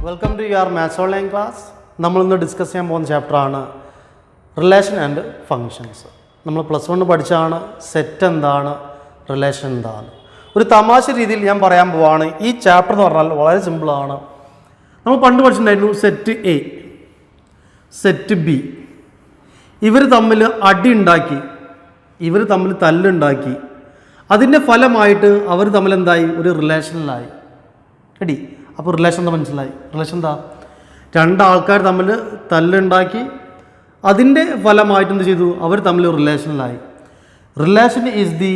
Welcome to your maths online class. നമ്മളിന്ന് discuss ചെയ്യാൻ പോകുന്ന ചാപ്റ്ററാണ് റിലേഷൻ ആൻഡ് ഫങ്ഷൻസ്. നമ്മൾ +1 പഠിച്ചാണ് സെറ്റ് എന്താണ്, റിലേഷൻ എന്താണ്. ഒരു തമാശ രീതിയിൽ ഞാൻ പറയാൻ പോവാണ്. ഈ ചാപ്റ്റർ എന്ന് പറഞ്ഞാൽ വളരെ സിമ്പിളാണ്. നമ്മൾ പണ്ട് പഠിച്ചിട്ടുണ്ടായിരുന്നു സെറ്റ് എ, സെറ്റ് ബി. ഇവർ തമ്മിൽ അടി ഉണ്ടാക്കി, ഇവർ തമ്മിൽ തല്ലുണ്ടാക്കി. അതിൻ്റെ ഫലമായിട്ട് അവർ തമ്മിൽ എന്തായി, ഒരു റിലേഷനിലായി. റെഡി? അപ്പോൾ റിലേഷൻ എന്താ മനസ്സിലായി? റിലേഷൻ എന്താ? രണ്ടാൾക്കാർ തമ്മിൽ തല്ലുണ്ടാക്കി, അതിൻ്റെ ഫലമായിട്ട് എന്ത് ചെയ്തു, അവർ തമ്മിൽ റിലേഷനിലായി. Relation is the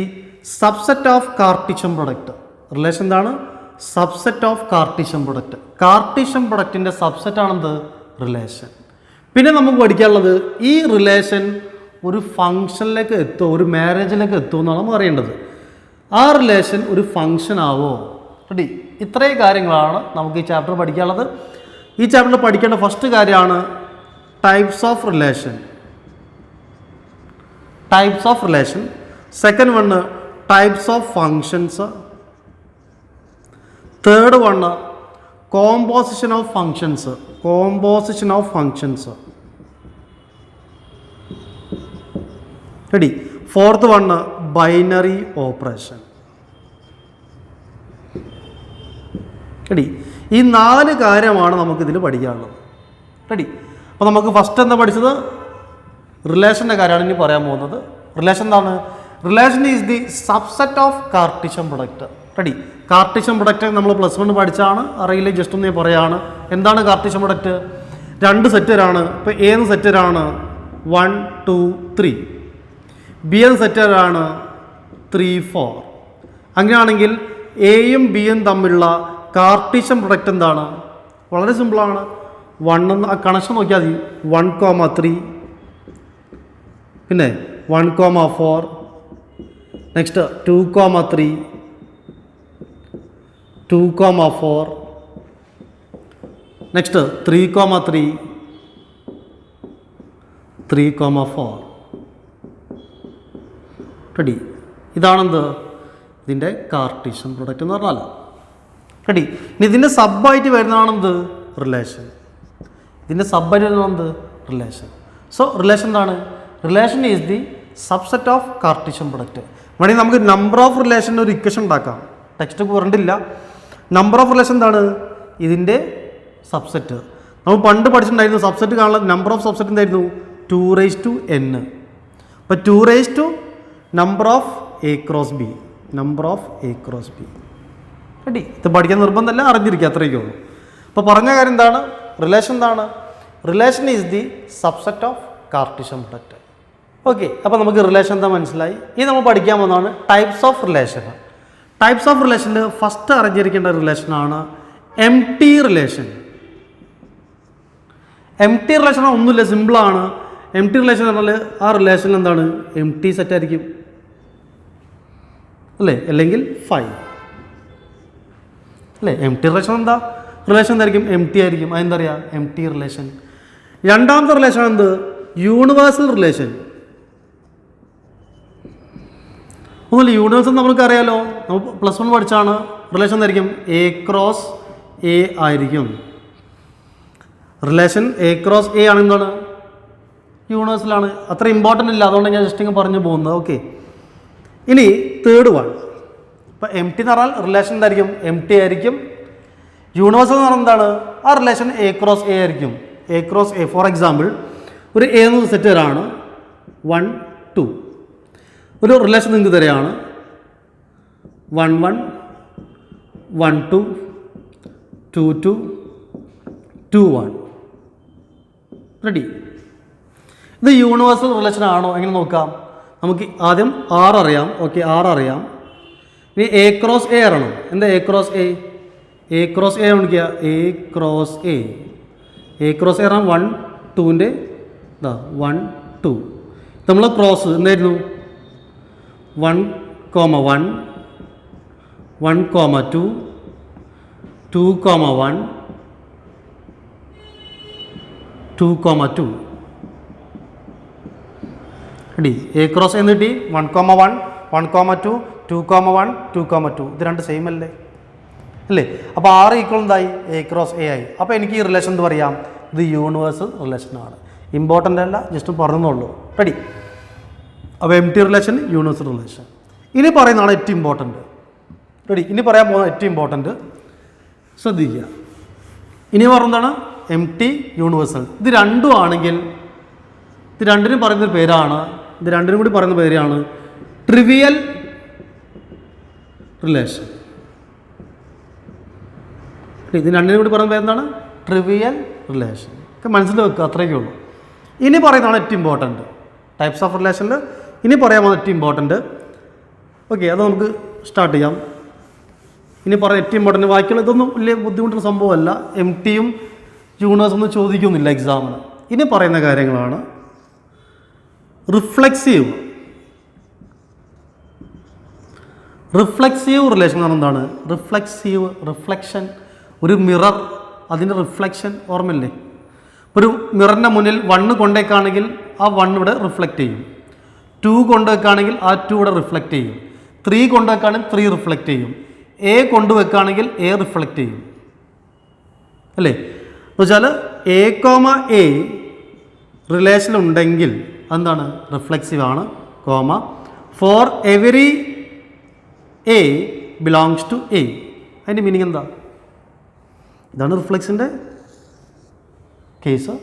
subset of Cartesian product. Relation എന്താണ്? Subset of Cartesian product. Cartesian പ്രൊഡക്റ്റിൻ്റെ സബ്സെറ്റാണെന്ത്? റിലേഷൻ. പിന്നെ നമുക്ക് പഠിക്കാനുള്ളത്, ഈ റിലേഷൻ ഒരു ഫങ്ഷനിലേക്ക് എത്തുമോ, ഒരു മാരേജിലേക്ക് എത്തുമോ എന്നാണ് നമുക്ക് അറിയേണ്ടത്. ആ റിലേഷൻ ഒരു ഫങ്ഷൻ ആവോ? റെഡി? ഇത്രയും കാര്യങ്ങളാണ് നമുക്ക് ഈ ചാപ്റ്റർ പഠിക്കാനുള്ളത്. ഈ ചാപ്റ്ററിൽ പഠിക്കേണ്ട ഫസ്റ്റ് കാര്യമാണ് types of relation. Types of relation. Second one types of functions. Third one composition of functions. Composition of functions. Ready? Fourth one binary operation. Ready? ഈ 4 കാര്യമാണ് നമുക്കിതിൽ പഠിക്കാനുള്ളത്. റെഡി? അപ്പോൾ നമുക്ക് ഫസ്റ്റ് എന്താ പഠിച്ചത്? റിലേഷൻ്റെ കാര്യമാണ് ഇനി പറയാൻ പോകുന്നത്. റിലേഷൻ എന്താണ്? Relation is the subset of Cartesian product. Ready? Cartesian product നമ്മൾ +1 പഠിച്ചാണ്, അറിയില്ല, ജസ്റ്റ് ഒന്ന് പറയുകയാണ്. എന്താണ് കാർട്ടീഷ്യൻ പ്രൊഡക്റ്റ്? 2 സെറ്റരാണ്. ഇപ്പോൾ എ എന്ന സെറ്റരാണ് 1 2 3, ബി എന്ന സെറ്റരാണ് 3 4. അങ്ങനെയാണെങ്കിൽ എയും ബിയും തമ്മിലുള്ള കാർട്ടീഷ്യൻ പ്രൊഡക്റ്റ് എന്താണ്? വളരെ സിമ്പിളാണ്. 1 എന്ന് ആ കണക്ഷൻ നോക്കിയാൽ മതി. 1, 3, പിന്നെ 1, 4, നെക്സ്റ്റ് 2, 3, 2, 4, നെക്സ്റ്റ് 3, 3, 3, 4. റെഡി? ഇതാണെന്ത്? ഇതിൻ്റെ കാർട്ടീഷ്യൻ പ്രൊഡക്റ്റ് എന്ന് പറഞ്ഞാൽ. റെഡി? ഇനി ഇതിൻ്റെ സബ്ബായിട്ട് വരുന്നതാണെന്ത്? റിലേഷൻ. ഇതിൻ്റെ സബ്ബായിട്ട് വരുന്നതെന്ത്? റിലേഷൻ. സോ റിലേഷൻ എന്താണ്? Relation is the subset of Cartesian product. വേണമെങ്കിൽ നമുക്ക് നമ്പർ ഓഫ് റിലേഷൻ്റെ ഒരു ഇക്വേഷൻ ഉണ്ടാക്കാം. ടെക്സ്റ്റ് ബുക്ക് പറഞ്ഞിട്ടില്ല. നമ്പർ ഓഫ് റിലേഷൻ എന്താണ്? ഇതിൻ്റെ സബ്സെറ്റ്. നമ്മൾ പണ്ട് പഠിച്ചിട്ടുണ്ടായിരുന്നു സബ്സെറ്റ് കാണാൻ. നമ്പർ ഓഫ് സബ്സെറ്റ് എന്തായിരുന്നു? 2n. അപ്പോൾ 2 number of a cross B. Number of a cross B. Ready? ഇത് പഠിക്കാൻ നിർബന്ധമല്ല, അറിഞ്ഞിരിക്കുക, അത്രയൊക്കെ ഉള്ളൂ. അപ്പോൾ പറഞ്ഞ കാര്യം എന്താണ്? റിലേഷൻ എന്താണ്? Relation is the subset of Cartesian product. Okay, അപ്പോൾ നമുക്ക് റിലേഷൻ എന്താ മനസ്സിലായി. ഇനി നമ്മൾ പഠിക്കാൻ പോകുന്നതാണ് types of relation. Types of റിലേഷനിൽ ഫസ്റ്റ് അറിഞ്ഞിരിക്കേണ്ട റിലേഷനാണ് empty relation. Empty relation ഒന്നുമില്ല, സിമ്പിളാണ്. എം ടി റിലേഷൻ പറഞ്ഞാൽ ആ റിലേഷൻ എന്താണ്? എം ടി സെറ്റ് ആയിരിക്കും അല്ലേ, അല്ലെങ്കിൽ 5 അല്ലേ? എം ടി റിലേഷൻ എന്താ? റിലേഷൻ എന്തായിരിക്കും? എം ടി ആയിരിക്കും. അതെന്താ പറയുക? M T relation. രണ്ടാമത്തെ റിലേഷൻ എന്ത്? Universal relation. ഒന്നുമില്ല, യൂണിവേഴ്സൽ നമുക്കറിയാലോ, നമ്മൾ +1 പഠിച്ചാണ്. റിലേഷൻ എന്തായിരിക്കും? A ക്രോസ് A ആയിരിക്കും. റിലേഷൻ A ക്രോസ് A ആണ് എന്താണ്? യൂണിവേഴ്സലാണ്. അത്ര ഇമ്പോർട്ടൻ്റ് ഇല്ല, അതുകൊണ്ട് ഞാൻ ജസ്റ്റ് ഇങ്ങനെ പറഞ്ഞു പോകുന്നത്. ഓക്കെ, ഇനി തേർഡ് വൺ. ഇപ്പോൾ എം ടി എന്ന് പറഞ്ഞാൽ റിലേഷൻ എന്തായിരിക്കും? എം ടി ആയിരിക്കും. യൂണിവേഴ്സൽ എന്ന് പറഞ്ഞാൽ എന്താണ്? ആ റിലേഷൻ A ക്രോസ് A ആയിരിക്കും. A cross A. For example, ഒരു എ എന്ന സെറ്ററാണ് 1 2. ഒരു റിലേഷൻ നിങ്ങൾക്ക് തരികയാണ് 1 1 1 2 2 2 2 1. റെഡി? ഇത് യൂണിവേഴ്സൽ റിലേഷൻ ആണോ? എങ്ങനെ നോക്കാം? നമുക്ക് ആദ്യം R അറിയാം. ഓക്കെ, R അറിയാം. ഇനി A ക്രോസ് A അറിയണം. എന്താ A cross A? A cross A വിളിക്കുക. A cross A. A cross A അറിയാം. 1 2ൻ്റെ ഇതാ 1 2. നമ്മൾ ക്രോസ് എന്തായിരുന്നു? 1, 1 1, 2 2, 1 2, 2. റെഡി? A ക്രോസ് എന്ന് കിട്ടി. 1, 1 1, 2 2, 1 2, 2. ഇത് രണ്ട് സെയിം അല്ലേ? അല്ലേ? അപ്പോൾ ആർ ഈക്വൽ എന്തായി? എ ക്രോസ് എ ആയി. അപ്പോൾ എനിക്ക് ഈ റിലേഷൻ എന്ത് പറയാം? ഇത് യൂണിവേഴ്സൽ റിലേഷനാണ്. ഇമ്പോർട്ടൻ്റ് അല്ല, ജസ്റ്റ് പറഞ്ഞെന്നുള്ളൂ. റെഡി? അപ്പോൾ M T relation universal relation. ഇനി പറയുന്നതാണ് ഏറ്റവും ഇമ്പോർട്ടൻറ്റ്. റെഡി? ഇനി പറയാൻ പോകുന്ന ഏറ്റവും ഇമ്പോർട്ടൻറ്റ് ശ്രദ്ധിക്കുക. ഇനി പറഞ്ഞതാണ് എം ടി യൂണിവേഴ്സൽ. ഇത് രണ്ടും ആണെങ്കിൽ ഇത് രണ്ടിനും പറയുന്നൊരു പേരാണ്, ഇത് രണ്ടിനും കൂടി പറയുന്ന പേരാണ് ട്രിവിയൽ റിലേഷൻ. ഇത് രണ്ടിനും കൂടി പറയുന്ന പേരെന്താണ്? Trivial relation. ഒക്കെ മനസ്സിൽ വെക്കുക, അത്രയൊക്കെ ഉള്ളൂ. ഇനി പറയുന്നതാണ് ഏറ്റവും ഇമ്പോർട്ടൻറ്റ് ടൈപ്സ് ഓഫ് റിലേഷനിൽ. ഇനി പറയാൻ പോകുന്ന ഏറ്റവും ഇമ്പോർട്ടൻറ്റ്. ഓക്കെ, അത് നമുക്ക് സ്റ്റാർട്ട് ചെയ്യാം. ഇനി പറയാൻ ഏറ്റവും ഇമ്പോർട്ടൻറ്റ് വായിക്കുള്ള ഇതൊന്നും വലിയ ബുദ്ധിമുട്ടുള്ള സംഭവമല്ല. എം ടിയും യൂണിവേഴ്സൊന്നും ചോദിക്കുന്നില്ല എക്സാമിന്. ഇനി പറയുന്ന കാര്യങ്ങളാണ് റിഫ്ലെക്സീവ്. റിഫ്ലെക്സീവ് റിലേഷൻ എന്ന് പറഞ്ഞാൽ എന്താണ്? റിഫ്ലെക്സീവ്, റിഫ്ലക്ഷൻ, ഒരു മിറർ, അതിൻ്റെ റിഫ്ലക്ഷൻ ഓർമ്മയില്ലേ? ഒരു മിററിൻ്റെ മുന്നിൽ 1 കൊണ്ടേക്കാണെങ്കിൽ ആ 1 ഇവിടെ റിഫ്ലക്റ്റ് ചെയ്യും. 2 കൊണ്ടുവെക്കുകയാണെങ്കിൽ ആ 2 ഇവിടെ റിഫ്ലക്റ്റ് ചെയ്യും. 3 കൊണ്ടുവെക്കുകയാണെങ്കിൽ 3 റിഫ്ലക്റ്റ് ചെയ്യും. എ കൊണ്ടുവെക്കുകയാണെങ്കിൽ എ റിഫ്ലക്റ്റ് ചെയ്യും. അല്ലേ? എന്ന് വെച്ചാൽ എ കോമ എ റിലേഷൻ ഉണ്ടെങ്കിൽ എന്താണ്? റിഫ്ലെക്സീവ് ആണ്. Comma for every a belongs to A. അതിൻ്റെ മീനിങ് എന്താ? ഇതാണ് റിഫ്ലെക്സിൻ്റെ കേസ്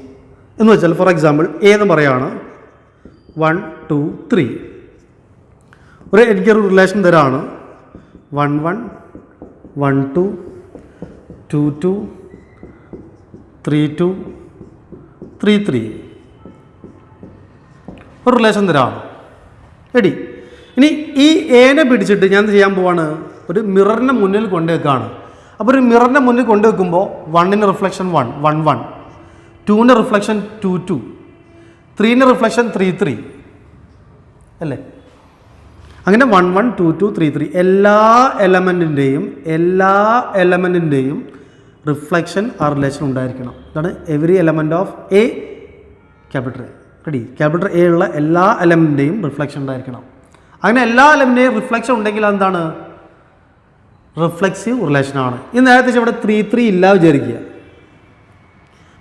എന്ന് വെച്ചാൽ, ഫോർ എക്സാമ്പിൾ എ എന്ന് പറയുകയാണ് 1 2 3. എനിക്കൊരു റിലേഷൻ തരാണ് 1 1 1 2 2 2 3 2 3 3. ഒരു റിലേഷൻ തരാണ്. റെഡി? ഇനി ഈ എനെ പിടിച്ചിട്ട് ഞാൻ ചെയ്യാൻ പോവാണ്, ഒരു മിററിൻ്റെ മുന്നിൽ കൊണ്ടുവെക്കുകയാണ്. അപ്പോൾ ഒരു മിററിൻ്റെ മുന്നിൽ കൊണ്ടുവെക്കുമ്പോൾ 1ൻ്റെ റിഫ്ലക്ഷൻ 1 1 1, 2ൻ്റെ റിഫ്ലക്ഷൻ 2 2, 3ൻ്റെ റിഫ്ലക്ഷൻ 3 3 അല്ലേ? അങ്ങനെ 1 1 2 2 3 3 എല്ലാ എലമെൻറ്റിൻ്റെയും റിഫ്ലക്ഷൻ ആ റിലേഷൻ ഉണ്ടായിരിക്കണം. ഇതാണ് every element of A capital A. Ready? Capital A ഉള്ള എല്ലാ എലമെൻറ്റിൻ്റെയും റിഫ്ലക്ഷൻ ഉണ്ടായിരിക്കണം. അങ്ങനെ എല്ലാ എലമെൻറ്റിൻ്റെയും റിഫ്ലക്ഷൻ ഉണ്ടെങ്കിൽ എന്താണ്? റിഫ്ലെക്സീവ് റിലേഷനാണ്. ഈ നേരത്തെ ഇവിടെ 3 3 ഇല്ല വിചാരിക്കുക.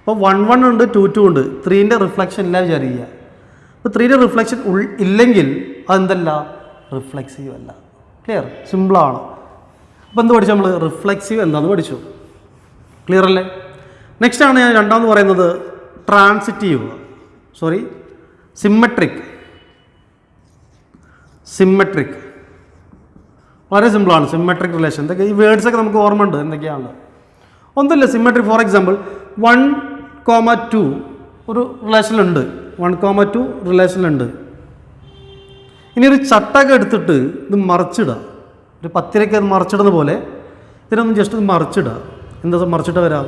അപ്പോൾ 1 1 ഉണ്ട്, 2 2 ഉണ്ട്, 3ൻ്റെ റിഫ്ലക്ഷൻ ഇല്ല വിചാരിക്കുക. അപ്പോൾ 3ൻ്റെ റിഫ്ലക്ഷൻ ഇല്ലെങ്കിൽ അതെന്തല്ല? റിഫ്ലെക്സീവ് അല്ല. ക്ലിയർ? സിമ്പിളാണ്. അപ്പോൾ എന്ത് പഠിച്ചു നമ്മൾ? റിഫ്ലെക്സീവ് എന്താണെന്ന് പഠിച്ചു. ക്ലിയർ അല്ലേ? നെക്സ്റ്റ് ആണ് ഞാൻ രണ്ടാമത് പറയുന്നത് ട്രാൻസിറ്റീവ്, സിമ്മട്രിക്. വളരെ സിമ്പിളാണ് സിമ്മട്രിക് റിലേഷൻ. എന്തൊക്കെ ഈ വേർഡ്സൊക്കെ നമുക്ക് ഓർമ്മ ഉണ്ട് എന്തൊക്കെയാണ്? ഒന്നുമില്ല, സിമ്മട്രിക്. ഫോർ എക്സാമ്പിൾ 1 2 ഒരു റിലേഷനിലുണ്ട്. 1 2 റിലേഷനിലുണ്ട്. ഇനി ഒരു ചട്ടൊക്കെ എടുത്തിട്ട് ഇത് മറിച്ചിടുക. ഒരു പത്തിരയ്ക്ക് അത് മറിച്ചിടുന്ന പോലെ ഇതിനൊന്ന് ജസ്റ്റ് ഇത് മറിച്ചിടുക. എന്താ മറിച്ചിട്ട് വരാം?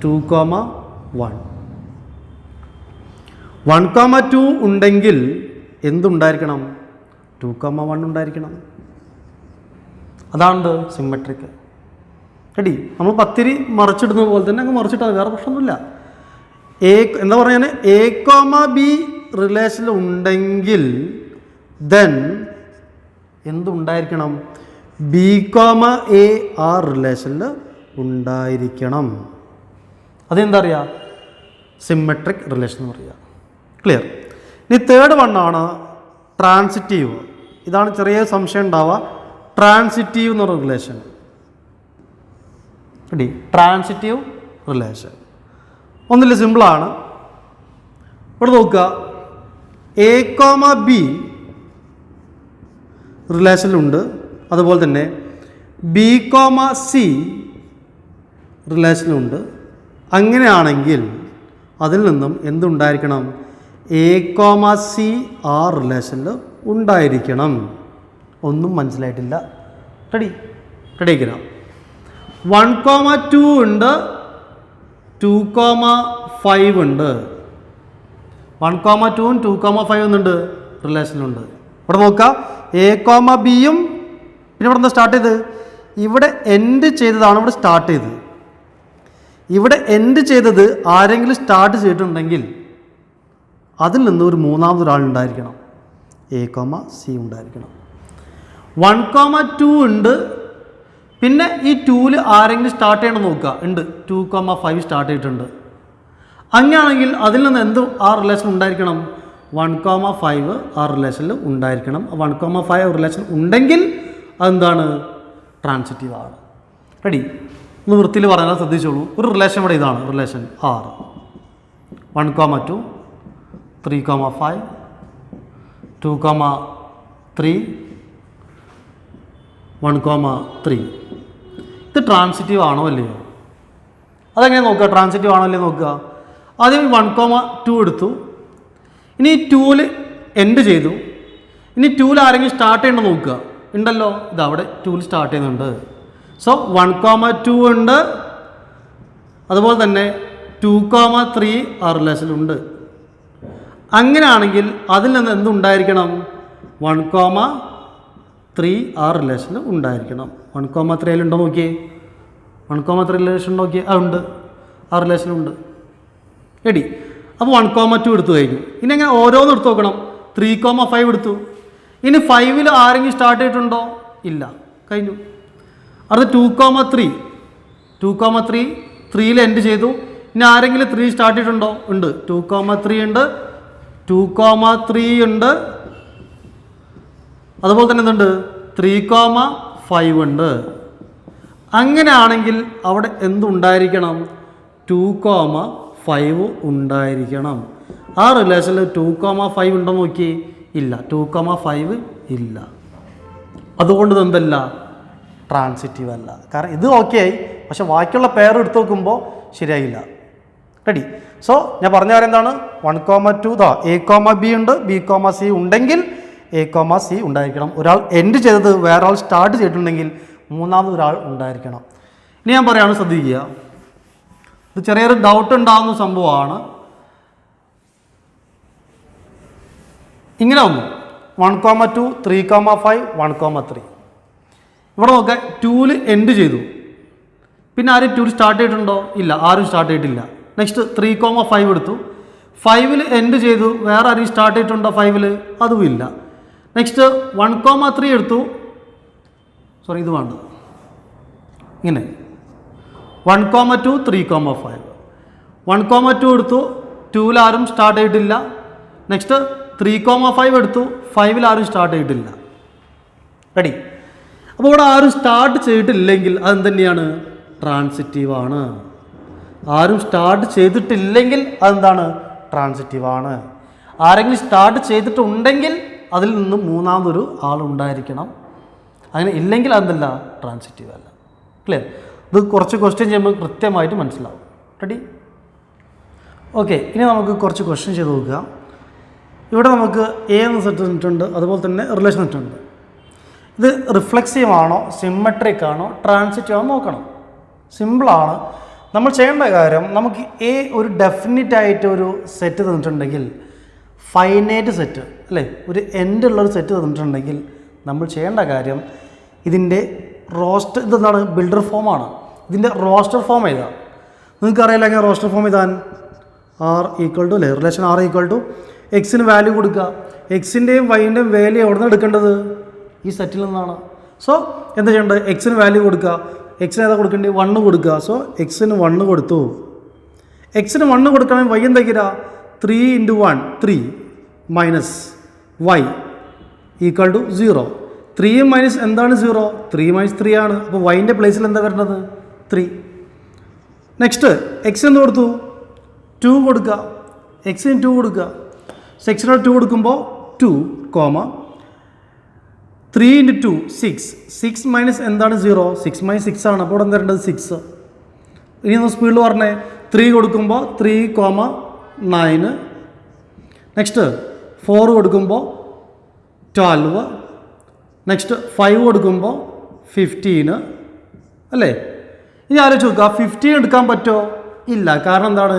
2 1 1 2 ഉണ്ടെങ്കിൽ എന്തുണ്ടായിരിക്കണം? 2 1 ഉണ്ടായിരിക്കണം. അതാണ് സിമ്മട്രിക്. റെഡി? നമ്മൾ പത്തിരി മറിച്ചിടുന്ന പോലെ തന്നെ അങ്ങ് മറിച്ചിട്ടാൽ വേറെ പ്രശ്നമൊന്നുമില്ല. എന്താ പറയുക? എ കോമ ബി റിലേഷനിൽ ഉണ്ടെങ്കിൽ ദെൻ എന്തുണ്ടായിരിക്കണം? ബി കോമ എ ആ റിലേഷനിൽ ഉണ്ടായിരിക്കണം. അതെന്താ പറയുക? സിമ്മട്രിക് റിലേഷൻ എന്ന് പറയുക. ക്ലിയർ? ഇനി തേർഡ് വണ്ണാണ് ട്രാൻസിറ്റീവ്. ഇതാണ് ചെറിയ സംശയം ഉണ്ടാവുക. ട്രാൻസിറ്റീവ് എന്ന് പറയുന്ന റിലേഷൻ. റെഡി? ട്രാൻസിറ്റീവ് റിലേഷൻ ഒന്നില്ല, സിമ്പിളാണ്. ഇവിടെ നോക്കുക, എ കോമ ബി റിലേഷനിലുണ്ട്, അതുപോലെ തന്നെ ബി കോമ സി റിലേഷനുണ്ട്. അങ്ങനെയാണെങ്കിൽ അതിൽ നിന്നും എന്തുണ്ടായിരിക്കണം? എ കോമ സി ആ റിലേഷനിൽ ഉണ്ടായിരിക്കണം. ഒന്നും മനസ്സിലായിട്ടില്ല. റെഡി ആയിരിക്കണം. 1 2 ഉണ്ട്, 2 5 ഉണ്ട്. 1 2 2 5 എന്നുണ്ട് റിലേഷനുണ്ട്. ഇവിടെ നോക്കുക, എ കോമ ബിയും പിന്നെ ഇവിടെ എന്താ സ്റ്റാർട്ട് ചെയ്ത്? ഇവിടെ എൻഡ് ചെയ്തതാണ് ഇവിടെ സ്റ്റാർട്ട് ചെയ്തത്. ഇവിടെ എൻഡ് ചെയ്തത് ആരെങ്കിലും സ്റ്റാർട്ട് ചെയ്തിട്ടുണ്ടെങ്കിൽ അതിൽ നിന്ന് ഒരു മൂന്നാമതൊരാളുണ്ടായിരിക്കണം. എ കോമ സി ഉണ്ടായിരിക്കണം. 1 2 ഉണ്ട്, പിന്നെ ഈ 2ൽ ആരെങ്കിലും സ്റ്റാർട്ട് ചെയ്യണം നോക്കുക. ഉണ്ട്, 2,5 സ്റ്റാർട്ട് ചെയ്തിട്ടുണ്ട്. അങ്ങനെയാണെങ്കിൽ അതിൽ നിന്ന് എന്ത് ആ റിലേഷൻ ഉണ്ടായിരിക്കണം? 1,5 ആ റിലേഷനിൽ ഉണ്ടായിരിക്കണം. 1,5 റിലേഷൻ ഉണ്ടെങ്കിൽ അതെന്താണ്? ട്രാൻസിറ്റീവ് ആണ്. റെഡി? ഒന്ന് വൃത്തിയിൽ പറഞ്ഞാൽ ശ്രദ്ധിച്ചോളൂ. ഒരു റിലേഷൻ ഇവിടെ ഇതാണ് റിലേഷൻ R. 1,2, 3,5, 2,3, 1,3. ഇത് ട്രാൻസിറ്റീവ് ആണോ അല്ലയോ? അതെങ്ങനെ നോക്കുക? ട്രാൻസിറ്റീവ് ആണോ അല്ലയോ നോക്കുക. ആദ്യം 1,2 എടുത്തു. ഇനി 2ൽ എൻഡ് ചെയ്തു. ഇനി 2ൽ ആരെങ്കിലും സ്റ്റാർട്ട് ചെയ്യണം നോക്കുക. ഉണ്ടല്ലോ, ഇതവിടെ 2ൽ സ്റ്റാർട്ട് ചെയ്യുന്നുണ്ട്. സോ 1,2 ഉണ്ട്. അതുപോലെ തന്നെ 2,3 ആ റിലേഷനിലുണ്ട്. അങ്ങനെയാണെങ്കിൽ അതിൽ നിന്ന് എന്തുണ്ടായിരിക്കണം? 1,3 ആ റിലേഷനിൽ ഉണ്ടായിരിക്കണം. 1,3 അതിലുണ്ടോ നോക്കിയേ. 1,3 റിലേഷൻ നോക്കിയേ. ഉണ്ട്, ആ റിലേഷനുണ്ട്. റെഡി? അപ്പോൾ 1,2 എടുത്തു കഴിഞ്ഞു. ഇനി അങ്ങനെ ഓരോന്നും എടുത്ത് നോക്കണം. 3,5 എടുത്തു. ഇനി 5ൽ ആരെങ്കിലും സ്റ്റാർട്ട് ചെയ്തിട്ടുണ്ടോ? ഇല്ല, കഴിഞ്ഞു. അടുത്ത് 2,3. 2,3 3ൽ എൻഡ് ചെയ്തു. ഇനി ആരെങ്കിലും 3 സ്റ്റാർട്ട് ചെയ്തിട്ടുണ്ടോ? ഉണ്ട്, 2,3 ഉണ്ട്, 2,3 ഉണ്ട്. അതുപോലെ തന്നെ എന്തുണ്ട്? 3,5 ഉണ്ട്. അങ്ങനെയാണെങ്കിൽ അവിടെ എന്തുണ്ടായിരിക്കണം? 2,5 ഉണ്ടായിരിക്കണം. ആ റിലേഷനിൽ 2,5 ഉണ്ടോ നോക്കി. ഇല്ല, 2,5 ഇല്ല. അതുകൊണ്ട് ഇതെന്തല്ല? ട്രാൻസിറ്റീവ് അല്ല. കാരണം ഇത് ഓക്കെ ആയി, പക്ഷെ ബാക്കിയുള്ള പെയർ എടുത്ത് നോക്കുമ്പോൾ ശരിയായില്ല. റെഡി? സോ ഞാൻ പറഞ്ഞ കാര്യം എന്താണ്? 1,2 A,B ഉണ്ട്, B,C ഉണ്ടെങ്കിൽ A,C ഉണ്ടായിരിക്കണം. ഒരാൾ എൻഡ് ചെയ്തത് വേറെ ആൾ സ്റ്റാർട്ട് ചെയ്തിട്ടുണ്ടെങ്കിൽ മൂന്നാമത് ഒരാൾ ഉണ്ടായിരിക്കണം. ഇനി ഞാൻ പറയാണ്, ശ്രദ്ധിക്കുക. ഇത് ചെറിയൊരു ഡൗട്ട് ഉണ്ടാകുന്ന സംഭവമാണ്. ഇങ്ങനെ വന്നു 1,2, 3,5, 1,3. ഇവിടെ നോക്കാം, 2ൽ എൻഡ് ചെയ്തു. പിന്നെ ആരും 2ൽ സ്റ്റാർട്ട് ചെയ്തിട്ടുണ്ടോ? ഇല്ല, ആരും സ്റ്റാർട്ട് ചെയ്തിട്ടില്ല. നെക്സ്റ്റ് 3,5 എടുത്തു. 5ൽ എൻഡ് ചെയ്തു. വേറെ ആരും സ്റ്റാർട്ട് ചെയ്തിട്ടുണ്ടോ 5ൽ? അതും ഇല്ല. നെക്സ്റ്റ് 1,3 എടുത്തു. സോറി, ഇത് വേണ്ട. ഇങ്ങനെ 1,2, 3,5. 1,2 എടുത്തു. 2ൽ ആരും സ്റ്റാർട്ട് ചെയ്തിട്ടില്ല. നെക്സ്റ്റ് 3,5 എടുത്തു. 5ൽ ആരും സ്റ്റാർട്ട് ചെയ്തിട്ടില്ല. റെഡി? അപ്പോൾ ഇവിടെ ആരും സ്റ്റാർട്ട് ചെയ്തിട്ടില്ലെങ്കിൽ അതെന്ത് തന്നെയാണ്? ട്രാൻസിറ്റീവാണ്. ആരും സ്റ്റാർട്ട് ചെയ്തിട്ടില്ലെങ്കിൽ അതെന്താണ്? ട്രാൻസിറ്റീവാണ്. ആരെങ്കിലും സ്റ്റാർട്ട് ചെയ്തിട്ടുണ്ടെങ്കിൽ അതിൽ നിന്ന് മൂന്നാമതൊരു ആളുണ്ടായിരിക്കണം. അങ്ങനെ ഇല്ലെങ്കിൽ അതെന്തല്ല? ട്രാൻസിറ്റീവ് അല്ല. ക്ലിയർ? ഇത് കുറച്ച് ക്വസ്റ്റ്യൻ ചെയ്യുമ്പോൾ കൃത്യമായിട്ട് മനസ്സിലാവും. റെഡി? ഓക്കെ, ഇനി നമുക്ക് കുറച്ച് ക്വസ്റ്റ്യൻ ചെയ്ത് നോക്കുക. ഇവിടെ നമുക്ക് എ എന്ന സെറ്റ് തന്നിട്ടുണ്ട്, അതുപോലെ തന്നെ റിലേഷൻ തന്നിട്ടുണ്ട്. ഇത് റിഫ്ലെക്സീവ് ആണോ, സിമ്മട്രിക് ആണോ, ട്രാൻസിറ്റീവ് ആണോ നോക്കണം. സിമ്പിളാണ്. നമ്മൾ ചെയ്യേണ്ട കാര്യം, നമുക്ക് എ ഒരു ഡെഫിനിറ്റ് ആയിട്ട് ഒരു സെറ്റ് തന്നിട്ടുണ്ടെങ്കിൽ, ഫൈനൈറ്റ് സെറ്റ് അല്ലേ, ഒരു എൻഡ് ഉള്ളൊരു സെറ്റ് തന്നിട്ടുണ്ടെങ്കിൽ നമ്മൾ ചെയ്യേണ്ട കാര്യം ഇതിൻ്റെ റോസ്റ്റർ, ഇതെന്താണ്? ബിൽഡർ ഫോമാണ്. ഇതിൻ്റെ റോസ്റ്റർ ഫോം എഴുതാം. നിങ്ങൾക്കറിയില്ല എങ്ങനെ റോസ്റ്റർ ഫോം എഴുതാൻ? R ഈക്വൽ ടു അല്ലേ, റിലേഷൻ R ഈക്വൽ ടു എക്സിന് വാല്യൂ കൊടുക്കുക. എക്സിൻ്റെയും വൈൻ്റെയും വാല്യൂ എവിടെ നിന്ന് എടുക്കേണ്ടത്? ഈ സെറ്റിൽ നിന്നാണ്. സോ എന്താ ചെയ്യേണ്ടത്? എക്സിന് വാല്യൂ കൊടുക്കുക. എക്സിന് ഏതാ കൊടുക്കേണ്ടത്? 1 കൊടുക്കുക. സോ എക്സിന് 1 കൊടുത്തു. എക്സിന് 1 കൊടുക്കണമെങ്കിൽ വൈ എന്തൊക്കെയാ? 3 × 1 3 minus y equal to 0. 3 minus എന്താണ് 0? 3 മൈനസ് 3 ആണ്. അപ്പോൾ വൈൻ്റെ പ്ലേസിൽ എന്താ വരുന്നത്? 3. നെക്സ്റ്റ് എക്സ് എന്ത് കൊടുത്തു? 2 കൊടുക്കുക. എക്സിന് 2 കൊടുക്കുക. എക്സിനോട് 2 കൊടുക്കുമ്പോൾ 2, 3 × 2 6. 6 മൈനസ് എന്താണ് 0? 6 മൈനസ് 6 ആണ്. അപ്പോൾ ഇവിടെ എന്താ വരേണ്ടത്? 6. ഇനി ഒന്ന് സ്പീഡിൽ പറഞ്ഞേ. 3 കൊടുക്കുമ്പോൾ 3, 9. നെക്സ്റ്റ് 4 കൊടുക്കുമ്പോൾ 12. നെക്സ്റ്റ് 5 കൊടുക്കുമ്പോൾ 15 അല്ലേ? ഇനി ആലോചിച്ച് നോക്കുക, 15 എടുക്കാൻ പറ്റുമോ? ഇല്ല. കാരണം എന്താണ്?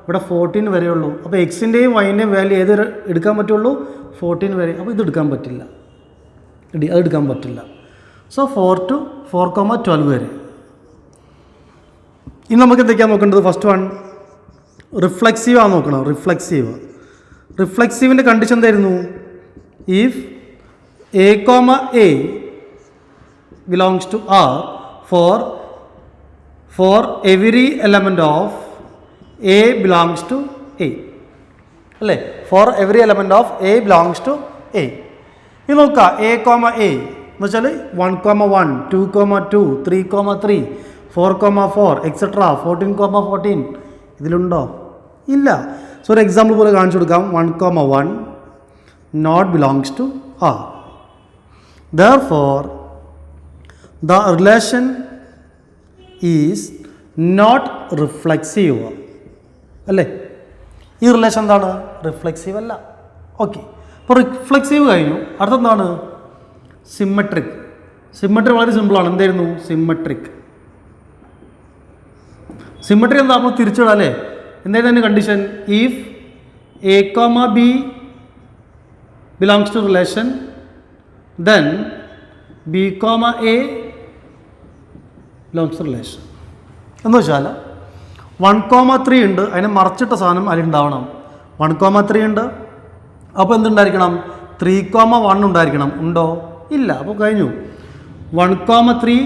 ഇവിടെ 14 വരെയുള്ളൂ. അപ്പോൾ എക്സിൻ്റെയും വൈൻ്റെയും വാല്യൂ ഏത് എടുക്കാൻ പറ്റുള്ളൂ? 14 വരെ. അപ്പോൾ ഇത് എടുക്കാൻ പറ്റില്ല. റെഡി? അത് എടുക്കാൻ പറ്റില്ല. സോ 4 to 4, 12 വരെ. ഇനി നമുക്ക് എന്തൊക്കെയാണ് നോക്കേണ്ടത്? ഫസ്റ്റ് വൺ റിഫ്ലെക്സീവ് ആണ് നോക്കണം. റിഫ്ലെക്സീവിൻ്റെ കണ്ടീഷൻ എന്തായിരുന്നു? If A, A belongs to R, for every element of A belongs to A അല്ലേ, for every element of A belongs to A. ഇത് നോക്കുക, എ കോമ എ എന്ന് വെച്ചാൽ 1,1, 2,2, 3,3, 4,4 എക്സെട്ര 14,14 ഇതിലുണ്ടോ? ഇല്ല. സോ ഒരു എക്സാമ്പിൾ പോലെ കാണിച്ചു കൊടുക്കാം. 1,1 not belongs to R. Therefore the relation is not reflexive അല്ലേ? ഈ റിലേഷൻ എന്താണ്? റിഫ്ലെക്സീവ് അല്ല. ഓക്കെ, അപ്പോൾ റിഫ്ലെക്സീവ് കഴിഞ്ഞു. അടുത്തെന്താണ്? സിമ്മട്രിക്. സിമ്മട്രി വളരെ സിമ്പിളാണ്. എന്തായിരുന്നു? സിമ്മട്രിക്. സിമ്മട്രി എന്താ? നമ്മൾ തിരിച്ചിടാം അല്ലേ? എന്തായിരുന്നു അതിൻ്റെ condition? If A comma B belongs to relation then b comma a belongs to relation. എന്ന് വെച്ചാൽ 1,3 ഉണ്ട്, അതിനെ മറച്ചിട്ട സാധനം അതിലുണ്ടാവണം. 1,3 ഉണ്ട്, അപ്പോൾ എന്തുണ്ടായിരിക്കണം? 3,1 ഉണ്ടായിരിക്കണം. ഉണ്ടോ? ഇല്ല. അപ്പോൾ കഴിഞ്ഞു. 1,3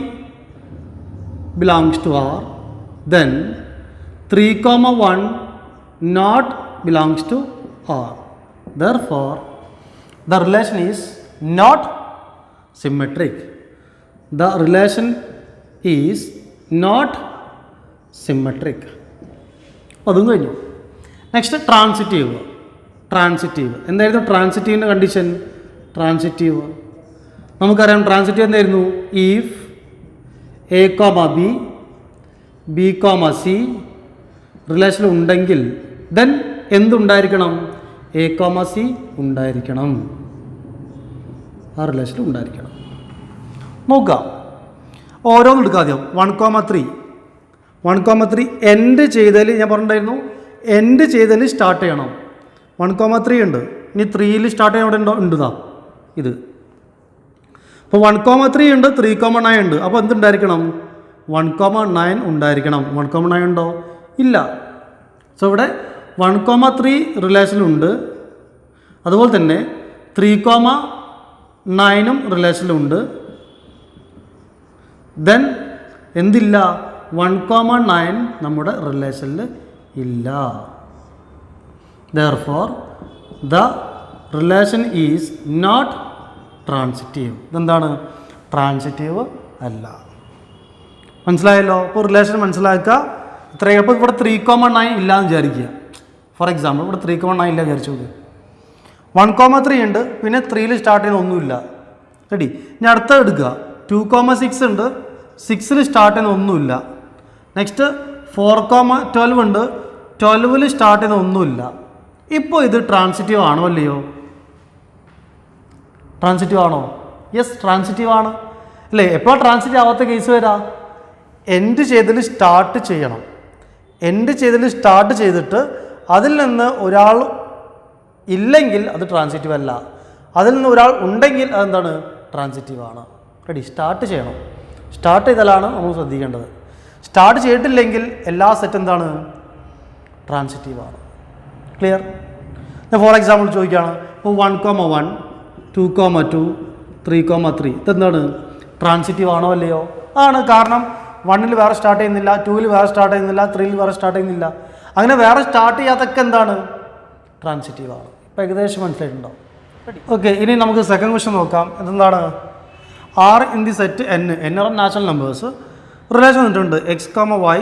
belongs to R, then 3,1 not belongs to R. Therefore the relation is not symmetric. The relation is not symmetric. അതും കഴിഞ്ഞു. Next transitive. ട്രാൻസിറ്റീവ് എന്തായിരുന്നു? ട്രാൻസിറ്റീവിൻ്റെ കണ്ടീഷൻ ട്രാൻസിറ്റീവ് നമുക്കറിയാം. ട്രാൻസിറ്റീവ് എന്തായിരുന്നു? If A comma B, B comma C relation ഉണ്ടെങ്കിൽ then എന്തുണ്ടായിരിക്കണം? A comma C ഉണ്ടായിരിക്കണം. ആ relation ഉണ്ടായിരിക്കണം. നോക്കാം, ഓരോന്നും എടുക്കാം. ആദ്യം 1,3 എൻഡ് ചെയ്തതിൽ ഞാൻ പറഞ്ഞിട്ടുണ്ടായിരുന്നു, എൻഡ് ചെയ്തതിൽ സ്റ്റാർട്ട് ചെയ്യണം. 1,3 ഉണ്ട്, ഇനി 3യിൽ സ്റ്റാർട്ട് ചെയ്യാൻ ഇവിടെ ഉണ്ടതാ ഇത്. അപ്പോൾ 1,3 ഉണ്ട്, 3,9 ഉണ്ട്. അപ്പോൾ എന്തുണ്ടായിരിക്കണം? 1,9 ഉണ്ടായിരിക്കണം. 1,9 ഉണ്ടോ? ഇല്ല. സോ ഇവിടെ 1,3 റിലേഷനുണ്ട്, അതുപോലെ തന്നെ 3,9 റിലേഷനിലുണ്ട്. ദെൻ എന്തില്ല? 1,9 നമ്മുടെ റിലേഷനിൽ ഇല്ല. Therefore the relation is not transitive. ഇതെന്താണ്? ട്രാൻസിറ്റീവ് അല്ല. മനസ്സിലായല്ലോ? അപ്പോൾ റിലേഷൻ മനസ്സിലാക്കുക. ഇത്രയും. അപ്പോൾ ഇവിടെ 3,9 ഇല്ലയെന്ന് വിചാരിക്കുക. ഫോർ എക്സാമ്പിൾ ഇവിടെ 3,9 ഇല്ല വിചാരിച്ചു നോക്ക്. 1,3 ഉണ്ട്, പിന്നെ 3യിൽ സ്റ്റാർട്ട് ചെയ്യുന്ന ഒന്നുമില്ല. റെഡി? ഇനി അടുത്ത എടുക്കുക. 2,6 ഉണ്ട്, 6ൽ സ്റ്റാർട്ട് ചെയ്യുന്ന ഒന്നുമില്ല. നെക്സ്റ്റ് 4,12 ഉണ്ട്, 12ൽ സ്റ്റാർട്ട് ചെയ്യുന്ന ഒന്നുമില്ല. ഇപ്പോൾ ഇത് ട്രാൻസിറ്റീവ് ആണോ അല്ലയോ? ട്രാൻസിറ്റീവ് ആണോ? യെസ്, ട്രാൻസിറ്റീവ് ആണ് അല്ലേ? എപ്പോഴാണ് ട്രാൻസിറ്റീവ് ആവാത്ത കേസ് വരാം? എൻഡ് ചെയ്തതിൽ സ്റ്റാർട്ട് ചെയ്യണം. എൻഡ് ചെയ്തതിൽ സ്റ്റാർട്ട് ചെയ്തിട്ട് അതിൽ നിന്ന് ഒരാൾ ഇല്ലെങ്കിൽ അത് ട്രാൻസിറ്റീവ് അല്ല. അതിൽ നിന്ന് ഒരാൾ ഉണ്ടെങ്കിൽ അതെന്താണ്? ട്രാൻസിറ്റീവ് ആണ്. റെഡി? സ്റ്റാർട്ട് ചെയ്യണം. സ്റ്റാർട്ട് ചെയ്താലാണ് നമ്മൾ ശ്രദ്ധിക്കേണ്ടത്. സ്റ്റാർട്ട് ചെയ്തിട്ടില്ലെങ്കിൽ എല്ലാ സെറ്റ് എന്താണ്? ട്രാൻസിറ്റീവ് ആണ്. ക്ലിയർ? ഫോർ എക്സാമ്പിൾ ചോദിക്കുകയാണ്. ഇപ്പോൾ 1,1, 2,2, 3,3 ഇതെന്താണ്? ട്രാൻസിറ്റീവ് ആണോ അല്ലയോ? ആണ്. കാരണം 1ൽ വേറെ സ്റ്റാർട്ട് ചെയ്യുന്നില്ല, 2ൽ വേറെ സ്റ്റാർട്ട് ചെയ്യുന്നില്ല, 3ൽ വേറെ സ്റ്റാർട്ട് ചെയ്യുന്നില്ല. അങ്ങനെ വേറെ സ്റ്റാർട്ട് ചെയ്യാതൊക്കെ എന്താണ്? ട്രാൻസിറ്റീവ് ആണ്. ഇപ്പോൾ ഏകദേശം മനസ്സിലായിട്ടുണ്ടോ? ഓക്കെ, ഇനി നമുക്ക് സെക്കൻഡ് ക്വസ്റ്റ്യൻ നോക്കാം. എന്താണ്? R in the set N R natural numbers relation വന്നിട്ടുണ്ട് x comma Y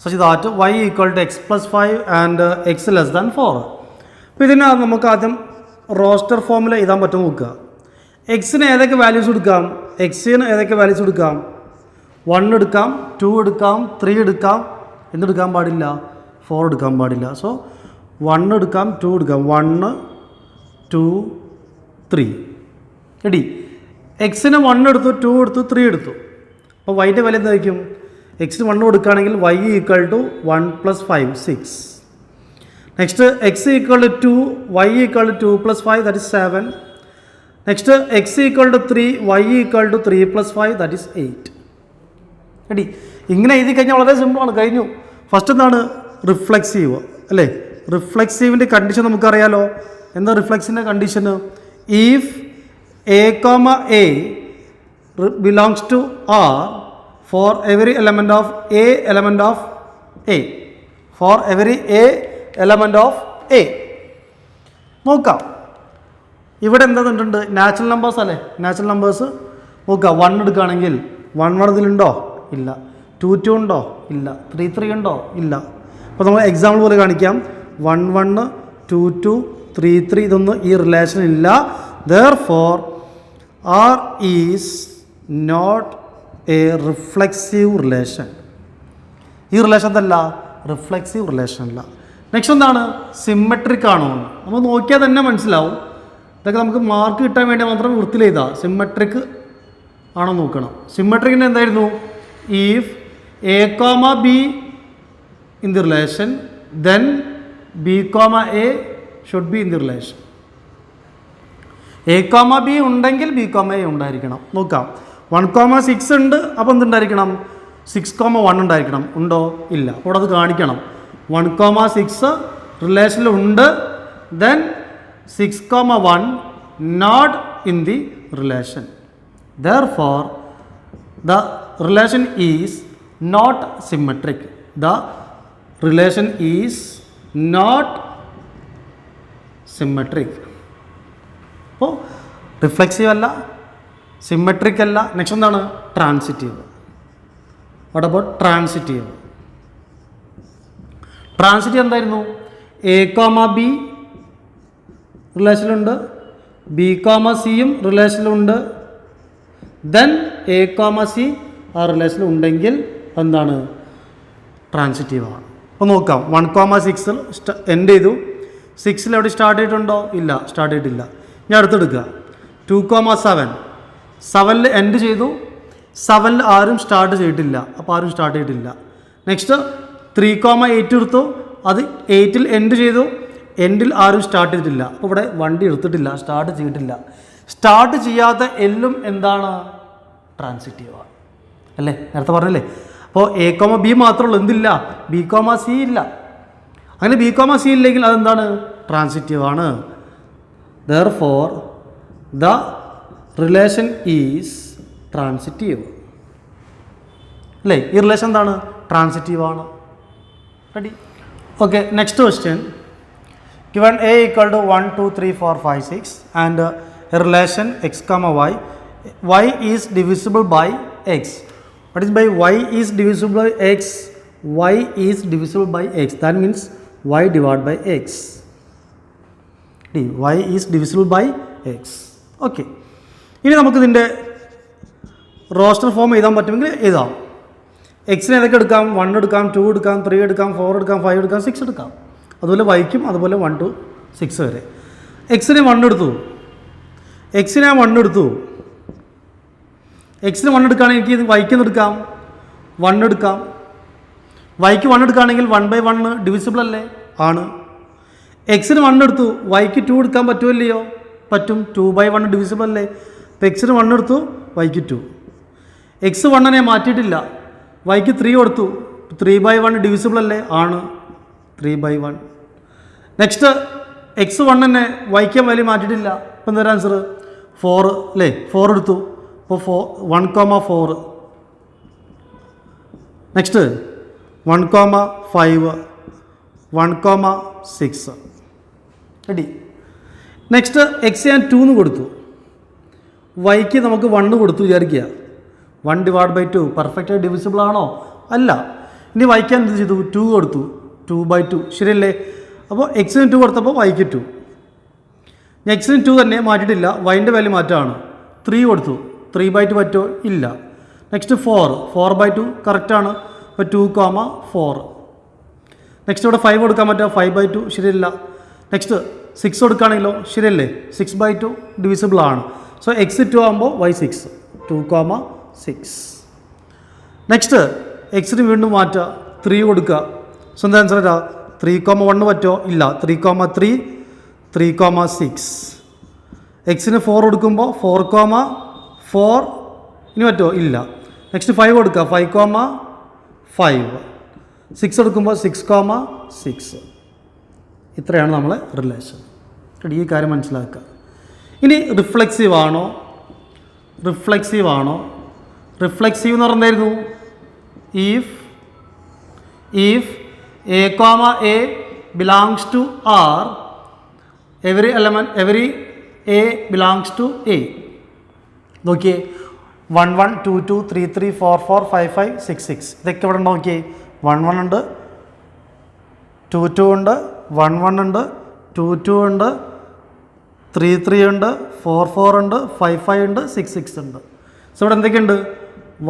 such that y equal to x plus 5 and x less than 4. അപ്പോൾ ഇതിന് നമുക്ക് ആദ്യം റോസ്റ്റർ ഫോമിൽ എഴുതാൻ പറ്റും നോക്കുക. എക്സിന് ഏതൊക്കെ വാല്യൂസ് എടുക്കാം? എക്സിന് ഏതൊക്കെ വാല്യൂസ് എടുക്കാം? 1 എടുക്കാം, 2 എടുക്കാം, 3 എടുക്കാം. എന്തെടുക്കാൻ പാടില്ല? 4 എടുക്കാൻ പാടില്ല. സോ 1 എടുക്കാം, 2 എടുക്കാം. 1, 2, 3. റെഡി? എക്സിന് 1 എടുത്തു, 2 എടുത്തു, 3 എടുത്തു. അപ്പോൾ വൈൻ്റെ വില എന്തായിരിക്കും? എക്സിന് 1 കൊടുക്കുകയാണെങ്കിൽ y equal to 1 + 5 6. Next x equal to 2, y equal to 2 + 5 that is 7. Next x equal to 3, y equal to 3 + 5 that is 8. Ready? ഇങ്ങനെ എഴുതി കഴിഞ്ഞാൽ വളരെ സിമ്പിളാണ്. കഴിഞ്ഞു. ഫസ്റ്റ് എന്താണ്? റിഫ്ലെക്സീവ് അല്ലേ? റിഫ്ലെക്സീവിൻ്റെ കണ്ടീഷൻ നമുക്കറിയാലോ. എന്താ റിഫ്ലെക്സിൻ്റെ കണ്ടീഷന്? If A comma A belongs to R for every element of A element of A, for every A element of A. നോക്കാം ഇവിടെ എന്താ തന്നിട്ടുണ്ട്, നാച്ചുറൽ നമ്പേഴ്സ് അല്ലേ, നാച്ചുറൽ നമ്പേഴ്സ് നോക്കുക. 1 എടുക്കുകയാണെങ്കിൽ 1 ഇതിലുണ്ടോ? ഇല്ല. 2 ഉണ്ടോ? ഇല്ല. 3 ഉണ്ടോ? ഇല്ല. അപ്പോൾ നമ്മൾ എക്സാമ്പിൾ പോലെ കാണിക്കാം. 1 2 3 ഇതൊന്നും ഈ റിലേഷൻ ഇല്ല. Therefore R is not a reflexive relation. ഈ റിലേഷൻ എന്തല്ല, റിഫ്ലെക്സീവ് റിലേഷൻ അല്ല. നെക്സ്റ്റ് എന്താണ്, സിമെട്രിക് ആണോ? നമ്മൾ നോക്കിയാൽ തന്നെ മനസ്സിലാവും. ഇതൊക്കെ നമുക്ക് മാർക്ക് കിട്ടാൻ വേണ്ടി മാത്രം വൃത്തിയിൽ ചെയ്താ സിമെട്രിക് ആണോ നോക്കണം. സിമെട്രിക്കിന് എന്തായിരുന്നു, if A comma be in the relation then B comma A should be in the relation. A comma B ഉണ്ടെങ്കിൽ ബി കോമ എ ഉണ്ടായിരിക്കണം. നോക്കാം 1,6 ഉണ്ട്, അപ്പോൾ എന്തുണ്ടായിരിക്കണം, 6,1 ഉണ്ടായിരിക്കണം. ഉണ്ടോ? ഇല്ല. അപ്പോൾ അത് കാണിക്കണം. 1,6 റിലേഷനിലുണ്ട്, then 6,1 not in the relation. Therefore the relation is not symmetric. The relation is not symmetric. അപ്പോൾ റിഫ്ലെക്സീവ് അല്ല, സിമെട്രിക് അല്ല. നെക്സ്റ്റ് എന്താണ്, transitive. What about transitive? Transitive എന്തായിരുന്നു, എ കോമ ബി റിലേഷനിലുണ്ട്, ബി കോമ സിയും റിലേഷനിലുണ്ട്, ദെൻ എ കോമ സി ആ relation ഉണ്ടെങ്കിൽ എന്താണ്, ട്രാൻസിറ്റീവാണ്. അപ്പോൾ നോക്കാം 1,6 എൻഡ് ചെയ്തു. 6 എവിടെ സ്റ്റാർട്ട് ചെയ്തിട്ടുണ്ടോ? ഇല്ല, സ്റ്റാർട്ട് ചെയ്തിട്ടില്ല. ഞാൻ അടുത്തെടുക്കുക 2,7 7 എൻഡ് ചെയ്തു. 7 ആരും സ്റ്റാർട്ട് ചെയ്തിട്ടില്ല, അപ്പോൾ ആരും സ്റ്റാർട്ട് ചെയ്തിട്ടില്ല. നെക്സ്റ്റ് 3,8 എടുത്തു, അത് 8 എൻഡ് ചെയ്തു. എൻഡിൽ ആരും സ്റ്റാർട്ട് ചെയ്തിട്ടില്ല, അപ്പോൾ ഇവിടെ വണ്ടി എടുത്തിട്ടില്ല, സ്റ്റാർട്ട് ചെയ്തിട്ടില്ല. സ്റ്റാർട്ട് ചെയ്യാത്ത എല്ലും എന്താണ്, ട്രാൻസിറ്റീവാണ് അല്ലേ, നേരത്തെ പറഞ്ഞല്ലേ. അപ്പോൾ എ കോമ ബി മാത്രമേ ഉള്ളൂ, എന്തില്ല, ബി കോമ സി ഇല്ല. അങ്ങനെ ബി കോമ സി ഇല്ലെങ്കിൽ അതെന്താണ്, ട്രാൻസിറ്റീവാണ്. Therefore the relation is transitive. അല്ലേ, ഈ റിലേഷൻ എന്താണ്, ട്രാൻസിറ്റീവാണ്. Ready? Okay, next question. Given a equal to 1 2 3 4 5 6 and a relation x comma y is divisible by x. What is by y is divisible by x? Y is divisible by x. That means y divided by x. Y is divisible by x. Okay, ഇനി നമുക്കിതിൻ്റെ roster form എഴുതാൻ പറ്റുമെങ്കിൽ എഴുതാം. എക്സിന് ഏതൊക്കെ എടുക്കാം, 1 എടുക്കാം, 2 എടുക്കാം, 3 എടുക്കാം, 4 എടുക്കാം, 5 എടുക്കാം, 6 എടുക്കാം. അതുപോലെ വൈക്കും അതുപോലെ 1 to 6 വരെ. എക്സിന് 1 എടുത്തു, എക്സിന് ഞാൻ 1 എടുത്തു. എക്സിന് 1 എടുക്കുകയാണെങ്കിൽ എനിക്ക് ഇത് വൈക്ക് എടുക്കാം, 1 എടുക്കാം. വൈക്ക് 1 എടുക്കുകയാണെങ്കിൽ 1/1 ഡിവിസിബിൾ അല്ലേ, ആണ്. എക്സിന് 1 എടുത്തു, വൈക്ക് 2 എടുക്കാൻ പറ്റുമല്ലയോ, പറ്റും. 2/1 ഡിവിസിബിൾ അല്ലേ. അപ്പോൾ എക്സിന് 1 എടുത്തു, വൈക്ക് 2. എക്സ് 1 മാറ്റിയിട്ടില്ല, വൈക്ക് 3 കൊടുത്തു, 3/1 ഡിവിസിബിൾ അല്ലേ, ആണ്. 3/1. നെക്സ്റ്റ് എക്സ് 1 വൈക്കാൻ വാല്യൂ മാറ്റിയിട്ടില്ല. ഇപ്പം എന്താ ആൻസർ, 4 അല്ലേ. 4 എടുത്തു, അപ്പോൾ 1,4. നെക്സ്റ്റ് 1,5 1,6. റെഡി? നെക്സ്റ്റ് എക്സ് ഞാൻ 2 കൊടുത്തു, വൈക്ക് നമുക്ക് 1 കൊടുത്തു വിചാരിക്കുക. 1/2 പെർഫെക്റ്റ് ഡിവിസിബിൾ ആണോ, അല്ല. ഇനി വൈക്കാൻ എന്ത് ചെയ്തു, 2 കൊടുത്തു, 2/2 ശരിയല്ലേ. അപ്പോൾ എക്സിന് 2 കൊടുത്തപ്പോൾ വൈക്ക് 2. എക്സിന് 2 തന്നെ മാറ്റിയിട്ടില്ല, വൈൻ്റെ വാല്യൂ മാറ്റമാണ്. 3 കൊടുത്തു, 3/2 പറ്റുമോ, ഇല്ല. നെക്സ്റ്റ് 4/2 കറക്റ്റാണ്, അപ്പോൾ 2,4. നെക്സ്റ്റ് ഇവിടെ 5 കൊടുക്കാൻ പറ്റുമോ, 5/2 ശരിയല്ല. നെക്സ്റ്റ് 6 കൊടുക്കുകയാണെങ്കിലോ, ശരിയല്ലേ, 6/2 ഡിവിസിബിൾ ആണ്. സോ എക്സ് 2 ആകുമ്പോൾ വൈ 6, 2,6. നെക്സ്റ്റ് എക്സിന് വീണ്ടും മാറ്റുക, 3 കൊടുക്കുക. സോ എന്താ ആൻസർ ഇതാ, 3,1 പറ്റുമോ, ഇല്ല. 3,3 3,6. എക്സിന് 4 കൊടുക്കുമ്പോൾ 4,4 ഇനി പറ്റുമോ, ഇല്ല. നെക്സ്റ്റ് 5 കൊടുക്കുക, 5,5. 6 എടുക്കുമ്പോൾ 6,6. ഇത്രയാണ് നമ്മളെ റിലേഷൻ. ഈ കാര്യം മനസ്സിലാക്കുക. ഇനി റിഫ്ലെക്സീവ് ആണോ, റിഫ്ലെക്സീവ് എന്ന് പറഞ്ഞായിരുന്നു if a comma a belongs to R, every a belongs to a. നോക്കിയേ 1 1 2 2 3 3 4 4 5 5 6 6 ഇതൊക്കെ ഇവിടെ നോക്കിയേ 1 1 ഉണ്ട്, 2 2 ഉണ്ട്, 1 1 ഉണ്ട്, 2 2 ഉണ്ട്, 3 3 ഉണ്ട്, 4 4 ഉണ്ട്, 5 5 ഉണ്ട്, 6 6 ഉണ്ട്. സോ ഇവിടെ എന്തൊക്കെയുണ്ട്?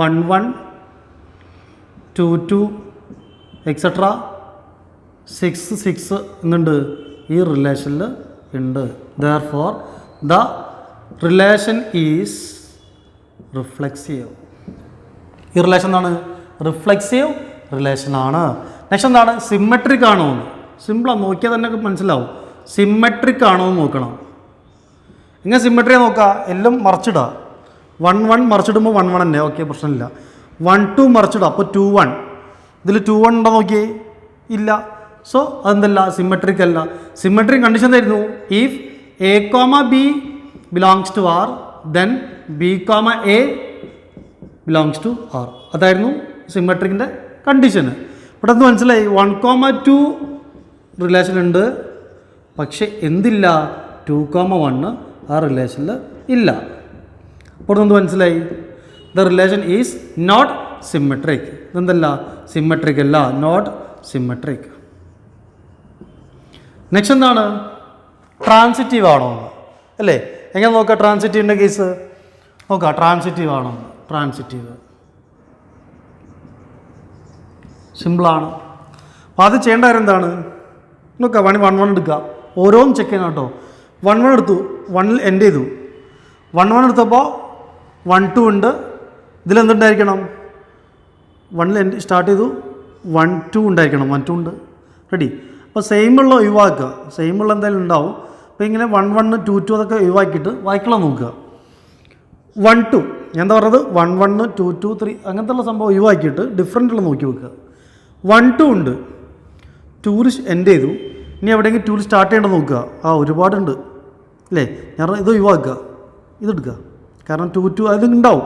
1 1 2 2 എക്സെട്ര 6 6 എന്നുണ്ട് ഈ റിലേഷനിൽ ഉണ്ട്. Therefore the relation is reflexive. ഈ റിലേഷൻ എന്താണ്? റിഫ്ലെക്സീവ് റിലേഷനാണ്. നെക്സ്റ്റ് എന്താണ്? സിമ്മെട്രിക് ആണോ എന്ന്. സിമ്പിളാണ്, നോക്കിയാൽ തന്നെ മനസ്സിലാവും. സിമ്മെട്രിക് ആണോ എന്ന് നോക്കണം. എങ്ങനെ സിമ്മെട്രിയാണ് നോക്കുക? എല്ലാം മറിച്ചിടുക. 1 1 മറിച്ചിടുമ്പോൾ 1 1 തന്നെ, ഓക്കെ, പ്രശ്നമില്ല. 1 2 മറിച്ചിടുക, അപ്പോൾ 2 1. ഇതിൽ 2 1 ഉണ്ടോ നോക്കിയേ? ഇല്ല. സോ അതെന്തല്ല? സിമ്മെട്രിക് അല്ല. സിമ്മെട്രിക് കണ്ടീഷൻ എന്തായിരുന്നു? If A comma B belongs to R, then B comma A belongs to R. അതായിരുന്നു സിമ്മെട്രിക്കിൻ്റെ കണ്ടീഷന്. ഇവിടെ എന്ത് മനസ്സിലായി? 1 കോമ 2 റിലേഷൻ ഉണ്ട്, പക്ഷെ എന്തില്ല? 2 കോമ 1 ആ റിലേഷനിൽ ഇല്ല. അപ്പോൾ എന്ത് മനസ്സിലായി? The relation is not symmetric. ഇതെന്തല്ല? സിമ്മെട്രിക് അല്ല, നോട്ട് സിമ്മെട്രിക്. നെക്സ്റ്റ് എന്താണ്? ട്രാൻസിറ്റീവ് ആണോ എന്ന്, അല്ലേ? എങ്ങനെ നോക്കാം ട്രാൻസിറ്റീവിൻ്റെ കേസ്? നോക്കാം ട്രാൻസിറ്റീവ് ആണോ? ട്രാൻസിറ്റീവ് സിമ്പിളാണ്. അപ്പോൾ അത് ചെയ്യേണ്ട കാര്യം എന്താണ്? നോക്കാം, 1 1 എടുക്കുക, ഓരോന്നും ചെക്ക് ചെയ്യണം കേട്ടോ. 1 1 എടുത്തു, 1ൽ എൻഡ് ചെയ്തു. 1 1 എടുത്തപ്പോൾ 1 2 ഉണ്ട്, ഇതിലെന്തുണ്ടായിരിക്കണം? 1ൽ എൻഡ് സ്റ്റാർട്ട് ചെയ്തു, 1 2 ഉണ്ടായിരിക്കണം. 1 2 ഉണ്ട്, റെഡി. അപ്പോൾ സെയിമുള്ള ഒഴിവാക്കുക, സെയിമുള്ള എന്തായാലും ഉണ്ടാവും. അപ്പോൾ ഇങ്ങനെ 1 1 2 2 അതൊക്കെ ഒഴിവാക്കിയിട്ട് വായിക്കണം നോക്കുക. 1 2 ഞാൻ എന്താ പറഞ്ഞത്? 1 1 2 2 3 അങ്ങനത്തെ ഉള്ള സംഭവം ഒഴിവാക്കിയിട്ട് ഡിഫറൻറ്റുള്ള നോക്കി വെക്കുക. 1 2 ഉണ്ട്, 2ൽ എൻഡ് ചെയ്തു, ഇനി എവിടെയെങ്കിലും 2ൽ സ്റ്റാർട്ട് ചെയ്യേണ്ടത് നോക്കുക. ഒരുപാടുണ്ട് അല്ലേ? ഞാൻ ഇത് ഒഴിവാക്കുക, ഇതെടുക്കുക. കാരണം 2 2 അത് ഉണ്ടാവും.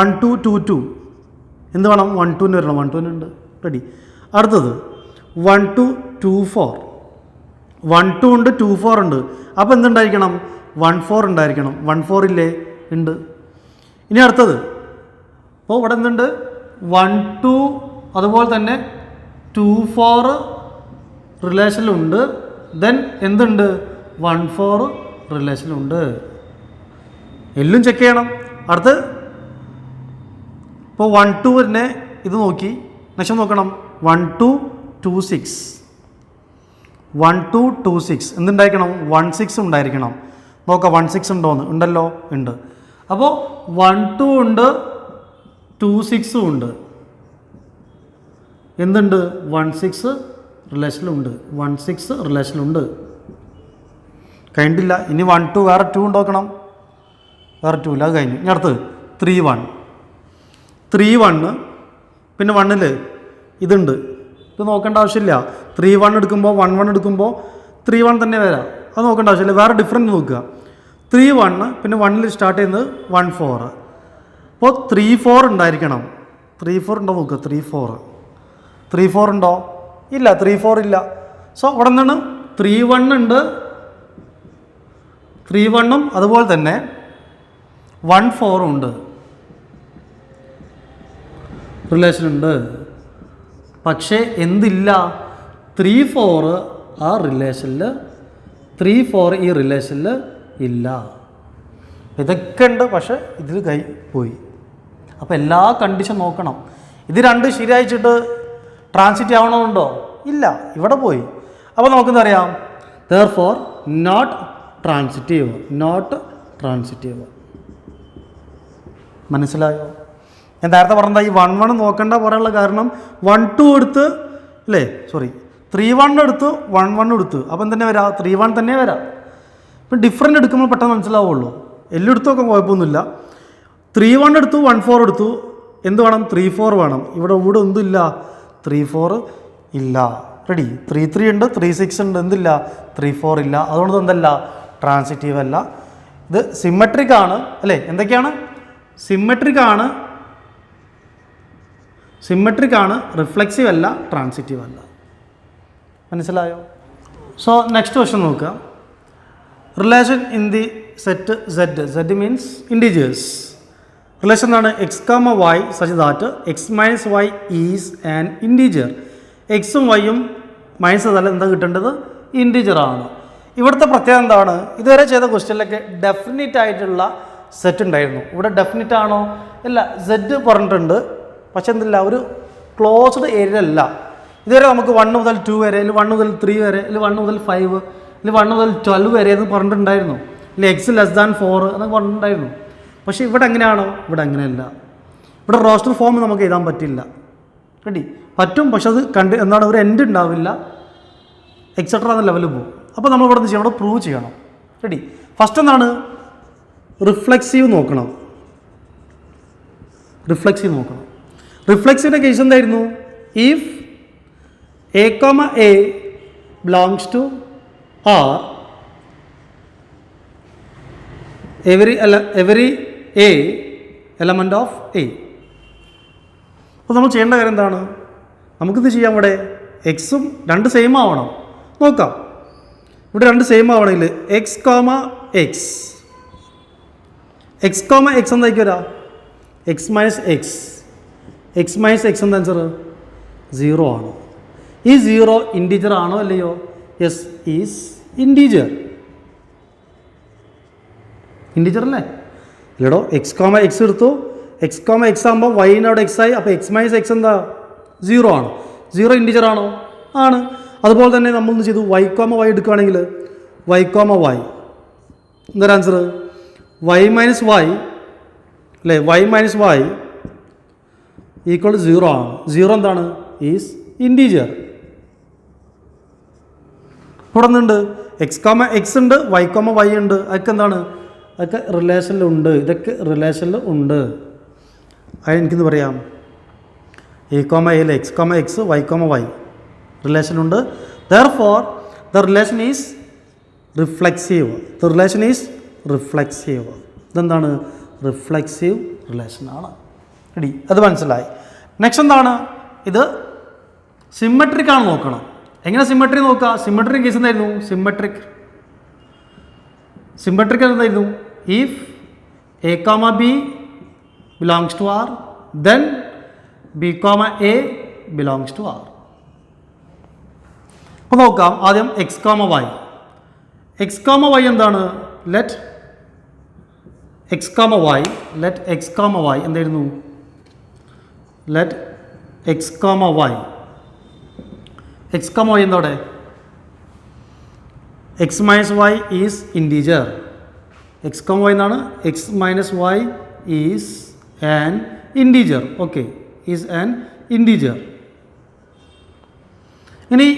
1 2 2 2 എന്ത് വേണം? 1 2 വരണം. 1 2 ഉണ്ട്, റെഡി. അടുത്തത് 1 2 2 4. 1 2 ഉണ്ട്, 2 4 ഉണ്ട്. അപ്പോൾ എന്തുണ്ടായിരിക്കണം? 1 4 ഉണ്ടായിരിക്കണം. 1 4 ഇല്ലേ? ഉണ്ട്. ഇനി അടുത്തത്, അപ്പോൾ ഇവിടെ എന്തുണ്ട്? 1 2 അതുപോലെ തന്നെ 2 4 റിലേഷനിലുണ്ട്. ദെൻ എന്തുണ്ട്? 1 4 റിലേഷനിലുണ്ട്. എല്ലാം ചെക്ക് ചെയ്യണം. അടുത്ത് ഇപ്പോൾ 1 2 തന്നെ ഇത് നോക്കി, നെക്സ്റ്റ് നോക്കണം. 1 2 2 6 1 2 2 6 എന്തുണ്ടായിരിക്കണം? 1 6 ഉണ്ടായിരിക്കണം. നോക്കാം 1 6 ഉണ്ടോയെന്ന്. ഉണ്ടല്ലോ, ഉണ്ട്. അപ്പോൾ 1 2 ഉണ്ട്, 2 6 ഉണ്ട്. എന്തുണ്ട്? 1 6 റിലേഷനിലുണ്ട്. 1 6 റിലേഷനിലുണ്ട്. കഴിഞ്ഞിട്ടില്ല. ഇനി 1 2 വേറെ 2 ഉണ്ടാക്കണം. വേറെ 2 ഇല്ല, അത് കഴിഞ്ഞു. ഇനി അടുത്ത് 3 1 3 1 പിന്നെ 1ൽ ഇതുണ്ട്. ഇത് നോക്കേണ്ട ആവശ്യമില്ല. 3 1 എടുക്കുമ്പോൾ 1 1 എടുക്കുമ്പോൾ 3 1 തന്നെ വരാം. അത് നോക്കേണ്ട ആവശ്യമില്ല. വേറെ ഡിഫറൻറ്റ് നോക്കുക. 3 1 പിന്നെ 1ൽ സ്റ്റാർട്ട് ചെയ്യുന്നത് 1 4. അപ്പോൾ 3 4 ഉണ്ടായിരിക്കണം. 3 4 ഉണ്ടോ നോക്കുക. 3 4 ഉണ്ടോ? ഇല്ല, 3 4 ഇല്ല. സോ ഇവിടെ നിന്നാണ് 3 1 ഉണ്ട്, 3 1ഉം അതുപോലെ തന്നെ 1 4 ഉണ്ട്, റിലേഷൻ ഉണ്ട്. പക്ഷേ എന്തില്ല? 3 4 ആ റിലേഷനിൽ, 3 4 ഈ റിലേഷനിൽ ഇല്ല. ഇതൊക്കെ ഉണ്ട്, പക്ഷേ ഇതിൽ പോയി. അപ്പോൾ എല്ലാ കണ്ടീഷൻ നോക്കണം. ഇത് രണ്ട് ശരിയായിച്ചിട്ട് ട്രാൻസിറ്റ് ആവണമെന്നുണ്ടോ? ഇല്ല, ഇവിടെ പോയി. അപ്പോൾ നമുക്കെന്താ അറിയാം? therefore not transitive. മനസ്സിലായോ? ഞാൻ നേരത്തെ പറഞ്ഞതാ ഈ 1 1 നോക്കണ്ട പറയാനുള്ള കാരണം 1 2 എടുത്ത് അല്ലേ, 3 1 എടുത്ത് 1 1 എടുത്ത്. അപ്പം തന്നെ വരാം, 3 1 തന്നെ വരാം. ഇപ്പം ഡിഫറൻറ്റ് എടുക്കുമ്പോൾ പെട്ടെന്ന് മനസ്സിലാവുള്ളൂ. എല്ലാം എടുത്തൊക്കെ കുഴപ്പമൊന്നുമില്ല. 3 1 എടുത്തു, 1 4 എടുത്തു. എന്ത് വേണം? 3 4 വേണം. ഇവിടെ ഒന്നുമില്ല, 3 4 ഇല്ല. റെഡി. 3 3 ഉണ്ട്, 3 6 ഉണ്ട്. എന്തില്ല? 3 4 ഇല്ല. അതുകൊണ്ട് എന്തല്ല? ട്രാൻസിറ്റീവ് അല്ല. ഇത് സിമ്മട്രിക് ആണ് അല്ലേ? എന്തൊക്കെയാണ്? സിമ്മട്രിക് ആണ്, സിമ്മട്രിക് ആണ്, റിഫ്ലെക്സീവ് അല്ല, ട്രാൻസിറ്റീവ് അല്ല. മനസ്സിലായോ? സോ നെക്സ്റ്റ് ക്വസ്റ്റ്യൻ നോക്കുക. Relation in the set Z. Z means integers. Relation എന്താണ്? X comma Y such that X minus Y is an integer. എക്സും വൈയും മൈനസ് ചെയ്താൽ എന്താ കിട്ടേണ്ടത്? ഇൻഡിജറാണ്. ഇവിടുത്തെ പ്രത്യേകത എന്താണ്? ഇതുവരെ ചെയ്ത ക്വസ്റ്റ്യനിലൊക്കെ ഡെഫിനിറ്റ് ആയിട്ടുള്ള സെറ്റ് ഉണ്ടായിരുന്നു. ഇവിടെ ഡെഫിനിറ്റ് ആണോ? ഇല്ല. സെഡ് പറഞ്ഞിട്ടുണ്ട്, പക്ഷെ എന്തില്ല, ഒരു ക്ലോസ്ഡ് ഏരിയ അല്ല. ഇതുവരെ നമുക്ക് 1 മുതൽ 2 വരെ, അല്ലെങ്കിൽ 1 മുതൽ 3 വരെ, അല്ലെങ്കിൽ 1 മുതൽ 5, അല്ലെങ്കിൽ 1 മുതൽ 12 വരെ എന്ന് പറഞ്ഞിട്ടുണ്ടായിരുന്നു. അല്ലെങ്കിൽ എക്സ് ലെസ് ദാൻ 4 എന്നൊക്കെ പറഞ്ഞിട്ടുണ്ടായിരുന്നു. പക്ഷേ ഇവിടെ എങ്ങനെയാണോ? ഇവിടെ അങ്ങനെയല്ല. ഇവിടെ റോസ്റ്റർ ഫോം നമുക്ക് എഴുതാൻ പറ്റില്ല. റെഡി? പറ്റും, പക്ഷെ അത് എന്താണ്, ഒരു എൻഡ് ഉണ്ടാവില്ല, എക്സെട്ര എന്ന ലെവലിൽ പോകും. അപ്പോൾ നമ്മൾ ഇവിടെ ചെയ്യണം, ഇവിടെ പ്രൂവ് ചെയ്യണം. റെഡി? ഫസ്റ്റ് എന്താണ്? റിഫ്ലെക്സീവ് നോക്കണം. റിഫ്ലെക്സീവ് നോക്കണം. റിഫ്ലെക്സീവിൻ്റെ കേസ് എന്തായിരുന്നു? If A comma A belongs to R, every a element of A. അപ്പോൾ നമ്മൾ ചെയ്യേണ്ട കാര്യം എന്താണ്? നമുക്കിത് ചെയ്യാം. ഇവിടെ എക്സും 2 സെയിം ആവണം. നോക്കാം. ഇവിടെ 2 സെയിം ആവണമെങ്കിൽ X comma X, X comma X എന്തായിരിക്കും വരാം? X minus X. X minus X എന്താ ആൻസർ? 0 ആണ്. ഈ 0 ഇൻറ്റീജർ ആണോ അല്ലയോ? Yes, is integer. ഇൻറ്റീജർ അല്ലേ? ഇല്ലടോ, എക്സ് കോമ എക്സ് എടുത്തു. എക്സ് കോമ എക്സ് ആകുമ്പോൾ വൈൻ്റെ അവിടെ എക്സ് ആയി. അപ്പോൾ എക്സ് മൈനസ് എക്സ് എന്താ? 0 ആണ്. 0 ഇൻറ്റീജർ ആണോ? ആണ്. അതുപോലെ തന്നെ നമ്മളൊന്ന് ചെയ്തു, വൈ കോമ വൈ എടുക്കുകയാണെങ്കിൽ വൈ കോമ വൈ എന്താ ആൻസർ? വൈ മൈനസ് വൈ അല്ലേ? വൈ മൈനസ് വൈ ഈക്വൾ 0 ആണ്. 0 എന്താണ്? Is integer. ഇവിടെ ഒന്നുണ്ട്, എക്സ് കോമ എക്സ് ഉണ്ട്, വൈ കോമ വൈ ഉണ്ട്. അതൊക്കെ എന്താണ്? അതൊക്കെ റിലേഷനിലുണ്ട്. ഇതൊക്കെ റിലേഷനിൽ ഉണ്ട്. അത് എനിക്കെന്ന് പറയാം, എ കോമ എയിൽ X comma X, Y comma Y റിലേഷനുണ്ട്. Therefore the relation is reflexive. The relation is reflexive. ഇതെന്താണ്? റിഫ്ലെക്സീവ് റിലേഷനാണ്. റെഡി? അത് മനസ്സിലായി. നെക്സ്റ്റ് എന്താണ്? ഇത് സിമ്മട്രിക് ആണ് നോക്കണം. എങ്ങനെ സിമ്മട്രി നോക്കുക? സിമ്മട്രിക് കേസ് എന്തായിരുന്നു? സിമ്മട്രിക് എന്തായിരുന്നു? If A comma B belongs to R, then B comma A belongs to R. അപ്പോൾ നോക്കാം. ആദ്യം X comma Y. X comma Y എന്താണ്? ലെറ്റ് എക്സ് കോമ വൈ എന്തായിരുന്നു? Let X comma Y. X comma Y എന്തോടെ? X minus Y is integer. X comma Y എന്നാണ്. X minus Y is an integer. Okay, is an integer. ഇനി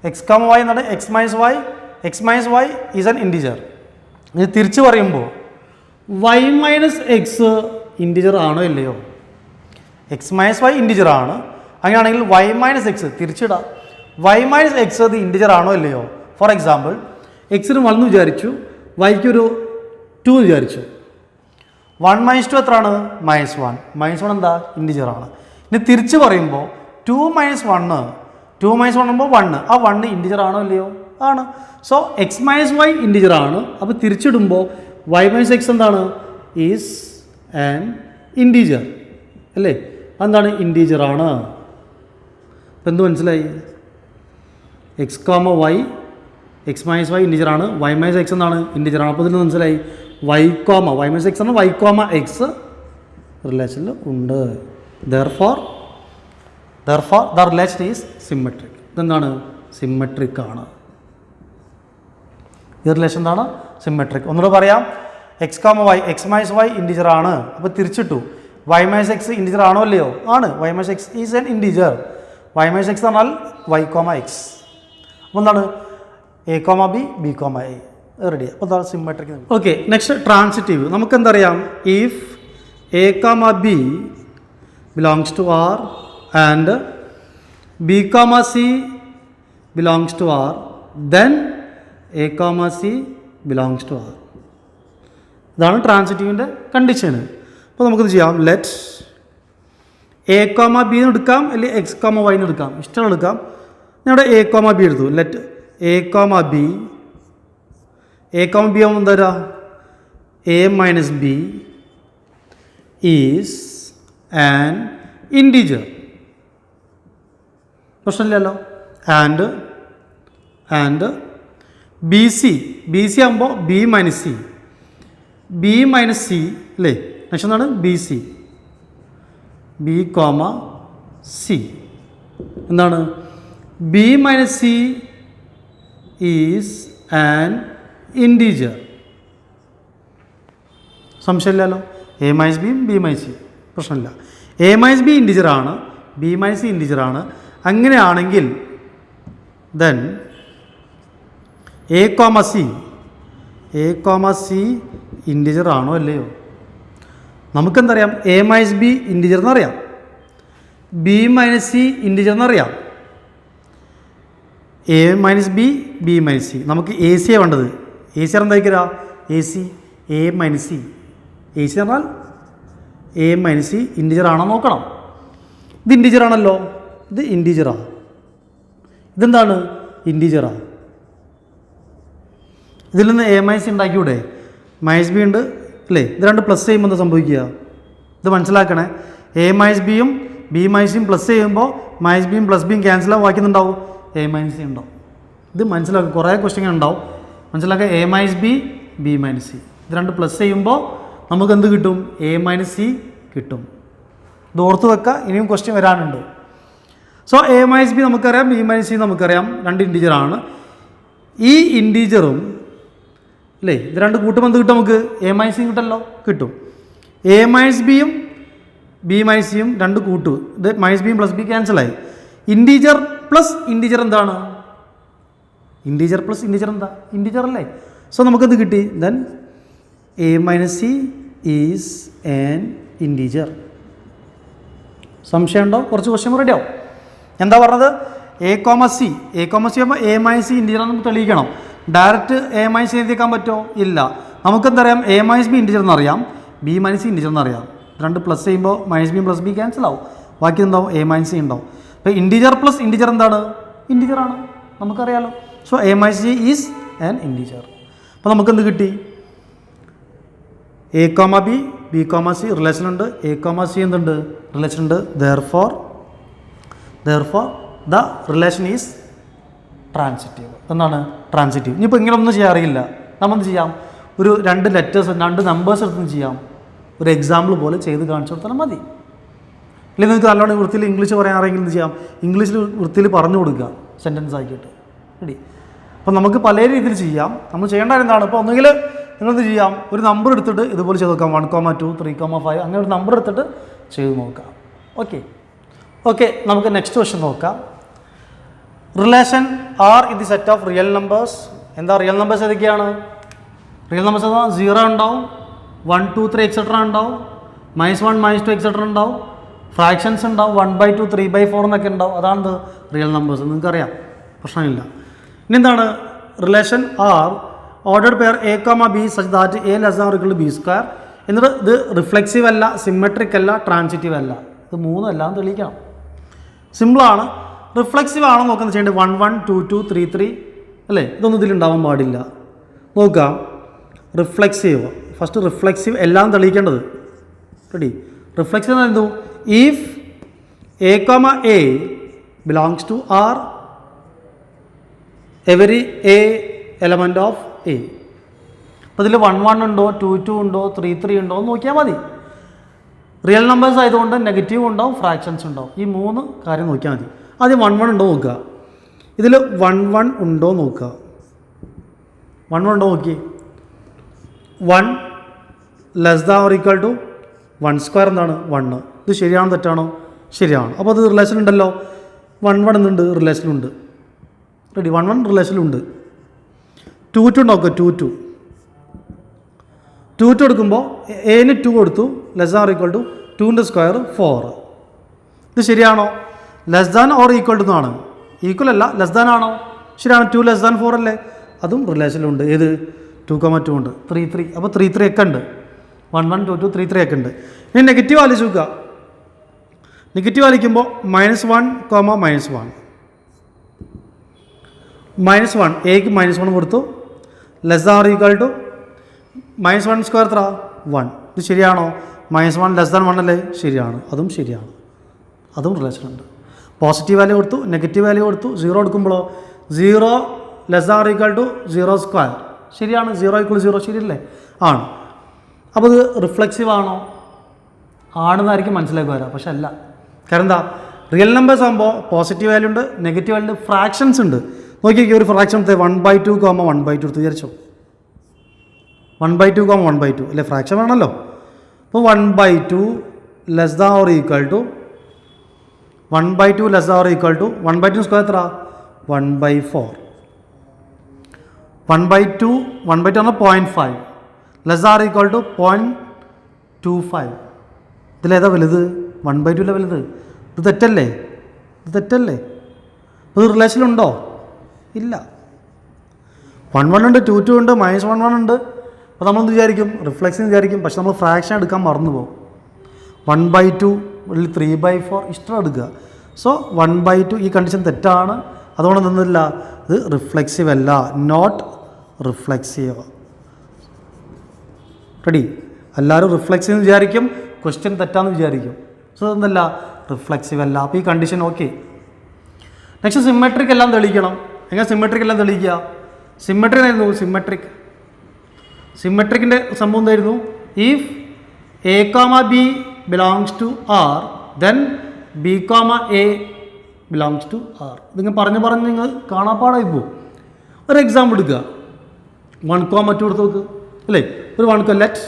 X comma Y എന്നാണ്. X minus Y is an integer. ഇത് തിരിച്ച് പറയുമ്പോൾ Y minus X integer ആണോ ഇല്ലയോ? X minus Y integer ആണ്. അങ്ങനെയാണെങ്കിൽ വൈ മൈനസ് എക്സ് തിരിച്ചിടാം. വൈ മൈനസ് എക്സ് അത് ഇൻറ്റീജർ ആണോ ഇല്ലയോ? ഫോർ എക്സാമ്പിൾ, എക്സിന് 1 വിചാരിച്ചു, വൈക്കൊരു 2 വിചാരിച്ചു. 1 മൈനസ് 2 എത്രയാണ്? -1. -1 എന്താ? ഇൻറ്റീജർ ആണ്. ഇനി തിരിച്ച് പറയുമ്പോൾ 2 മൈനസ് 1 ആകുമ്പോൾ 1. ആ 1 ഇൻറ്റീജർ ആണോ ഇല്ലയോ? ആണ്. So x minus Y integer ആണ്. അപ്പോൾ തിരിച്ചിടുമ്പോൾ വൈ മൈനസ് എക്സ് എന്താണ്? ഈസ് ആൻ ഇൻറ്റീജർ അല്ലേ? എന്താണ്? ഇൻറ്റീജർ ആണ്. അപ്പം എന്ത് മനസ്സിലായി? X comma Y, x minus Y integer ആണ്. വൈ മൈനസ് എക്സ് എന്താണ്? ഇൻറ്റീജർ ആണ്. അപ്പോൾ ഇതിൽ മനസ്സിലായി വൈ മൈനസ് എക്സ് ആണ്. വൈ കോമ എക്സ് റിലേഷനിൽ ഉണ്ട്. Therefore the relation is symmetric. ഇതെന്താണ്? സിമ്മട്രിക് ആണ്. ഈ റിലേഷൻ എന്താണ്? സിമ്മട്രിക്. ഒന്നുകൂടെ പറയാം. X comma Y, x minus Y integer ആണ്. അപ്പോൾ തിരിച്ചിട്ടു, വൈ മൈനസ് എക്സ് ഇൻറ്റീജർ ആണോ അല്ലയോ? ആണ്. Y minus X is an integer. Y minus X എന്നാൽ വൈ കോമ എക്സ്. അപ്പോൾ എന്താണ്? A comma B, B comma A. Ready? അപ്പോൾ എന്താണ്? സിമ്മട്രിക്. Okay, next transitive. നമുക്കെന്തറിയാം? If A comma B belongs to R and B comma C belongs to R, then A comma C belongs to R. ഇതാണ് ട്രാൻസിറ്റീവിൻ്റെ കണ്ടീഷന്. അപ്പോൾ നമുക്കിത് ചെയ്യാം. Let A comma B എന്ന് എടുക്കാം, അല്ലെങ്കിൽ എക്സ് കോമ വൈ എന്ന് എടുക്കാം, ഇഷ്ടമുള്ള എടുക്കാം. ഞാനിവിടെ എ കോമ ബി എടുത്തു. ലെറ്റ് എ കോമ ബി ആകുമ്പോൾ എന്താ വരിക? A minus B is an integer. പ്രശ്നമില്ലല്ലോ. ആൻഡ് ബി സി ആകുമ്പോൾ ബി മൈനസ് സി അല്ലേ? നെക്സ്റ്റ് എന്താണ്? B C B comma C എന്താണ്? B minus C is an integer. സംശയമില്ലല്ലോ. എ മൈനസ് ബിയും ബി മൈനസ് സി പ്രശ്നമില്ല. എ മൈനസ് ബി ഇൻറ്റീജറാണ്, B minus C ഇൻറ്റീജറാണ്. അങ്ങനെയാണെങ്കിൽ then A comma C integer ആണോ അല്ലയോ? നമുക്കെന്തറിയാം? എ മൈനസ് ബി ഇൻറ്റീജർ എന്നറിയാം, ബി മൈനസ് സി ഇൻറ്റീജർ എന്നറിയാം. A minus B B minus C. നമുക്ക് എ സിയാണ് വേണ്ടത്. എ സി എന്തായിക്കരാ? A C A minus C. A C പറഞ്ഞാൽ എ മൈനസ് സി ഇൻറ്റീജർ ആണോ നോക്കണം. ഇത് ഇൻറ്റീജർ ആണല്ലോ, ഇത് ഇൻറ്റീജറാണ്. ഇതെന്താണ്? ഇൻറ്റീജറാണ്. ഇതിൽ നിന്ന് എ മൈനസ് സി ഉണ്ടാക്കിയൂടെ? മൈനസ് ബി ഉണ്ട് അല്ലേ? ഇത് രണ്ട് പ്ലസ് ചെയ്യുമ്പോൾ എന്താ സംഭവിക്കുക? ഇത് മനസ്സിലാക്കണേ. എ മൈനസ് ബിയും ബി മൈനസ് സിയും പ്ലസ് ചെയ്യുമ്പോൾ മൈനസ് ബിയും പ്ലസ് ബിയും ക്യാൻസൽ ആക്കുന്നുണ്ടാവും, എ മൈനസ് സി ഉണ്ടാവും. ഇത് മനസ്സിലാക്കുക. കുറേ ക്വസ്റ്റ്യൻ ഉണ്ടാവും, മനസ്സിലാക്കുക. A minus B B minus C ഇത് രണ്ട് പ്ലസ് ചെയ്യുമ്പോൾ നമുക്ക് എന്ത് കിട്ടും? എ മൈനസ് സി കിട്ടും. ഇത് ഓർത്ത് വെക്കുക, ഇനിയും ക്വസ്റ്റ്യൻ വരാനുണ്ട്. സോ എ മൈനസ് ബി നമുക്കറിയാം, ബി മൈനസ് സി നമുക്കറിയാം, രണ്ട് ഇൻറ്റീജറാണ്. ഈ ഇൻറ്റീജറും അല്ലേ, ഇത് രണ്ട് കൂട്ടുമ്പോൾ എന്ത് കിട്ടും നമുക്ക്? എ മൈനസ് സിയും കിട്ടല്ലോ, കിട്ടും. എ മൈനസ് ബിയും ബി മൈനസ് സിയും രണ്ട് കൂട്ടു, ഇത് മൈനസ് ബിയും പ്ലസ് ബി ക്യാൻസലായി. ഇൻറ്റീജർ പ്ലസ് ഇൻറ്റീജർ എന്താണ്? ഇൻറ്റീജർ പ്ലസ് ഇൻറ്റീജർ എന്താ? ഇൻറ്റീജർ അല്ലേ? സോ നമുക്കെന്ത് കിട്ടി? Then A minus C is an integer. സംശയമുണ്ടോ? കുറച്ച് ക്വസ്റ്റ്യൻ റെഡി ആവും. എന്താ പറഞ്ഞത്? എ കോമ സി ആകുമ്പോൾ എ മൈനസ് സി ഇൻറ്റീജർ നമുക്ക് തെളിയിക്കണം. ഡയറക്റ്റ് എ മൈനസ് സി എഴുതിയേക്കാൻ പറ്റുമോ? ഇല്ല. നമുക്കെന്തറിയാം? എ മൈനസ് ബി ഇൻറ്റീജർ എന്നറിയാം, ബി മൈനസ് സി ഇൻറ്റീജർ എന്നറിയാം. രണ്ട് പ്ലസ് ചെയ്യുമ്പോൾ മൈനസ് ബിയും പ്ലസ് ബി ക്യാൻസൽ ആവും, ബാക്കി എന്താവും? എ മൈനസ് സി ഉണ്ടാവും. അപ്പോൾ ഇൻറ്റീജർ പ്ലസ് ഇൻറ്റീജർ എന്താണ്? ഇൻറ്റീജറാണ്, നമുക്കറിയാലോ. So A minus C is an integer. അപ്പോൾ നമുക്കെന്ത് കിട്ടി? A comma B B comma C റിലേഷനുണ്ട്, എ കോമ സി എന്തുണ്ട്? റിലേഷനുണ്ട്. Therefore the relation is transitive. എന്താണ്? ട്രാൻസിറ്റീവ്. ഇനിയിപ്പോൾ ഇങ്ങനെ ഒന്നും ചെയ്യാൻ അറിയില്ല, നമ്മളെന്ത് ചെയ്യാം? ഒരു രണ്ട് ലെറ്റേഴ്സ് രണ്ട് നമ്പേഴ്സ് എടുത്തൊന്നും ചെയ്യാം, ഒരു എക്സാമ്പിൾ പോലെ ചെയ്ത് കാണിച്ചു കൊടുത്താൽ മതി. അല്ലെങ്കിൽ നിങ്ങൾക്ക് നല്ലോണം വൃത്തിയിൽ ഇംഗ്ലീഷ് പറയാൻ അറിയെങ്കിൽ എന്ത് ചെയ്യാം? ഇംഗ്ലീഷിൽ വൃത്തിയിൽ പറഞ്ഞു കൊടുക്കുക, സെൻറ്റൻസ് ആക്കിയിട്ട്. റെഡി? അപ്പോൾ നമുക്ക് പല രീതിയിൽ ചെയ്യാം. നമ്മൾ ചെയ്യേണ്ട എന്താണ്? ഇപ്പോൾ ഒന്നുകിൽ നിങ്ങളെന്ത് ചെയ്യാം? ഒരു നമ്പർ എടുത്തിട്ട് ഇതുപോലെ ചെയ്ത് നോക്കാം, 1,2 3,5 അങ്ങനെ ഒരു നമ്പർ എടുത്തിട്ട് ചെയ്ത് നോക്കാം. ഓക്കെ നമുക്ക് നെക്സ്റ്റ് ക്വസ്റ്റ്യൻ നോക്കാം. Relation R in the set of real numbers. എന്താ റിയൽ നമ്പേഴ്സ് ഏതൊക്കെയാണ്? റിയൽ നമ്പേഴ്സ് എന്താ? 0 ഉണ്ടാവും, 1 2 3 എക്സെട്ര ഉണ്ടാവും, -1 -2 എക്സെട്ര ഉണ്ടാവും, ഫ്രാക്ഷൻസ് ഉണ്ടാവും, 1/2 3/4 എന്നൊക്കെ ഉണ്ടാവും. അതാണ് റിയൽ നമ്പേഴ്സ്, നിങ്ങൾക്കറിയാം, പ്രശ്നമില്ല. ഇനി എന്താണ്? Relation R ordered pair a comma b such that a less than or equal to b square. എന്നിട്ട് ഇത് റിഫ്ലെക്സീവ് അല്ല, സിമെട്രിക് അല്ല, ട്രാൻസിറ്റീവ് അല്ല. ഇത് മൂന്നും എല്ലാം തെളിയിക്കണം. സിമ്പിളാണ്. റിഫ്ലെക്സീവ് ആണോ നോക്കുന്നത് ചെയ്യേണ്ടത്? 1 1 2 2 3 3 അല്ലേ? ഇതൊന്നും ഇതിലുണ്ടാവാൻ പാടില്ല. നോക്കാം. Reflexive first. റിഫ്ലെക്സീവ് എല്ലാം തെളിയിക്കേണ്ടത്. റെഡി? റിഫ്ലെക്സീവ് എന്തു? If A comma A belongs to R, every A element of A. അപ്പോൾ ഇതിൽ 1 1 ഉണ്ടോ, 2 2 ഉണ്ടോ, 3 3 ഉണ്ടോ എന്ന് നോക്കിയാൽ മതി. റിയൽ നമ്പേഴ്സ് ആയതുകൊണ്ട് നെഗറ്റീവ് ഉണ്ടാവും, ഫ്രാക്ഷൻസ് ഉണ്ടാവും. ഈ മൂന്ന് കാര്യം നോക്കിയാൽ മതി. ആദ്യം 1 1 ഉണ്ടോ നോക്കുക. ഇതിൽ 1 1 ഉണ്ടോ നോക്കുക. 1 1 ഉണ്ടോ നോക്കി. 1 less than or equal to 1 square എന്താണ്? 1. ഇത് ശരിയാണോ തെറ്റാണോ? ശരിയാണ്. അപ്പോൾ അത് റിലേഷൻ ഉണ്ടല്ലോ. 1 1 എന്തുണ്ട്? റിലേഷനുണ്ട്. റെഡി? 1 1 റിലേഷനിലുണ്ട്. 2 2 നോക്കുക. 2 2 എടുക്കുമ്പോൾ എന് 2 കൊടുത്തു, less than or equal to 2ൻ്റെ സ്ക്വയർ 4. ഇത് ശരിയാണോ? Less than or equal to എന്നാണ്. ഈക്വൽ അല്ല, ലെസ് ദാൻ ആണോ? ശരിയാണ്. 2 ലെസ് ദാൻ 4 അല്ലേ? അതും റിലേഷനിലുണ്ട്. ഏത്? 2,2 ഉണ്ട്. 3 3. അപ്പോൾ 3 3 ഒക്കെ ഉണ്ട്. 1 1 2 2 3 3 ഒക്കെ ഉണ്ട്. ഇനി നെഗറ്റീവ് ആലോചിച്ച് നോക്കുക. നെഗറ്റീവ് ആയിരിക്കുമ്പോൾ -1, -1. -1 എക്ക് -1 കൊടുത്തു. Less than or equal to -1 square എത്ര 1. ഇത് ശരിയാണോ? -1 ലെസ് ദാൻ 1 അല്ലേ? ശരിയാണ്, അതും ശരിയാണ്, അതും റിലേഷൻ ഉണ്ട്. പോസിറ്റീവ് വാല്യൂ കൊടുത്തു, നെഗറ്റീവ് വാല്യൂ കൊടുത്തു. 0 എടുക്കുമ്പോഴോ 0 less than or equal to 0 square. ശരിയാണ്, 0 = 0 ശരിയല്ലേ? ആണ്. അപ്പോൾ ഇത് റിഫ്ലെക്സീവ് ആണോ? ആണെന്നായിരിക്കും മനസ്സിലാക്കി വരാം, പക്ഷെ അല്ല. കാരണം എന്താ, റിയൽ നമ്പേഴ്സ് ആകുമ്പോൾ പോസിറ്റീവ് വാല്യൂ ഉണ്ട്, നെഗറ്റീവ് വാല്യൂ ഉണ്ട്, ഫ്രാക്ഷൻസ് ഉണ്ട്. നോക്കിയൊക്കെ ഒരു ഫ്രാക്ഷൻ 1/2, 1/2 എടുത്ത് വിചാരിച്ചോ. 1/2, 1/2 അല്ലേ? ഫ്രാക്ഷൻ വേണമല്ലോ. അപ്പോൾ 1/2 less than or equal to 1/2 less than or equal to 1/2 square എത്ര 1/4. 1/2 പറഞ്ഞാൽ 0.5 less than or equal to 0.25. ഇതിലേതാ വലുത്? 1/2 അല്ലേ വലുത്? ഇത് തെറ്റല്ലേ? ഇത് തെറ്റല്ലേ? ഇത് റിലേഷനിലുണ്ടോ? ഇല്ല. 1 ഉണ്ട്, 2 ഉണ്ട്, -1 ഉണ്ട്. അപ്പോൾ നമ്മളെന്ത് വിചാരിക്കും? റിഫ്ലെക്സിന് വിചാരിക്കും. പക്ഷെ നമ്മൾ ഫ്രാക്ഷൻ എടുക്കാൻ മറന്നു പോകും. 1/2 3/4 ഇഷ്ടം എടുക്കുക. സോ 1/2 ഈ കണ്ടീഷൻ തെറ്റാണ്. അതുകൊണ്ട് നിന്നില്ല, ഇത് റിഫ്ലെക്സീവ് അല്ല, നോട്ട് റിഫ്ലെക്സീവ്. റെഡി? എല്ലാവരും റിഫ്ലെക്സീവ് എന്ന് വിചാരിക്കും, ക്വസ്റ്റ്യൻ തെറ്റാന്ന് വിചാരിക്കും. സോ എന്തല്ല, റിഫ്ലെക്സീവ് അല്ല. അപ്പോൾ ഈ കണ്ടീഷൻ ഓക്കെ. നെക്സ്റ്റ് സിമെട്രിക് എല്ലാം തെളിയിക്കണം. എങ്ങനെ സിമെട്രിക് എല്ലാം തെളിയിക്കുക? സിമെട്രിക് ആയിരുന്നു സിമെട്രിക്കിൻ്റെ സംഭവം എന്തായിരുന്നു? If A, B belongs to R, then B, A belongs to R. ഇതിങ്ങനെ പറഞ്ഞ് നിങ്ങൾ കാണാപ്പാടായി പോകും. ഒരു എക്സാമ്പിൾ എടുക്കുക. 1, 2 എടുത്ത് നോക്ക് അല്ലേ? ഒരു 1 ലെറ്റ്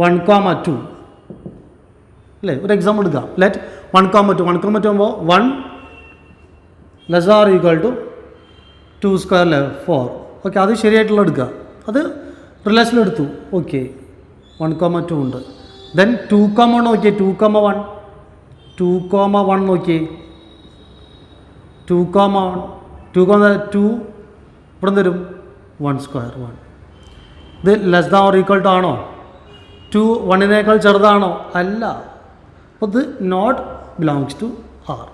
1, 2 അല്ലേ? ഒരു എക്സാമ്പിൾ എടുക്കുക. ലെറ്റ് 1, 2 ആകുമ്പോൾ 1 less than or equal to 2 square അല്ലേ 4. ഓക്കെ, അത് ശരിയായിട്ടുള്ള എടുക്കുക. അത് റിലേഷനിലെടുത്തു. ഓക്കെ, 1, 2 ഉണ്ട്. ദെൻ 2, 1 നോക്കിയേ. 2, 1 നോക്കിയേ. 2, 2 ഇവിടെ തരും 1 സ്ക്വയർ 1. ഇത് less than or equal to ആണോ? 2 1-നേക്കാൾ ചെറുതാണോ? അല്ല. അപ്പോൾ ഇത് not belongs to R.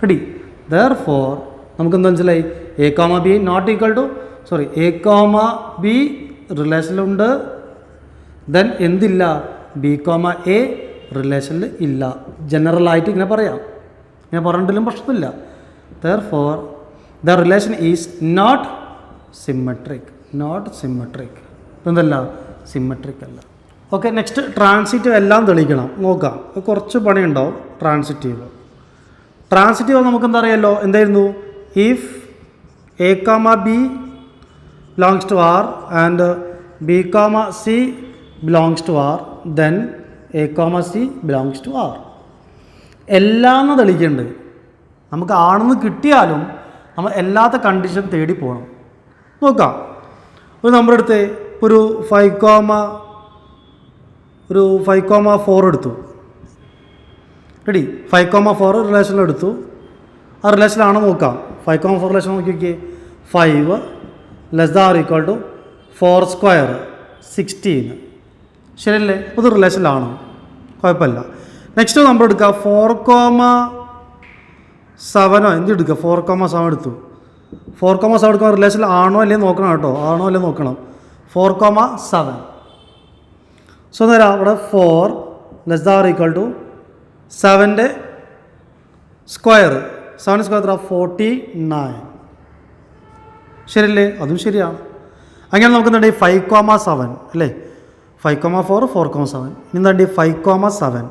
Ready? Therefore നമുക്ക് എന്താ മനസ്സിലായി? A, B not equal to A, B റിലേഷനിലുണ്ട്. ദെൻ എന്തില്ല? B, A റിലേഷനിൽ ഇല്ല. ജനറലായിട്ട് ഇങ്ങനെ പറയാം. ഇങ്ങനെ പറഞ്ഞിട്ടില്ല, പ്രശ്നമില്ല. Therefore the relation is not symmetric. എന്തല്ല? സിമെട്രിക് അല്ല. ഓക്കെ, നെക്സ്റ്റ് ട്രാൻസിറ്റീവ് എല്ലാം തെളിയിക്കണം. നോക്കാം, കുറച്ച് പണിയുണ്ടാവും. ട്രാൻസിറ്റീവ് നമുക്ക് എന്താ അറിയാമല്ലോ? എന്തായിരുന്നു? If A, B belongs to R and B, C belongs to R, then A, C belongs to R. എല്ലാം തെളിയിക്കേണ്ടത്. നമുക്ക് ആണെന്ന് കിട്ടിയാലും നമ്മൾ എല്ലാത്ത കണ്ടീഷൻ തേടി പോകണം. നോക്കാം, ഒരു നമ്പർ എടുത്ത് ഒരു 5,4 എടുത്തു. റെഡി? 5,4 റിലേഷനിലെടുത്തു. ആ റിലേഷനാണോ നോക്കാം. 5,4 റിലേഷൻ നോക്കി. 5 less than or equal to 4 square 16. ശരിയല്ലേ? അത് റിലേഷനിലാണോ? കുഴപ്പമില്ല. നെക്സ്റ്റ് നമ്പർ എടുക്കുക. 4,7 എന്തെടുക്കുക? 4,7 എടുത്തു. 4,7 എടുക്കുക. റിലേഷനിൽ ആണോ അല്ലേ നോക്കണം കേട്ടോ. ആണോ അല്ലേ നോക്കണം. 4,7. സോ നേരം അവിടെ 4 less than or equal to 7ൻ്റെ സ്ക്വയർ. 7 സ്ക്വയർ 49. ശരിയല്ലേ? അതും ശരിയാണ്. അങ്ങനെ നമുക്ക് എന്താ 5,7 അല്ലേ? 5,4 4,7. ഇനി എന്താ 5,7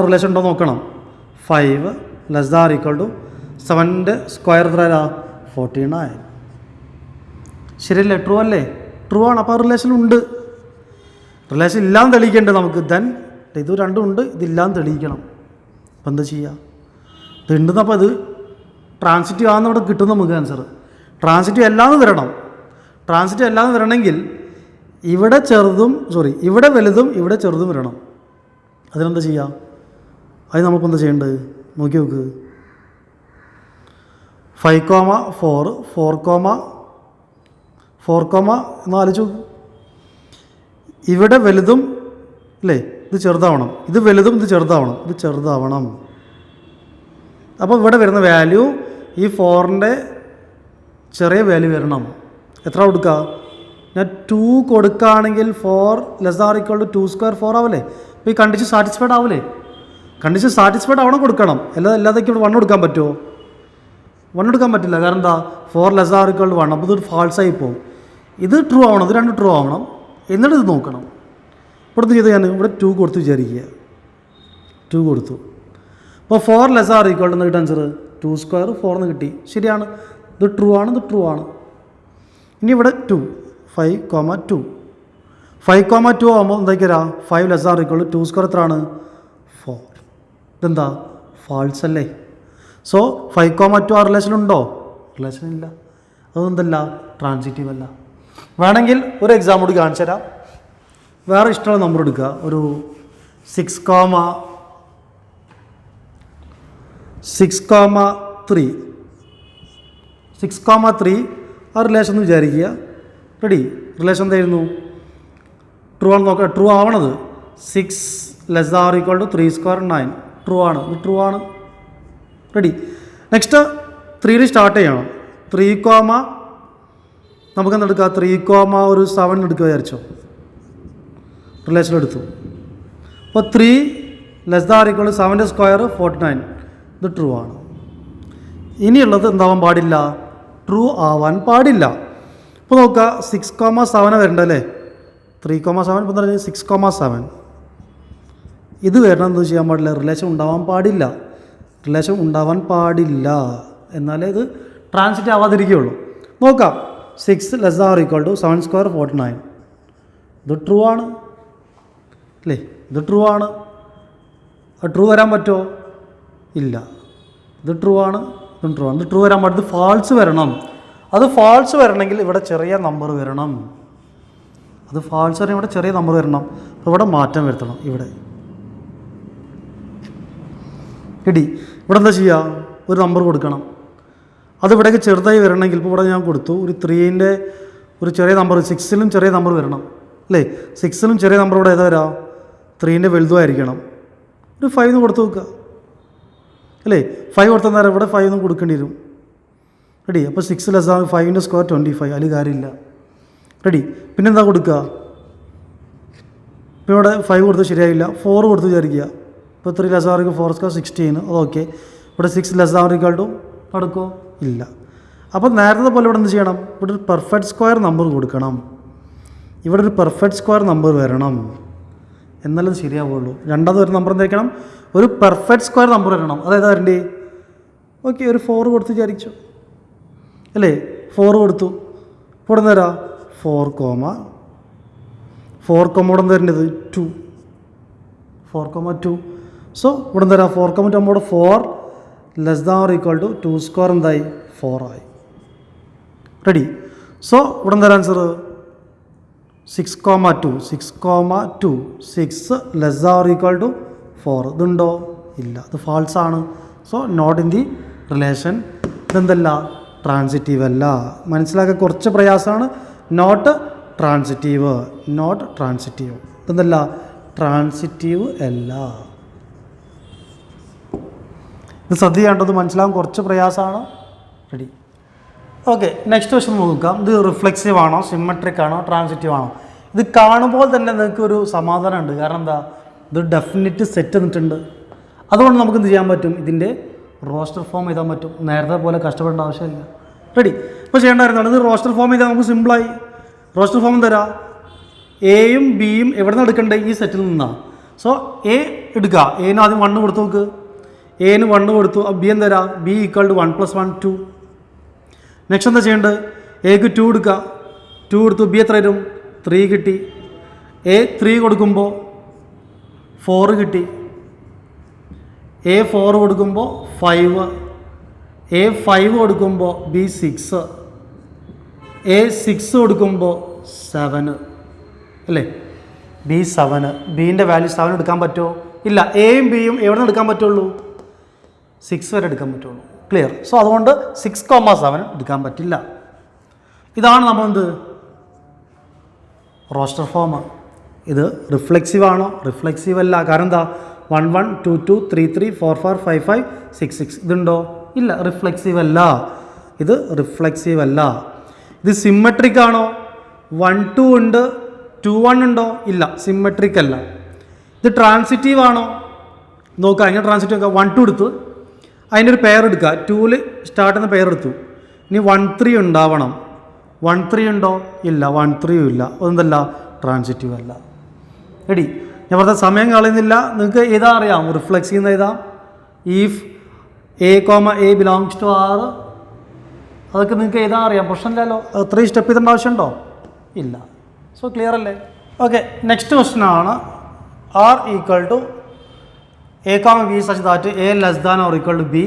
റിലേഷൻ ഉണ്ടോ നോക്കണം. 5 less than or equal to 7ൻ്റെ സ്ക്വയർ എത്രയാ? 49. ശരിയല്ലേ? ട്രൂ അല്ലേ? ട്രൂ ആണ്. അപ്പോൾ റിലേഷനുണ്ട്. റിലേഷൻ ഇല്ലാന്ന് തെളിയിക്കേണ്ടത് നമുക്ക്. ദെൻ ഇത് രണ്ടും ഉണ്ട്, ഇതില്ലാന്ന് തെളിയിക്കണം. അപ്പം എന്താ ചെയ്യുക? ഇതുണ്ടെന്നപ്പോൾ ഇത് ട്രാൻസിറ്റീവ് ആണെന്ന് ഇവിടെ കിട്ടും നമുക്ക് ആൻസർ. ട്രാൻസിറ്റീവ് എല്ലാന്ന് വരണം. ട്രാൻസിറ്റീവ് എല്ലാന്ന് വരണമെങ്കിൽ ഇവിടെ വലുതും ഇവിടെ ചെറുതും വരണം. അതിനെന്താ ചെയ്യുക? അത് നമുക്കെന്താ ചെയ്യേണ്ടത്? നോക്കി നോക്ക്. 5,4 4, എന്ന് ആലോചിച്ച് നോക്ക്. ഇവിടെ വലുതും അല്ലേ, ഇത് ചെറുതാവണം, ഇത് വലുതും ഇത് ചെറുതാവണം, ഇത് ചെറുതാവണം. അപ്പോൾ ഇവിടെ വരുന്ന വാല്യൂ ഈ 4ൻ്റെ ചെറിയ വാല്യൂ വരണം. എത്ര കൊടുക്കുക? ഞാൻ 2 കൊടുക്കുകയാണെങ്കിൽ 4 ≤ 2² 4 ആവില്ലേ? അപ്പോൾ ഈ കണ്ടീഷൻ സാറ്റിസ്ഫൈഡ് ആവില്ലേ? കണ്ടീഷൻ സാറ്റിസ്ഫൈഡ് ആവണം കൊടുക്കണം. എല്ലാതൊക്കെ ഇവിടെ 1 കൊടുക്കാൻ പറ്റുമോ? 1 എടുക്കാൻ പറ്റില്ല. കാരണം എന്താ? 4 ≤ 1. അപ്പോൾ ഇത് ഫാൾസായി പോകും. ഇത് ട്രൂ ആവണം, ഇത് 2 ട്രൂ ആവണം. എന്നിട്ട് ഇത് നോക്കണം. ഇവിടുത്തെ ചെയ്ത് ഞാൻ ഇവിടെ 2 കൊടുത്ത് വിചാരിക്കുക. 2 കൊടുത്തു. അപ്പോൾ 4 ≤ എന്ന് കിട്ടുക ആൻസർ 2² 4 എന്ന് കിട്ടി. ശരിയാണ്, ഇത് ട്രൂ ആണ്, ഇത് ട്രൂ ആണ്. ഇനി ഇവിടെ 2 5,2 5,2 ആകുമ്പോൾ എന്താക്കി തരാം? 5 ≤ 2² എത്രയാണ്? 4. ഇതെന്താ? ഫാൾസ് അല്ലേ? സോ 5,2 ആ റിലേഷനുണ്ടോ? റിലേഷൻ ഇല്ല. അതെന്തല്ല? ട്രാൻസിറ്റീവ് അല്ല. വേണമെങ്കിൽ ഒരു എക്സാം കൂടി കാണിച്ചു തരാം. വേറെ ഇഷ്ടമുള്ള നമ്പർ എടുക്കുക. ഒരു 6,3 6,3 ആ റിലേഷൻ എന്ന് വിചാരിക്കുക. റെഡി? റിലേഷൻ എന്തായിരുന്നു? ട്രൂ ആണ് നോക്കുക. ട്രൂ ആവണത് 6 ≤ 3² 9. ട്രൂ ആണ്, ഇത് ട്രൂ ആണ്. റെഡി? നെക്സ്റ്റ് 3 സ്റ്റാർട്ട് ചെയ്യണം. 3, നമുക്ക് എന്തെടുക്കുക? 3,7 എടുക്കുക വിചാരിച്ചോ. റിലേഷൻ എടുത്തു. അപ്പോൾ 3 ≤ 7² 49. ഇത് ട്രൂ ആണ്. ഇനിയുള്ളത് എന്താവാൻ പാടില്ല? ട്രൂ ആവാൻ പാടില്ല. ഇപ്പോൾ നോക്കുക, 6,7 വരണ്ടല്ലേ? 3,7 ഇപ്പോൾ എന്താ? 6,7 ഇത് വരണം. എന്ത് ചെയ്യാൻ പാടില്ല? റിലേഷൻ ഉണ്ടാവാൻ പാടില്ല. റിലേഷൻ ഉണ്ടാവാൻ പാടില്ല. എന്നാലേ ഇത് ട്രാൻസിറ്റ് ആവാതിരിക്കുകയുള്ളൂ. നോക്കാം. 6 ≤ 7² 49. ഇത് ട്രൂ ആണ് അല്ലേ? ഇത് ട്രൂ ആണ്. ട്രൂ വരാൻ പറ്റുമോ? ഇല്ല. ഇത് ട്രൂ ആണ്, ഇതും ട്രൂ ആണ്. ഇത് ട്രൂ വരാൻ പാടില്ല. ഇത് ഫാൾസ് വരണം. അത് ഫാൾസ് വരണമെങ്കിൽ ഇവിടെ ചെറിയ നമ്പർ വരണം. അത് ഫാൾസ് വരണം, ഇവിടെ ചെറിയ നമ്പർ വരണം. അപ്പോൾ ഇവിടെ മാറ്റം വരുത്തണം. ഇവിടെ ഇടി ഇവിടെ എന്താ ചെയ്യുക? ഒരു നമ്പർ കൊടുക്കണം. അത് ഇവിടേക്ക് ചെറുതായി വരണമെങ്കിൽ ഇപ്പോൾ ഇവിടെ ഞാൻ കൊടുത്തു ഒരു 3ൻ്റെ ഒരു ചെറിയ നമ്പർ. 6ലും ചെറിയ നമ്പർ വരണം അല്ലേ? 6ലും ചെറിയ നമ്പർ ഇവിടെ ഏതാ വരാം? 3ൻ്റെ വലുതുമായിരിക്കണം. ഒരു 5 എന്ന് കൊടുത്ത് നോക്കുക അല്ലേ? 5 കൊടുത്താൽ നേരം ഇവിടെ 5 എന്ന് കൊടുക്കേണ്ടി വരും. റെഡി? അപ്പോൾ 6 ≤ 5 ² 25. അതിൽ കാര്യമില്ല. റെഡി? പിന്നെന്താ കൊടുക്കുക? ഇപ്പോൾ ഇവിടെ 5 കൊടുത്ത് ശരിയായില്ല. 4 കൊടുത്ത് വിചാരിക്കുക. ഇപ്പോൾ 3 ≤ 4² 16. അത് ഓക്കെ. ഇവിടെ 6 ≤ നടക്കുമോ? ഇല്ല. അപ്പോൾ നേരത്തെ പോലെ ഇവിടെ എന്ത് ചെയ്യണം? ഇവിടെ ഒരു പെർഫെക്റ്റ് സ്ക്വയർ നമ്പർ കൊടുക്കണം. ഇവിടെ ഒരു പെർഫെക്റ്റ് സ്ക്വയർ നമ്പർ വരണം. എന്നാലും ശരിയാവുള്ളൂ. രണ്ടാമത് ഒരു നമ്പർ എന്തായിരിക്കണം? ഒരു പെർഫെക്റ്റ് സ്ക്വയർ നമ്പർ വരണം. അതായത് വരണ്ടേ? ഓക്കെ, ഒരു 4 കൊടുത്ത് വിചാരിച്ചു അല്ലേ? 4 കൊടുത്തു. ഇപ്പോൾ ഇവിടെ തരാം 4, 4, ഇവിടെ എന്താ വരേണ്ടത്? 2. 4,2. സോ ഇവിടെ തരാം 4,2 നമ്മുടെ 4 ≤ 2² എന്തായി? 4 ആയി. റെഡി? സോ ഇവിടെ എന്താ ആൻസർ? 6,2 6,2 6 ≤ 4. ഇതുണ്ടോ? ഇല്ല. ഇത് ഫാൾസ് ആണ്. So not in the relation. ഇതെന്തല്ല? ട്രാൻസിറ്റീവ് അല്ല. മനസ്സിലാക്കാൻ കുറച്ച് പ്രയാസമാണ്. Not transitive. Not transitive. ഇതെന്തല്ല? ട്രാൻസിറ്റീവ് അല്ല. ഇത് ശ്രദ്ധിക്കേണ്ടത് മനസ്സിലാകാൻ കുറച്ച് പ്രയാസമാണ്. റെഡി? ഓക്കെ, നെക്സ്റ്റ് ക്വസ്റ്റ്യൻ നോക്കാം. ഇത് റിഫ്ലെക്സീവ് ആണോ, സിമ്മട്രിക് ആണോ, ട്രാൻസിറ്റീവ് ആണോ? ഇത് കാണുമ്പോൾ തന്നെ നിങ്ങൾക്കൊരു സമാധാനമുണ്ട്. കാരണം എന്താ? ഇത് ഡെഫിനിറ്റ് സെറ്റ് തന്നിട്ടുണ്ട്. അതുകൊണ്ട് നമുക്ക് എന്ത് ചെയ്യാൻ പറ്റും? ഇതിൻ്റെ റോസ്റ്റർ ഫോം എഴുതാൻ പറ്റും. നേരത്തെ പോലെ കഷ്ടപ്പെടേണ്ട ആവശ്യമില്ല. റെഡി? ഇപ്പോൾ ചെയ്യേണ്ടായിരുന്നാണ് ഇത് റോസ്റ്റർ ഫോം ചെയ്താൽ നമുക്ക് സിമ്പിളായി. റോസ്റ്റർ ഫോം തരാം. എയും ബിയും എവിടെ നിന്ന് എടുക്കണ്ടേ? ഈ സെറ്റിൽ നിന്നാണ്. സോ എ എടുക്കുക. എന് ആദ്യം 1 കൊടുത്ത് നോക്ക്. എന് 1 കൊടുത്തു. ബി എന്തരാ? ബി = 1 + 1 2. നെക്സ്റ്റ് എന്താ ചെയ്യേണ്ടത്? എക്ക് 2 എടുക്കുക. 2 കൊടുത്തു. ബി എത്ര വരും? 3 കിട്ടി. എ 3 കൊടുക്കുമ്പോൾ 4 കിട്ടി. എ 4 കൊടുക്കുമ്പോൾ 5. എ 5 കൊടുക്കുമ്പോൾ ബി 6. എ 6 കൊടുക്കുമ്പോൾ 7 അല്ലേ? ബി 7. ബീൻ്റെ വാല്യൂ 7 എടുക്കാൻ പറ്റുമോ? ഇല്ല. എയും ബിയും എവിടെ നിന്ന് എടുക്കാൻ പറ്റുള്ളൂ? 6 വരെ എടുക്കാൻ പറ്റുള്ളൂ. ക്ലിയർ? സോ അതുകൊണ്ട് 6,7 എടുക്കാൻ പറ്റില്ല. ഇതാണ് നമ്മളെന്ത്? Roster form. ഇത് റിഫ്ലെക്സീവ് ആണോ? റിഫ്ലെക്സീവ് അല്ല. കാരണം എന്താ? 1 1 2 2 3 3 4 4 5 5 6 6 ഇതുണ്ടോ? ഇല്ല, റിഫ്ലെക്സീവ് അല്ല. ഇത് റിഫ്ലെക്സീവ് അല്ല. ഇത് സിമ്മട്രിക് ആണോ? 1 2 ഉണ്ട്, 2 1 ഉണ്ടോ? ഇല്ല, സിമ്മട്രിക് അല്ല. ഇത് ട്രാൻസിറ്റീവ് ആണോ? നോക്കുക, എങ്ങനെ ട്രാൻസിറ്റീവ് നോക്കുക. 1 2 എടുത്തു, അതിൻ്റെ ഒരു പെയർ എടുക്കുക. 2ൽ സ്റ്റാർട്ട് ചെയ്യുന്ന പെയർ എടുത്തു. ഇനി 1 3 ഉണ്ടാവണം. 1 3 ഉണ്ടോ? ഇല്ല, 1 3 ഇല്ല. അതെന്തല്ല? ട്രാൻസിറ്റീവ് അല്ല. എടി, ഞാൻ പറഞ്ഞ സമയം കളയുന്നില്ല. നിങ്ങൾക്ക് ഏതാ അറിയാം? റിഫ്ലെക്സ് ചെയ്യുന്ന ഏതാ? If A comma A belongs to R, അതൊക്കെ നിങ്ങൾക്ക് ഏതാ അറിയാം. പ്രശ്നമില്ലല്ലോ. അത്രയും സ്റ്റെപ്പ് ചെയ്തേണ്ട ആവശ്യമുണ്ടോ? ഇല്ല. സോ ക്ലിയർ അല്ലേ? ഓക്കെ, നെക്സ്റ്റ് ക്വസ്റ്റ്യൻ ആണ് R equal to a comma b such that a less than or equal to b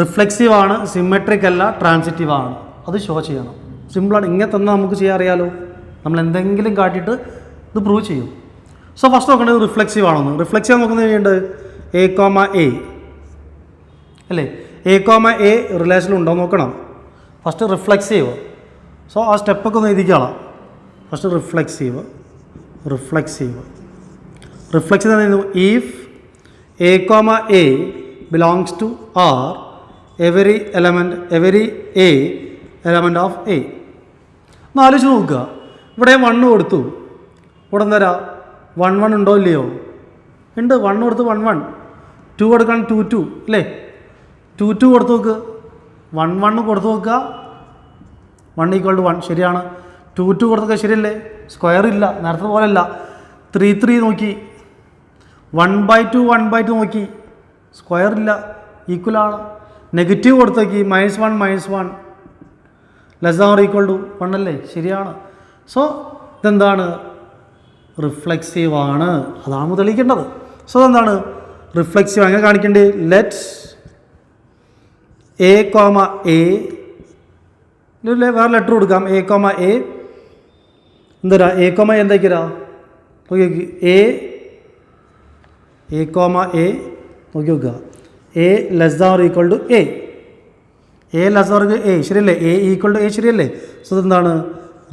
reflexive ആണ്, സിമെട്രിക് അല്ല, ട്രാൻസിറ്റീവ് ആണ്. അത് ഷോ ചെയ്യണം. സിമ്പിളാണ്. ഇങ്ങനെ തന്നെ നമുക്ക് ചെയ്യാൻ അറിയാലോ. നമ്മൾ എന്തെങ്കിലും കാട്ടിയിട്ട് ഇത് പ്രൂവ് ചെയ്യും. സോ ഫസ്റ്റ് നോക്കേണ്ടത് റിഫ്ലെക്സീവ് ആണെന്ന്. റിഫ്ലെക്സീവ് നോക്കുന്നത് ചെയ്യേണ്ടത് എ കോമ എ അല്ലേ? എ കോമ എ റിലേഷനിലുണ്ടോ നോക്കണം. First reflexive. സോ ആ സ്റ്റെപ്പൊക്കെ ഒന്ന് എഴുതിക്കണം. First reflexive if A comma A belongs to R every A element of A. ഒന്ന് ആലോചിച്ച് നോക്കുക. ഇവിടെ 1 കൊടുത്തു, ഇവിടെ എന്താ 1 1 ഉണ്ടോ ഇല്ലയോ? ഉണ്ട്. 1 കൊടുത്ത് 1 1, 2 കൊടുക്കണം 2 2 അല്ലേ? 2 2 കൊടുത്ത് നോക്ക്. 1 1 കൊടുത്ത് നോക്കുക. 1 ഈക്വൾ ടു 1 ശരിയാണ്. 2 2 കൊടുത്തൊക്കെ ശരിയല്ലേ? സ്ക്വയർ ഇല്ല, നേരത്തെ പോലെ അല്ല. 3 3 നോക്കി, 1/2 നോക്കി, സ്ക്വയർ ഇല്ല, ഈക്വലാണ്. നെഗറ്റീവ് കൊടുത്ത് നോക്കി, -1 less than or equal to 1 അല്ലേ? ശരിയാണ്. സോ ഇതെന്താണ്? റിഫ്ലെക്സീവ് ആണ്. അതാണ് തെളിയിക്കേണ്ടത്. സോ എന്താണ് റിഫ്ലെക്സീവ്? അങ്ങനെ കാണിക്കേണ്ടത് ലെറ്റ് എ കോമ എ, വേറെ ലെറ്റർ കൊടുക്കാം. എ കോമ എ എന്താ? എ കോമ എ എന്താക്കിരാ? നോക്കി നോക്കി. എ കോമ എ നോക്കി നോക്കുക. A less than or equal to A. A less than or A ശരിയല്ലേ? എ ഈക്വൾ ടു എ ശരിയല്ലേ? സോ ഇതെന്താണ്?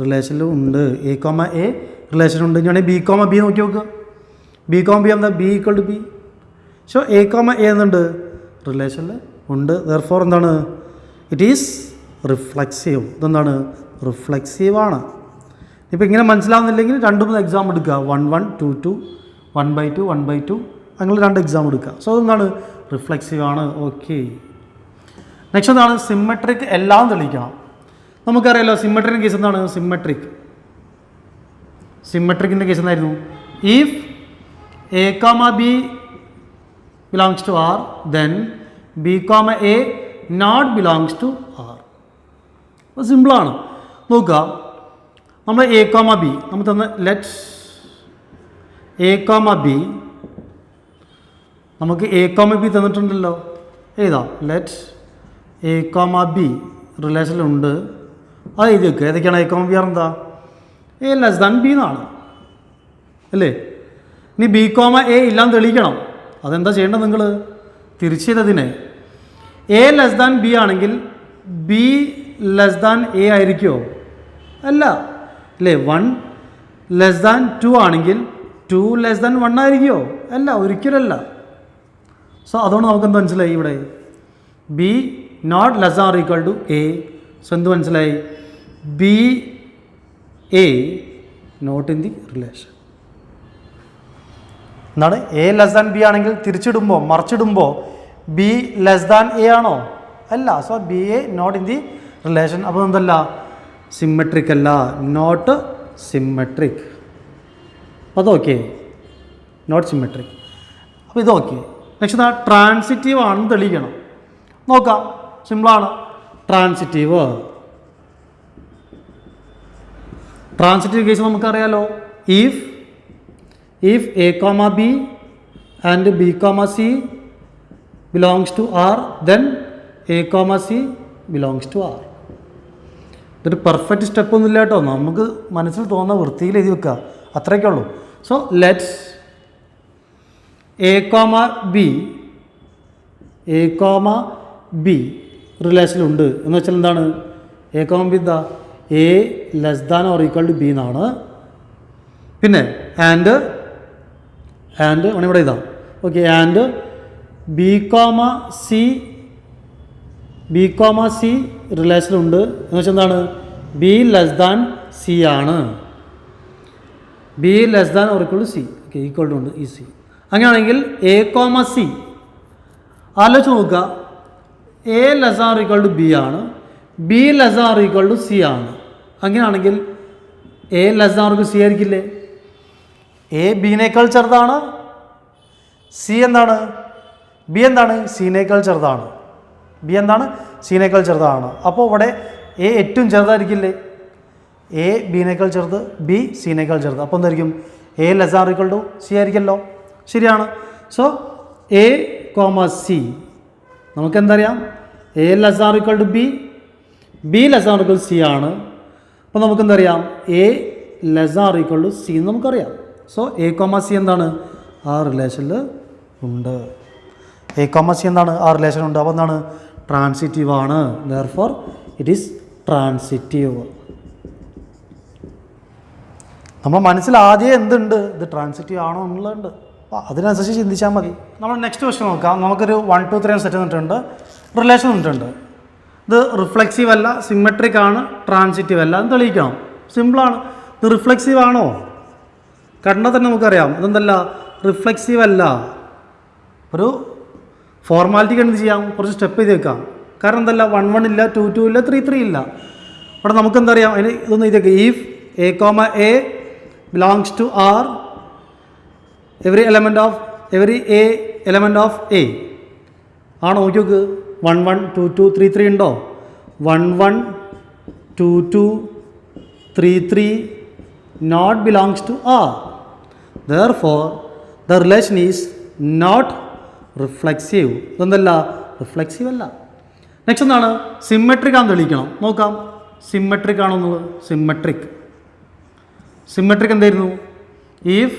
റിലേഷനിലും ഉണ്ട്. എ കോമ എ റിലേഷനുണ്ട്. ഞാണെങ്കിൽ ബി കോമ ബി നോക്കി നോക്കുക. ബി കോമ ബി എന്താ? B equal to B. So A comma A എന്നുണ്ട് റിലേഷനിൽ ഉണ്ട്. ദെർഫോർ എന്താണ്? It is reflexive. ഇതെന്താണ്? റിഫ്ലെക്സീവാണ്. ഇപ്പോൾ ഇങ്ങനെ മനസ്സിലാവുന്നില്ലെങ്കിൽ 2-3 എക്സാം എടുക്കുക. 1 1 2 2 1/2 1/2 അങ്ങനെ 2 എക്സാം എടുക്കുക. സോ അതെന്താണ്? റിഫ്ലെക്സീവ് ആണ്. ഓക്കെ, നെക്സ്റ്റ് എന്താണ്? സിമ്മട്രിക് എല്ലാം തെളിയിക്കണം. നമുക്കറിയാലോ സിമ്മട്രിക്കിൻ്റെ കേസ് എന്താണ്? സിമ്മട്രിക്കിൻ്റെ കേസ് എന്തായിരുന്നു? If A comma B belongs to R then B comma A not belongs to R. അത് സിമ്പിളാണ്. നോക്കുക, നമ്മൾ എ കോമ ബി നമ്മൾ തന്ന ലെറ്റ് എ കോമ ബി, നമുക്ക് എ കോമ ബി തന്നിട്ടുണ്ടല്ലോ. ഏതാ? ലെറ്റ് എ കോമ ബി റിലേഷനിലുണ്ട്. അത് എഴുതി വെക്കുക. ഏതൊക്കെയാണ് എ കോമ ബി? എന്താ? എ ലെസ് ദാൻ ബി എന്നാണ് അല്ലേ? ഇനി ബി കോമ എ ഇല്ലാന്ന് തെളിയിക്കണം. അതെന്താ ചെയ്യേണ്ടത്? നിങ്ങൾ തിരിച്ചതിനെ എ ലെസ് ദാൻ ബി ആണെങ്കിൽ ബി ലെസ് ദാൻ എ ആയിരിക്കുമോ? അല്ല അല്ലേ? 1 ലെസ് ദാൻ 2 ആണെങ്കിൽ 2 ലെസ് ദാൻ 1 ആയിരിക്കുമോ? അല്ല, ഒരിക്കലല്ല. സോ അതുകൊണ്ട് നമുക്കെന്ത് മനസ്സിലായി? ഇവിടെ B not less than or equal to A. So എന്ത് മനസ്സിലായി? B A not in the relation. എന്താണ്? എ ലെസ് ദാൻ ബി ആണെങ്കിൽ തിരിച്ചിടുമ്പോൾ മറിച്ചിടുമ്പോൾ ബി ലെസ് ദാൻ എ ആണോ? അല്ല. So B A not in the relation. അപ്പോൾ എന്തല്ല? സിമ്മട്രിക് അല്ല, നോട്ട് സിമ്മട്രിക്. അതോക്കെ, നോട്ട് സിമ്മട്രിക്. അപ്പോൾ ഇതൊക്കെ. നെക്സ്റ്റ് ട്രാൻസിറ്റീവ് ആണെന്ന് തെളിയിക്കണം. നോക്കാം, സിമ്പിളാണ്. ട്രാൻസിറ്റീവ് കേസ് നമുക്കറിയാലോ. If A comma B and B comma C belongs to R then A comma C belongs to R. ഇതൊരു പെർഫെക്റ്റ് സ്റ്റെപ്പ് ഒന്നും ഇല്ല കേട്ടോ. നമുക്ക് മനസ്സിൽ തോന്നുന്ന വൃത്തിയിൽ എഴുതി വെക്കുക, അത്രയൊക്കെ ഉള്ളൂ. So let's A comma B റിലേഷനിലുണ്ട് എന്ന് വെച്ചാൽ എന്താണ്? എ കോമ ബി എന്താ? A less than or equal to B എന്നാണ്. പിന്നെ ആൻഡ് ഇവിടെ ഇതാ. Okay, and B comma C റിലേഷനുണ്ട് എന്ന് വെച്ചാൽ എന്താണ്? ബി ലെസ് ദാൻ സി ആണ്. B less than or equal to C. Okay, equal to ഉണ്ട് ഈ സി. അങ്ങനെയാണെങ്കിൽ എ കോമ സി ആലോചിച്ച് നോക്കുക. A less than or equal to B ആണ്, B less than or equal to C ആണ്. അങ്ങനെയാണെങ്കിൽ A less than or equal C ആയിരിക്കില്ലേ? A ബിനേക്കാൾ ചെറുതാണ്, സി എന്താണ്? ബി എന്താണ്? സിനേക്കാൾ ചെറുതാണ്. ബി എന്താണ്? സിനേക്കാൾ ചെറുതാണ്. അപ്പോൾ ഇവിടെ എ ഏറ്റവും ചെറുതായിരിക്കില്ലേ? എ ബിനേക്കാൾ ചെറുത്, ബി സിനേക്കാൾ ചെറുത്. അപ്പോൾ എന്തായിരിക്കും? A less than or equal to C ആയിരിക്കുമല്ലോ. ശരിയാണ്. സോ എ കോമ സി നമുക്കെന്തറിയാം? A less than or equal to B, B less than or equal to C ആണ്. അപ്പോൾ നമുക്കെന്തറിയാം? A less than or equal to C എന്ന് നമുക്കറിയാം. So A comma C എന്താണ്? ആ റിലേഷനിൽ ഉണ്ട്. എ കോമ സി എന്താണ്? ആ റിലേഷൻ ഉണ്ട്. അപ്പോൾ എന്താണ്? ട്രാൻസിറ്റീവ് ആണ്. Therefore it is transitive. നമ്മൾ മനസ്സിൽ ആദ്യം എന്തുണ്ട്? ഇത് ട്രാൻസിറ്റീവ് ആണോ എന്നുള്ളതുണ്ട്. അപ്പോൾ അതിനനുസരിച്ച് ചിന്തിച്ചാൽ മതി. നമ്മൾ നെക്സ്റ്റ് ക്വസ്റ്റ്യൻ നോക്കാം. നമുക്കൊരു 1 2 3 സെറ്റ് തന്നിട്ടുണ്ട്, റിലേഷൻ തന്നിട്ടുണ്ട്. ഇത് റിഫ്ലെക്സീവ് അല്ല, സിമെട്രിക് ആണ്, ട്രാൻസിറ്റീവ് അല്ല എന്ന് തെളിയിക്കണം. സിമ്പിളാണ്. ഇത് റിഫ്ലെക്സീവ് ആണോ? കണ്ടാൽ തന്നെ നമുക്കറിയാം ഇതെന്തല്ല, റിഫ്ലെക്സീവ് അല്ല. ഒരു ഫോർമാലിറ്റിക്ക് എന്ത് ചെയ്യാം? കുറച്ച് സ്റ്റെപ്പ് ചെയ്ത് വെക്കാം. കാരണം എന്തല്ല, 1 1 ഇല്ല, 2 2 ഇല്ല, 3 3 ഇല്ല. അവിടെ നമുക്കെന്താ അറിയാം? അതിന് ഇതൊന്നും ഇതൊക്കെ if A comma A belongs to R, every A element of A ആണോ? നോക്കി നോക്ക്. 1 1 2 2 3 3 ഉണ്ടോ? 1 1 2 2 3 3 not belongs to R. Therefore, the relation is not reflexive. ഇതെന്തല്ല? റിഫ്ലെക്സീവ് അല്ല. നെക്സ്റ്റ് എന്താണ്? സിമെട്രിക് ആണെന്ന് തെളിയിക്കണം. നോക്കാം സിമെട്രിക് ആണോ എന്നുള്ളത്. സിമെട്രിക് എന്തായിരുന്നു? If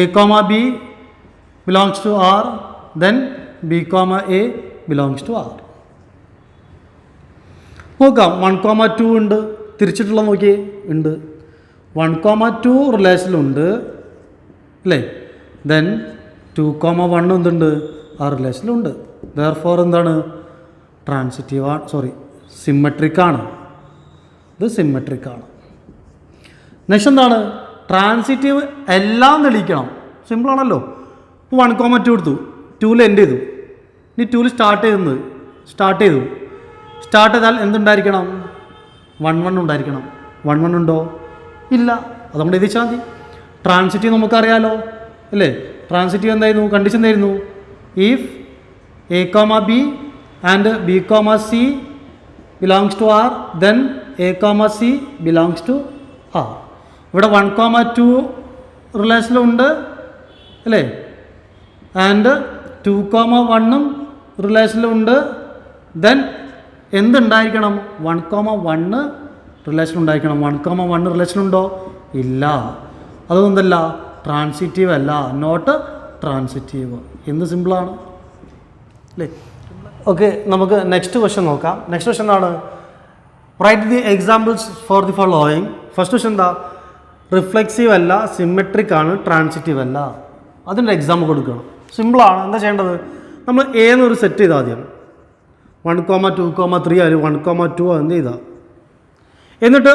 A comma B belongs to R, then B comma A belongs to R. നോക്കാം 1 2 ഉണ്ട്, തിരിച്ചിട്ടുള്ള നോക്കിയേ ഉണ്ട്. 1 2 റിലേഷനിലുണ്ട് അല്ലേ? ദെൻ 2 1 എന്തുണ്ട്? ആ റിലേഷനിലുണ്ട്. ദെയർഫോർ എന്താണ്? ട്രാൻസിറ്റീവ് ആണ്, സിമെട്രിക് ആണ്. ഇത് സിമെട്രിക് ആണ്. നെക്സ്റ്റ് എന്താണ്? ട്രാൻസിറ്റീവ് എല്ലാം തെളിയിക്കണം. സിമ്പിളാണല്ലോ. 1 2 എടുത്തു, 2ൽ എൻഡ് ചെയ്തു, ഇനി 2ൽ സ്റ്റാർട്ട് ചെയ്താൽ എന്തുണ്ടായിരിക്കണം? 1 1 ഉണ്ടായിരിക്കണം. 1 1 ഉണ്ടോ? ഇല്ല. അത് നമ്മൾ എഴുതിച്ചാൽ മതി. ട്രാൻസിറ്റീവ് നമുക്കറിയാലോ അല്ലേ? ട്രാൻസിറ്റീവ് എന്തായിരുന്നു? കണ്ടീഷൻ എന്തായിരുന്നു? If A comma B and B comma C belongs to R, then A comma C belongs to R. ഇവിടെ 1 2 റിലേഷനിലുണ്ട് അല്ലേ? ആൻഡ് 2 1 റിലേഷനിലുണ്ട്. ദെൻ എന്തുണ്ടായിരിക്കണം? 1 1 റിലേഷൻ ഉണ്ടായിരിക്കണം. 1 1 റിലേഷൻ ഉണ്ടോ? ഇല്ല. അതൊന്നല്ല, ട്രാൻസിറ്റീവ് അല്ല, നോട്ട് ട്രാൻസിറ്റീവ്. എന്ത് സിമ്പിളാണ് അല്ലേ? ഓക്കെ, നമുക്ക് നെക്സ്റ്റ് ക്വസ്റ്റ്യൻ നോക്കാം. നെക്സ്റ്റ് ക്വസ്റ്റ്യൻ എന്താണ്? Write the examples for the following. First question എന്താ? റിഫ്ലെക്സീവ് അല്ല, സിമെട്രിക് ആണ്, ട്രാൻസിറ്റീവ് അല്ല. അതിൻ്റെ എക്സാമ്പിൾ കൊടുക്കണം. സിമ്പിളാണ്. എന്താ ചെയ്യേണ്ടത്? നമ്മൾ എ എന്നൊരു സെറ്റ് ചെയ്താൽ ആദ്യം 1 2 3 ആയാലും 1 2 എന്ത് ചെയ്താൽ, എന്നിട്ട്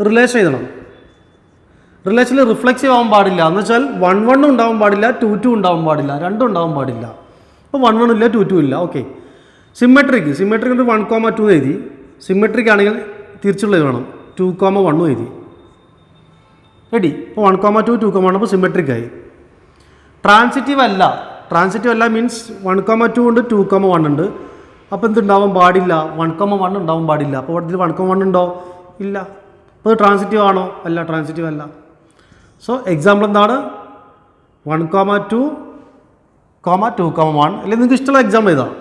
റിലേഷൻ എഴുതണം. റിലേഷനിൽ റിഫ്ലെക്സീവ് ആവാൻ പാടില്ല എന്ന് വെച്ചാൽ 1 1 ഉണ്ടാവാൻ പാടില്ല, 2 2 ഉണ്ടാവാൻ പാടില്ല, രണ്ടും ഉണ്ടാവാൻ പാടില്ല. അപ്പോൾ 1 1 ഇല്ല, 2 2 ഇല്ല. ഓക്കെ. സിമെട്രിക് 1 2 എഴുതി. സിമെട്രിക് ആണെങ്കിൽ തിരിച്ചുള്ള വേണം. 2 1 എഴുതി. റെഡി. അപ്പോൾ 1 2 2 1 അപ്പോൾ സിമെട്രിക് ആയി. ട്രാൻസിറ്റീവ് അല്ല മീൻസ് 1 2 ഉണ്ട്, 2 1 ഉണ്ട്. അപ്പോൾ എന്തുണ്ടാവാൻ പാടില്ല? 1 1 ഉണ്ടാവാൻ പാടില്ല. അപ്പോൾ ഇതിൽ 1 1 ഉണ്ടോ? ഇല്ല. അപ്പോൾ ഇത് ട്രാൻസിറ്റീവ് ആണോ? അല്ല, ട്രാൻസിറ്റീവ് അല്ല. സോ എക്സാമ്പിൾ എന്താണ്? 1 2 2 1. അല്ലെങ്കിൽ നിങ്ങൾക്ക് ഇഷ്ടമുള്ള എക്സാമ്പിൾ എഴുതാം.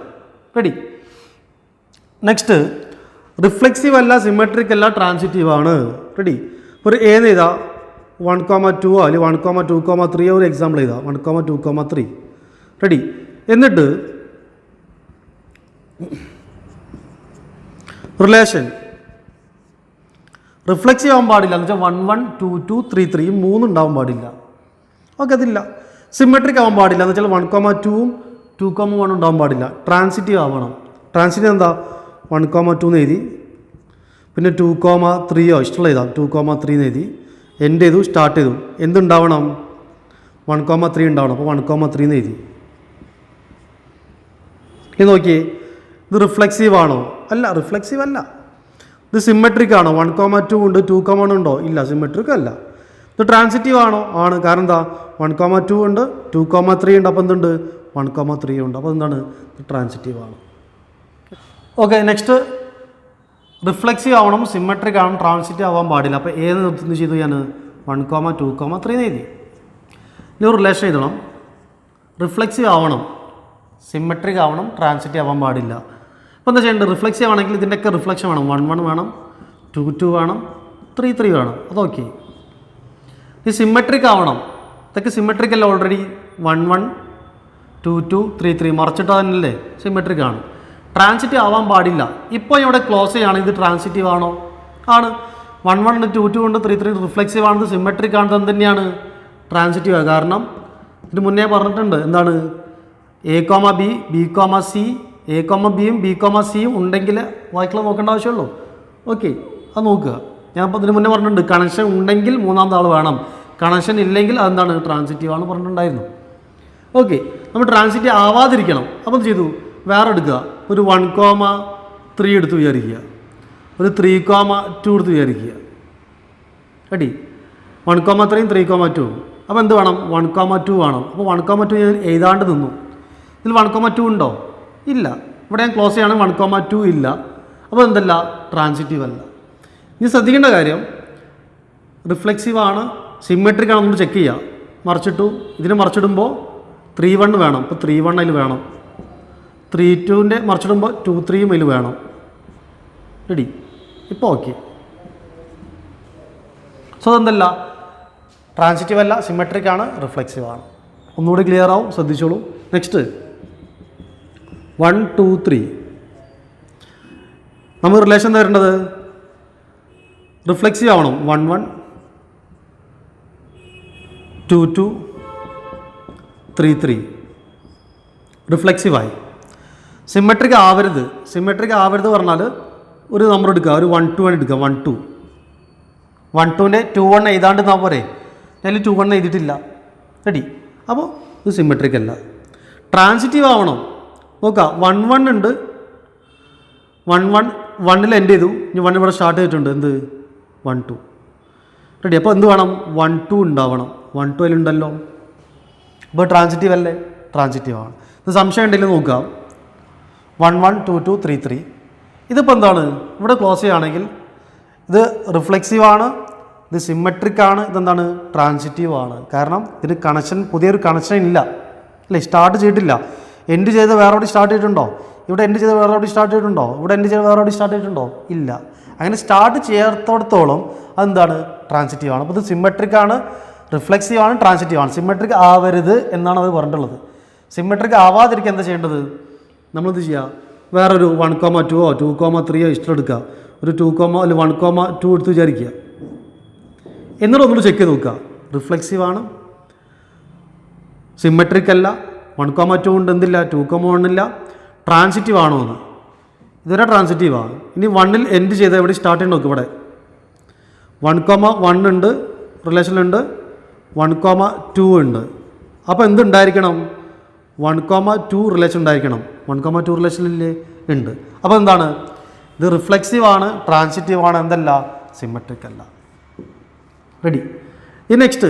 റെഡി. നെക്സ്റ്റ് റിഫ്ലെക്സീവ് അല്ല, സിമെട്രിക് അല്ല, ട്രാൻസിറ്റീവ് ആണ്. റെഡി. ഒരു ഏന്ന് എഴുതാം. 1 2 അല്ലെങ്കിൽ 1 2 3 ഒരു എക്സാമ്പിൾ എഴുതാം. 1 2 3. റെഡി. എന്നിട്ട് റിഫ്ലെക്സീവ് ആവാൻ പാടില്ല എന്ന് വെച്ചാൽ 1 1 2 2 3 3 മൂന്ന് ഉണ്ടാവാൻ പാടില്ല. ഓക്കെ, അതില്ല. സിമെട്രിക് ആവാൻ പാടില്ല എന്ന് വെച്ചാൽ 1,2ഉം 2,1 ഉണ്ടാവാൻ പാടില്ല. ട്രാൻസിറ്റീവ് ആവണം. ട്രാൻസിറ്റീവ് എന്താ 1,2 എന്ന് എഴുതി, പിന്നെ 2,3 ഇഷ്ടമുള്ള എഴുതാം, 2,3 എന്ന് എഴുതി, എൻഡ് ചെയ്തു, സ്റ്റാർട്ട് ചെയ്തു. എന്തുണ്ടാവണം? 1,3 ഉണ്ടാവണം. അപ്പോൾ 1,3 എന്ന് എഴുതി. ഇത് നോക്കിയേ, ഇത് റിഫ്ലെക്സീവ് ആണോ? അല്ല, റിഫ്ലെക്സീവ് അല്ല. ഇത് സിമെട്രിക് ആണോ? 1,2 ഉണ്ട്, 2,1 ഉണ്ടോ? ഇല്ല, സിമെട്രിക് അല്ല. ഇത് ട്രാൻസിറ്റീവ് ആണോ? ആണ്. കാരണം എന്താ? 1,2 ഉണ്ട്, 2,3 ഉണ്ട്, അപ്പോൾ എന്തുണ്ട്? 1,3 ഉണ്ട്. അപ്പോൾ എന്താണ്? ഇത് ട്രാൻസിറ്റീവ് ആണ്. ഓക്കെ, നെക്സ്റ്റ് റിഫ്ലെക്സീവ് ആവണം, സിമെട്രിക് ആവണം, ട്രാൻസിറ്റീവ് ആവാൻ പാടില്ല. അപ്പോൾ ഏത് നിർത്തുന്നത് ചെയ്തു ഞാൻ? 1, 2, 3 എഴുതി. ഇനി ഒരു റിലേഷൻ എഴുതണം. റിഫ്ലെക്സീവ് ആവണം, സിമെട്രിക് ആവണം, ട്രാൻസിറ്റീവ് ആവാൻ പാടില്ല. അപ്പോൾ എന്താ ചെയ്യേണ്ടത്? റിഫ്ലെക്സീവ് ആണെങ്കിൽ ഇതിൻ്റെയൊക്കെ റിഫ്ലക്ഷൻ വേണം. 1 1 വേണം, 2 2 വേണം, 3 3 വേണം. അതൊക്കെ. ഈ സിമെട്രിക് ആവണം. ഇതൊക്കെ സിമെട്രിക് അല്ല, ഓൾറെഡി 1 1 2 2 3 3 മറിച്ചിട്ട് തന്നെയല്ലേ സിമെട്രിക് ആണ്. ട്രാൻസിറ്റീവ് ആവാൻ പാടില്ല. ഇപ്പോൾ ഇവിടെ ക്ലോസ് ചെയ്യുകയാണ്. ഇത് ട്രാൻസിറ്റീവ് ആണോ? ആണ്. 1 1 ഉണ്ട്, 2 2 ഉണ്ട്, 3 3 റിഫ്ലെക്സീവ് ആണത്, സിമെട്രിക് ആണത് എന്ത് തന്നെയാണ്? ട്രാൻസിറ്റീവ് ആണ്. കാരണം ഇത് മുന്നേ പറഞ്ഞിട്ടുണ്ട്. എന്താണ്? A, B, B, C, A, Bയും B, Cയും ഉണ്ടെങ്കിൽ വായിക്കുള്ള നോക്കേണ്ട ആവശ്യമുള്ളൂ. ഓക്കെ, അത് നോക്കുക. ഞാനിപ്പോൾ ഇതിന് മുന്നേ പറഞ്ഞിട്ടുണ്ട്, കണക്ഷൻ ഉണ്ടെങ്കിൽ മൂന്നാമത്തെ ആൾ വേണം, കണക്ഷൻ ഇല്ലെങ്കിൽ അതെന്താണ്? ട്രാൻസിറ്റീവ് ആണ് പറഞ്ഞിട്ടുണ്ടായിരുന്നു. ഓക്കെ, നമ്മൾ ട്രാൻസിറ്റീവ് ആവാതിരിക്കണം. അപ്പോൾ എന്ത് ചെയ്തു? വേറെ എടുക്കുക. ഒരു 1,3 എടുത്ത് വിചാരിക്കുക, ഒരു 3,2 എടുത്ത് വിചാരിക്കുക. റെഡി? 1,3 3,2. അപ്പോൾ എന്ത് വേണം? 1,2 വേണം. അപ്പോൾ 1,2 എഴുതാണ്ട് നിന്നു. ഇതിൽ 1,2 ഉണ്ടോ? ഇല്ല. ഇവിടെ ഞാൻ ക്ലോസ് ചെയ്യാണ്, 1,2 ഇല്ല. അപ്പോൾ എന്തല്ല? ട്രാൻസിറ്റീവ് അല്ല. ഇനി ശ്രദ്ധിക്കേണ്ട കാര്യം, റിഫ്ലെക്സീവ് ആണ്, സിമെട്രിക് ആണ്, നമ്മൾ ചെക്ക് ചെയ്യുക. മറിച്ചിട്ടു. ഇതിനെ മറിച്ചിടുമ്പോൾ 3 1 വേണം. ഇപ്പോൾ 3 1 അതിൽ വേണം. 3 2ൻ്റെ മറിച്ചിടുമ്പോൾ 2 3 അതിൽ വേണം. റെഡി? ഇപ്പോൾ ഓക്കെ. സോ അതെന്തല്ല? ട്രാൻസിറ്റീവ് അല്ല, സിമെട്രിക് ആണ്, റിഫ്ലെക്സീവ് ആണ്. ഒന്നുകൂടി ക്ലിയർ ആവും, ശ്രദ്ധിച്ചോളൂ. നെക്സ്റ്റ് 1 2 3 നമ്മൾ റിലേഷൻ എന്താ വരേണ്ടത്? റിഫ്ലെക്സീവ് ആവണം. 1 1 2 2 3 3 റിഫ്ലെക്സീവായി. സിമെട്രിക് ആവരുത്. സിമെട്രിക് ആവരുത് പറഞ്ഞാൽ ഒരു നമ്പർ എടുക്കുക, ഒരു 1 2 1 എടുക്കുക. 1 2 1 2ൻ്റെ 2 1 എഴുതാണ്ട് എന്നാൽ പോരെ? അതിൽ 2 1 എഴുതിയിട്ടില്ല. റെഡി? അപ്പോൾ ഇത് സിമെട്രിക് അല്ല. ട്രാൻസിറ്റീവ് ആവണം. നോക്കാം, 1 1 ഉണ്ട്, 1 1 1ൽ എൻഡ് ചെയ്തു, ഇനി 1 ഇവിടെ സ്റ്റാർട്ട് ചെയ്തിട്ടുണ്ട്. എന്ത്? 1 2. റെഡി? അപ്പോൾ എന്ത് വേണം? 1 2 ഉണ്ടാവണം. 1 2 അതിലുണ്ടല്ലോ. അപ്പോൾ ട്രാൻസിറ്റീവ് അല്ലേ? ട്രാൻസിറ്റീവ് ആണ്. ഇത് സംശയം ഉണ്ടെങ്കിൽ നോക്കാം. 1 1 2 2 3 3 ഇതിപ്പോൾ എന്താണ്? ഇവിടെ ക്ലോസ് ചെയ്യുകയാണെങ്കിൽ ഇത് റിഫ്ലെക്സീവ് ആണ്, ഇത് സിമെട്രിക് ആണ്, ഇതെന്താണ്? ട്രാൻസിറ്റീവ് ആണ്. കാരണം ഇതിന് കണക്ഷൻ, പുതിയൊരു കണക്ഷൻ ഇല്ല അല്ലേ? സ്റ്റാർട്ട് ചെയ്തിട്ടില്ല. എൻഡ് ചെയ്ത് വേറെ എവിടെ സ്റ്റാർട്ട് ചെയ്തിട്ടുണ്ടോ? ഇവിടെ എൻഡ് ചെയ്ത് വേറെ എവിടെ സ്റ്റാർട്ട് ചെയ്തിട്ടുണ്ടോ? ഇവിടെ എൻഡ് ചെയ്ത് വേറെ എവിടെ സ്റ്റാർട്ട് ചെയ്തിട്ടുണ്ടോ? ഇല്ല. അങ്ങനെ സ്റ്റാർട്ട് ചെയ്യാത്തോടത്തോളം അതെന്താണ്? ട്രാൻസിറ്റീവ് ആണ്. അപ്പോൾ ഇത് സിമെട്രിക് ആണ്, റിഫ്ലെക്സീവ് ആണ്, ട്രാൻസിറ്റീവ് ആണ്. സിമെട്രിക് ആവരുത് എന്നാണ് അവർ പറഞ്ഞിട്ടുള്ളത്. സിമെട്രിക് ആവാതിരിക്കുക എന്താ ചെയ്യേണ്ടത്? നമ്മളിത് ചെയ്യുക, വേറൊരു 1,2 2,3 ഇഷ്ടം എടുക്കുക. ഒരു 2, അല്ലെങ്കിൽ 1,2 എടുത്ത് വിചാരിക്കുക. എന്നിട്ട് ഒന്നുകൂടി ചെക്ക് ചെയ്ത് നോക്കുക. റിഫ്ലെക്സീവ് ആണ്, സിമെട്രിക് അല്ല, 1,2 കൊണ്ട് എന്തില്ല, 2,1 ഇല്ല, ട്രാൻസിറ്റീവ് ആണോ എന്ന്. ഇതുവരെ ട്രാൻസിറ്റീവ് ആണ്. ഇനി 1ൽ എൻഡ് ചെയ്ത് എവിടെ സ്റ്റാർട്ട് ചെയ്ത് നോക്കുക. ഇവിടെ 1,1 ഉണ്ട്, റിലേഷനിലുണ്ട്, 1,2 ഉണ്ട്. അപ്പോൾ എന്തുണ്ടായിരിക്കണം? 1,2 റിലേഷൻ ഉണ്ടായിരിക്കണം. 1,2 റിലേഷനില്ലേ? ഉണ്ട്. അപ്പോൾ എന്താണ്? ഇത് റിഫ്ലെക്സീവ് ആണ്, ട്രാൻസിറ്റീവ് ആണ്, എന്തല്ല? സിമെട്രിക് അല്ല. റെഡി? ഈ നെക്സ്റ്റ്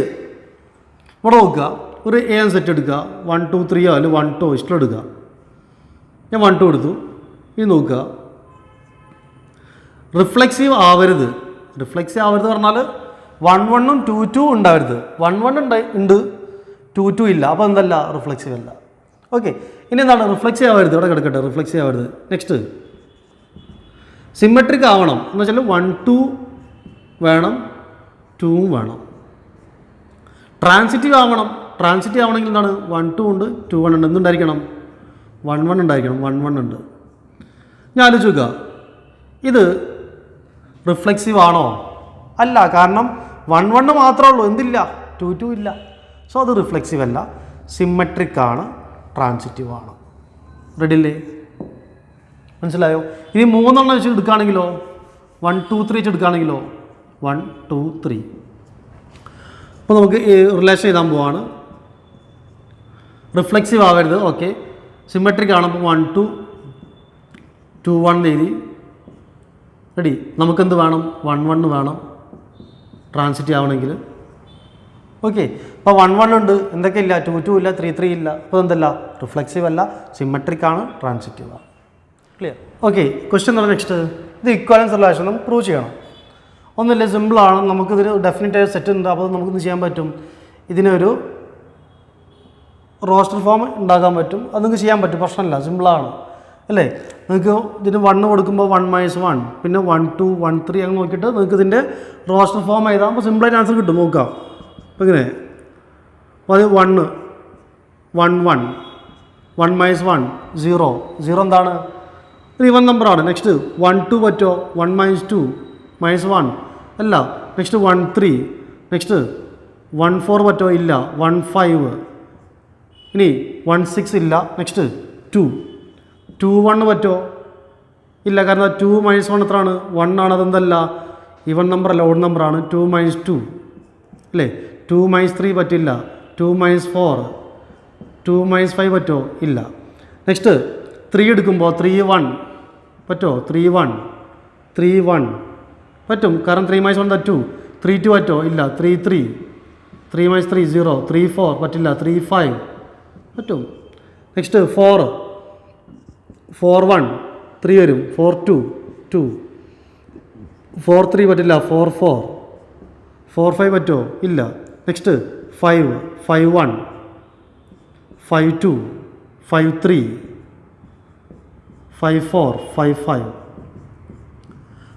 ഇവിടെ നോക്കുക. ഒരു AM സെറ്റ് എടുക്കുക. 1 2 3 അല്ലെങ്കിൽ 1 2 ഇഷ്ടം എടുക്കുക. ഞാൻ 1 2 എടുത്തു. ഇനി നോക്കുക, റിഫ്ലെക്സീവ് ആവരുത്. റിഫ്ലെക്സീവ് ആവരുത് പറഞ്ഞാൽ 1 1ഉം 2 2 ഉണ്ടാവരുത്. 1 1 ഉണ്ട്, 2 2 ഇല്ല. അപ്പോൾ എന്തല്ല? റിഫ്ലെക്സീവ് അല്ല. ഓക്കെ, ഇനി എന്താണ്? റിഫ്ലെക്സീവ് ആവരുത്. ഇവിടെ കിടക്കട്ടെ, റിഫ്ലെക്സീവ് ആവരുത്. നെക്സ്റ്റ് സിമെട്രിക് ആവണം എന്ന് വെച്ചാൽ 1 2 വേണം, 2 വേണം. ട്രാൻസിറ്റീവ് ആവണം. ട്രാൻസിറ്റീവ് ആവണമെങ്കിൽ എന്താണ്? 1 2 ഉണ്ട്, 2 1 ഉണ്ട്. എന്തുണ്ടായിരിക്കണം? 1 1 ഉണ്ടായിരിക്കണം. 1 1 ഉണ്ട്. ഞാൻ ആലോചിക്കുക, ഇത് റിഫ്ലെക്സീവ് ആണോ? അല്ല, കാരണം 1 1 മാത്രമേ ഉള്ളൂ, എന്തില്ല, 2 2 ഇല്ല. സോ അത് റിഫ്ലെക്സീവ് അല്ല, സിമ്മട്രിക് ആണ്, ട്രാൻസിറ്റീവ് ആണ്. റെഡില്ലേ? മനസ്സിലായോ? ഇനി 3 എണ്ണം വെച്ച് എടുക്കുകയാണെങ്കിലോ, 1 2 3 വെച്ച് എടുക്കുകയാണെങ്കിലോ, 1 2 3. അപ്പോൾ നമുക്ക് റിലേഷൻ എഴുതാൻ പോവാണ്. റിഫ്ലെക്സീവ് ആവരുത്, ഓക്കെ. സിമ്മട്രിക് ആണ്, അപ്പോൾ 1 2 2 1 എഴുതി. റെഡി? നമുക്കെന്ത് വേണം? 1 1 വേണം ട്രാൻസിറ്റീവ് ആവണമെങ്കിൽ. ഓക്കെ, അപ്പോൾ 1 1 ഉണ്ട്, എന്തൊക്കെ ഇല്ല, 2 2 ഇല്ല, 3 3 ഇല്ല. അപ്പോൾ എന്തല്ല, റിഫ്ലെക്സീവ് അല്ല, സിമ്മട്രിക് ആണ്, ട്രാൻസിറ്റീവ് ആണ്. ക്ലിയർ? ഓക്കെ, ക്വസ്റ്റ്യൻ എന്ന് പറഞ്ഞാൽ നെക്സ്റ്റ്, ഇത് ഇക്വാലൻസ് റിലേഷൻ നമുക്ക് പ്രൂവ് ചെയ്യണം. ഒന്നുമില്ല, സിമ്പിളാണ്. നമുക്കിതൊരു ഡെഫിനറ്റ് ആയ സെറ്റ് ഉണ്ട്, അപ്പോൾ നമുക്കിത് ചെയ്യാൻ പറ്റും. ഇതിനൊരു റോസ്റ്റർ ഫോം ഉണ്ടാക്കാൻ പറ്റും, അത് നിങ്ങൾക്ക് ചെയ്യാൻ പറ്റും, പ്രശ്നമില്ല, സിമ്പിളാണ് അല്ലേ? നിങ്ങൾക്ക് ഇതിന് 1 കൊടുക്കുമ്പോൾ 1 - 1, പിന്നെ 1 2 1 3 അങ്ങനെ നോക്കിയിട്ട് നിങ്ങൾക്ക് ഇതിൻ്റെ റോസ്റ്റർ ഫോം എഴുതാകുമ്പോൾ സിമ്പിളായിട്ട് ആൻസർ കിട്ടും. നോക്കാം അപ്പോൾ ഇങ്ങനെ 1 1 1 1 - 1 0 0 എന്താണ്? ഈവൻ നമ്പറാണ്. നെക്സ്റ്റ് 1 2 പറ്റുമോ? 1 - 2 -1 അല്ല. നെക്സ്റ്റ് 1 3, നെക്സ്റ്റ് 1 4 പറ്റുമോ? ഇല്ല. 1 5, ഇനി 1 6 ഇല്ല. നെക്സ്റ്റ് 2 2 1 പറ്റുമോ? ഇല്ല, കാരണം 2 - 1 എത്രയാണ്? 1 ആണ്. അതെന്തല്ല, ഈവൻ നമ്പർ അല്ല, ഓഡ് നമ്പറാണ്. 2 - 2 അല്ലേ? 2 - 3 പറ്റില്ല. 2 - 4, 2 - 5 പറ്റുമോ? ഇല്ല. നെക്സ്റ്റ് 3 എടുക്കുമ്പോൾ 3 1 പറ്റുമോ? 3 1 3 1 പറ്റും, കാരണം 3 - 1 2. 3 2 പറ്റുമോ? ഇല്ല. 3 3 3 - 3 0. 3 4 പറ്റില്ല. 3 5 പറ്റും. നെക്സ്റ്റ് 4 1 3 വരും. 4 2 2. 4 3 പറ്റില്ല. 4 4 4 5 പറ്റുമോ? ഇല്ല. നെക്സ്റ്റ് 5 1 5 2 5 3 5 4 5 5.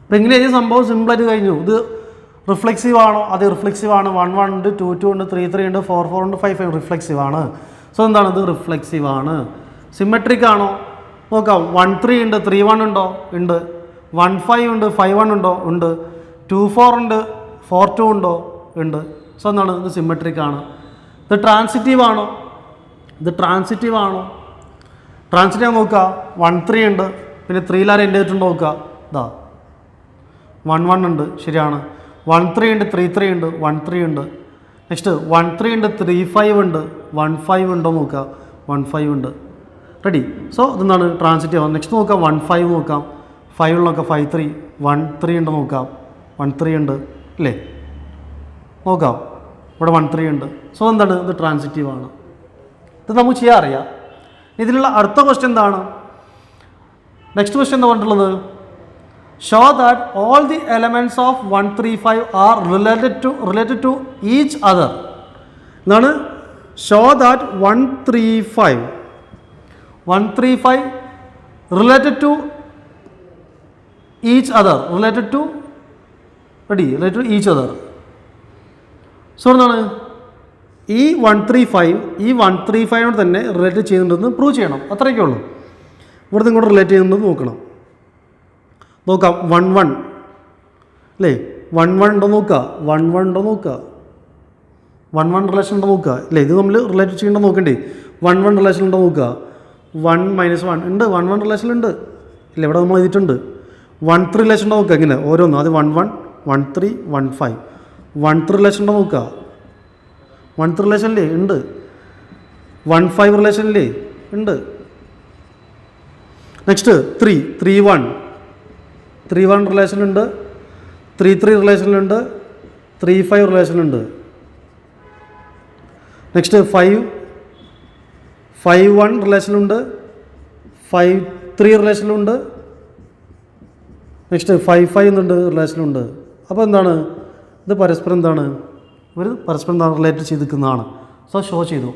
അപ്പം എങ്ങനെയാണ് സംഭവം? സിമ്പിളായിട്ട് കഴിഞ്ഞു. ഇത് റിഫ്ലെക്സീവ് ആണോ? അത് റിഫ്ലെക്സീവ് ആണ്. 1 1 ഉണ്ട്, 2 2 ഉണ്ട്, 3 3 ഉണ്ട്, 4 4 ഉണ്ട്, 5 5 റിഫ്ലെക്സീവ് ആണ്. സോ എന്താണ്? ഇത് റിഫ്ലെക്സീവ് ആണ്. സിമ്മട്രിക് ആണോ? നോക്കാം. 1 3 ഉണ്ട്, 3 1 ഉണ്ടോ? ഉണ്ട്. 1 5 ഉണ്ട്, 5 1 ഉണ്ടോ? ഉണ്ട്. 2 4 ഉണ്ട്, 4 2 ഉണ്ടോ? ഉണ്ട്. സോ എന്താണ്? ഇത് സിമ്മട്രിക് ആണ്. ഇത് ട്രാൻസിറ്റീവ് ആണോ? ഇത് ട്രാൻസിറ്റീവ് ആണോ? ട്രാൻസിറ്റീവ് നോക്കുക. 1 3 ഉണ്ട്, പിന്നെ 3 ആരും എൻ്റെ ചെയ്തിട്ടുണ്ട് നോക്കുക. ഇതാ 1 1 ഉണ്ട്, ശരിയാണ്. 1 3 ഉണ്ട്, 3 3 ഉണ്ട്, 1 3 ഉണ്ട്. നെക്സ്റ്റ് 1 3 ഉണ്ട്, 3 5 ഉണ്ട്, 1 5 ഉണ്ടോ നോക്കുക. 1 5 ഉണ്ട്. റെഡി? സോ ഇതെന്താണ്? ട്രാൻസിറ്റീവ് ആണ്. നെക്സ്റ്റ് നോക്കാം. 1 5 നോക്കാം. 5 നോക്കാം. 5 3 1 3 ഉണ്ടോ നോക്കാം. 1 3 ഉണ്ട് അല്ലേ? നോക്കാം, ഇവിടെ 1 3 ഉണ്ട്. സോ എന്താണ്? ഇത് ട്രാൻസിറ്റീവ് ആണ്. ഇത് നമുക്ക് ചെയ്യാൻ അറിയാം. ഇതിലുള്ള അടുത്ത ക്വസ്റ്റ്യൻ എന്താണ്? നെക്സ്റ്റ് ക്വസ്റ്റ്യൻ എന്താ പറഞ്ഞിട്ടുള്ളത്? Show that all the elements of 1 3 5 are related to each other. എന്താണ്? Show that 1 3 5 related to each other. Related to each other. So എന്താണ്? ഈ 1 3 5 ഈ 1 3 5 തന്നെ റിലേറ്റ് ചെയ്യുന്നുണ്ടെന്ന് പ്രൂവ് ചെയ്യണം. അത്രയൊക്കെ ഉള്ളൂ. ഇവിടുന്ന് ഇങ്ങോട്ട് റിലേറ്റ് ചെയ്യുന്നുണ്ടെന്ന് നോക്കണം. നോക്കാം. 1 1 അല്ലേ? 1 1 ഉണ്ടോ നോക്കുക. 1 1 ഉണ്ടോ നോക്കുക. 1 1 റിലേഷൻ ഉണ്ടോ നോക്കുക. അല്ലേ? ഇത് നമ്മൾ റിലേറ്റ് ചെയ്യേണ്ടത് നോക്കണ്ടേ? 1 1 റിലേഷൻ ഉണ്ടോ നോക്കുക. 1 - 1 ഉണ്ട്. 1 1 റിലേഷൻ ഉണ്ട്. ഇല്ല, ഇവിടെ നമ്മൾ എഴുതിയിട്ടുണ്ട്. 1 3 റിലേഷൻ ഉണ്ടോ നോക്കുക. ഇങ്ങനെ ഓരോന്നും. അത് 1 1 1 3 1 5 1 3 റിലേഷൻ ഉണ്ടോ നോക്കുക. 1 3 റിലേഷനില്ലേ? ഉണ്ട്. 1 5 റിലേഷനില്ലേ? ഉണ്ട്. നെക്സ്റ്റ് 3 3 1 3 1 റിലേഷനുണ്ട്. 3 3 റിലേഷനിലുണ്ട്. 3 5 റിലേഷനുണ്ട്. നെക്സ്റ്റ് 5 1 റിലേഷനുണ്ട്. 5 3 റിലേഷനുണ്ട്. നെക്സ്റ്റ് 5 5 എന്നുണ്ട് റിലേഷനുണ്ട്. അപ്പോൾ എന്താണ്? ഇത് പരസ്പരം എന്താണ്? ഒരു പരസ്പരം റിലേറ്റ് ചെയ്ത് നിൽക്കുന്നതാണ്. സോ ഷോ ചെയ്തു.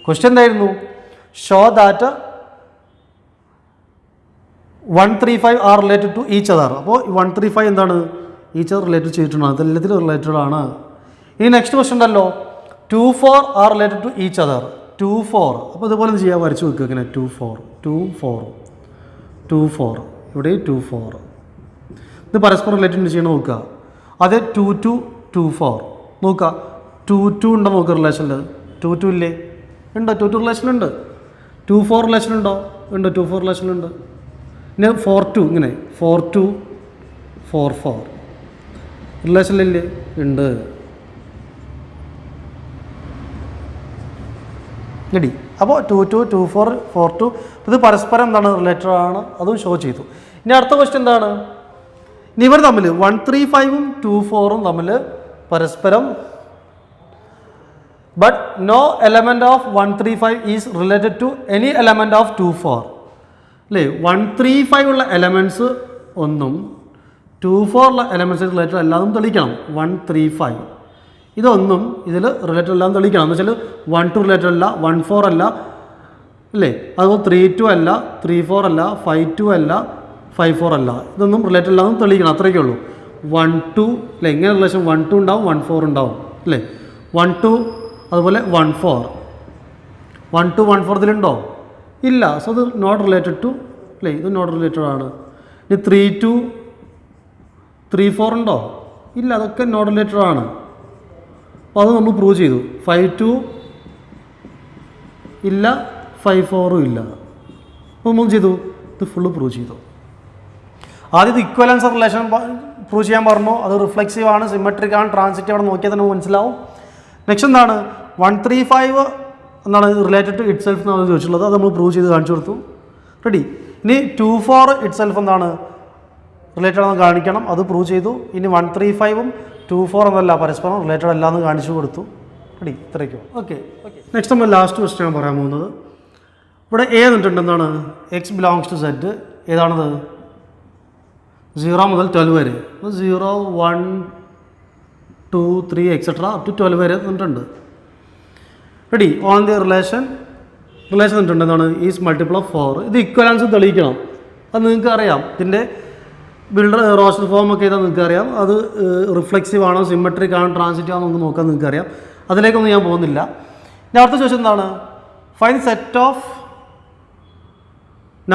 ക്വസ്റ്റ്യൻ എന്തായിരുന്നു? Show that 1 3 5 are related to each other. അപ്പോൾ 1 3 5 എന്താണ്? ഈച്ച് അതർ റിലേറ്റഡ് ചെയ്തിട്ടുണ്ടാണ്. അതെല്ലാത്തിലും റിലേറ്റഡ് ആണ്. ഇനി നെക്സ്റ്റ് ക്വസ്റ്റ്യൻ ഉണ്ടല്ലോ. 2 4 are related to each other. 2 4. അപ്പോൾ ഇതുപോലെ ചെയ്യാൻ വരച്ച് വെക്കുക. ഇങ്ങനെ 2 4 2 4 2 4 ഇവിടെ 2 4. ഇത് പരസ്പരം റിലേറ്റഡ് ചെയ്യണം നോക്കുക. അത് 2 to 2 4 നോക്കുക. 2 2 ഉണ്ടോ നോക്കുക റിലേഷനിൽ. 2 2 ഇല്ലേ? ഉണ്ട്. 2 2 റിലേഷനുണ്ട്. 2 4 റിലേഷൻ ഉണ്ടോ? ഉണ്ട്. 2 4 റിലേഷനുണ്ട്. പിന്നെ 4 2 ഇങ്ങനെ 4 2 4 4 റിലേഷനിലില്ലേ? ഉണ്ട്. റെഡി. അപ്പോൾ 2 2 2 4 4 2 ഇത് പരസ്പരം എന്താണ് റിലേറ്റഡ് ആണ്, അതും ഷോ ചെയ്തു. ഇനി അടുത്ത ക്വസ്റ്റ്യൻ എന്താണ്? ഇനി ഇവർ തമ്മിൽ 135ഉം 24ഉം തമ്മിൽ പരസ്പരം but no element of 135 is related to any element of 24 അല്ലേ? 135 ഉള്ള എലമെൻറ്റ്സ് ഒന്നും 24 ഉള്ള എലമെൻറ്റ്സ് റിലേറ്റഡ് അല്ലാതും തെളിയിക്കണം. 135 ഇതൊന്നും ഇതിൽ റിലേറ്റഡ് അല്ലാതും തെളിയിക്കണം. എന്ന് വെച്ചാൽ 1 2 റിലേറ്റഡ് അല്ല, 1 4 അല്ല അല്ലേ? അതുപോലെ 3 2 അല്ല, 3 4 അല്ല, 5 2 അല്ല, 5 4 അല്ല. ഇതൊന്നും റിലേറ്റഡ് അല്ലാതും തെളിയിക്കണം. അത്രയൊക്കെ ഉള്ളൂ. 1 2 അല്ലേ? എങ്ങനെ റിലേഷൻ 1 2 ഉണ്ടാവും, 1 4 ഉണ്ടാവും അല്ലേ? 1 2 അതുപോലെ 1 4 1 2 1 4 ഇതിലുണ്ടോ? ഇല്ല. സോ ഇത് നോട്ട് റിലേറ്റഡ് ടു അല്ലേ? ഇത് നോട്ട് റിലേറ്റഡ് ആണ്. ഇനി 3 2 3 4 ഉണ്ടോ? ഇല്ല. അതൊക്കെ നോട്ട് റിലേറ്റഡ് ആണ്. അപ്പോൾ അത് നമ്മൾ പ്രൂവ് ചെയ്തു. 5 2 ഇല്ല, 5 4 ഇല്ല. അപ്പോൾ നമ്മൾ ചെയ്തു, ഇത് ഫുള്ള് പ്രൂവ് ചെയ്തു. ആദ്യം ഇത് ഇക്വലൻസ് റിലേഷൻ പ്രൂവ് ചെയ്യാൻ പറഞ്ഞു. അത് റിഫ്ലെക്സീവ് ആണ്, സിമെട്രിക് ആണ്, ട്രാൻസിറ്റീവ് ആണ്. നോക്കിയാൽ തന്നെ മനസ്സിലാവും. നെക്സ്റ്റ് എന്താണ്? 135 എന്നാണ് റിലേറ്റഡ് ടു ഇറ്റ് സെൽഫ് എന്നാണ് ചോദിച്ചിട്ടുള്ളത്. അത് നമ്മൾ പ്രൂവ് ചെയ്ത് കാണിച്ചു കൊടുത്തു. റെഡി. ഇനി 24 ഇറ്റ് സെൽഫ് എന്താണ് റിലേറ്റഡ് ആണെന്ന് കാണിക്കണം. അത് പ്രൂവ് ചെയ്തു. ഇനി 135ഉം 24 എന്നല്ല പരസ്പരം റിലേറ്റഡ് അല്ല എന്ന് കാണിച്ചു കൊടുത്തു. റെഡി. ഇത്രയ്ക്കോ? ഓക്കെ. നെക്സ്റ്റ് നമ്മൾ ലാസ്റ്റ് ക്വസ്റ്റ്യൻ ആണ് പറയാൻ പോകുന്നത്. ഇവിടെ എ എന്നിട്ടുണ്ട് എന്താണ്? X belongs to set. ഏതാണത്? 0 മുതൽ 12 വരെ. 0 1 2 3 എക്സെട്ര അപ് ടു 12 വരെ എന്നിട്ടുണ്ട്. റെഡി. ഓൺ ദി റിലേഷൻ എന്നിട്ടുണ്ട് എന്താണ്? Is multiple of 4. ഇത് ഇക്വലൻസ് തെളിയിക്കണം. അത് നിങ്ങൾക്ക് അറിയാം. ഇതിൻ്റെ ബിൽഡർ റോസ്റ്റർ ഫോം ഒക്കെ ചെയ്താൽ നിങ്ങൾക്ക് അറിയാം. അത് റിഫ്ലെക്സീവ് ആണോ, സിമെട്രിക് ആണോ, ട്രാൻസിറ്റീവ് ആണോ നമുക്ക് നോക്കാൻ നിങ്ങൾക്ക് അറിയാം. അതിലേക്കൊന്നും ഞാൻ പോകുന്നില്ല. ഇനി അടുത്ത ചോദ്യം എന്താണ്? Find set of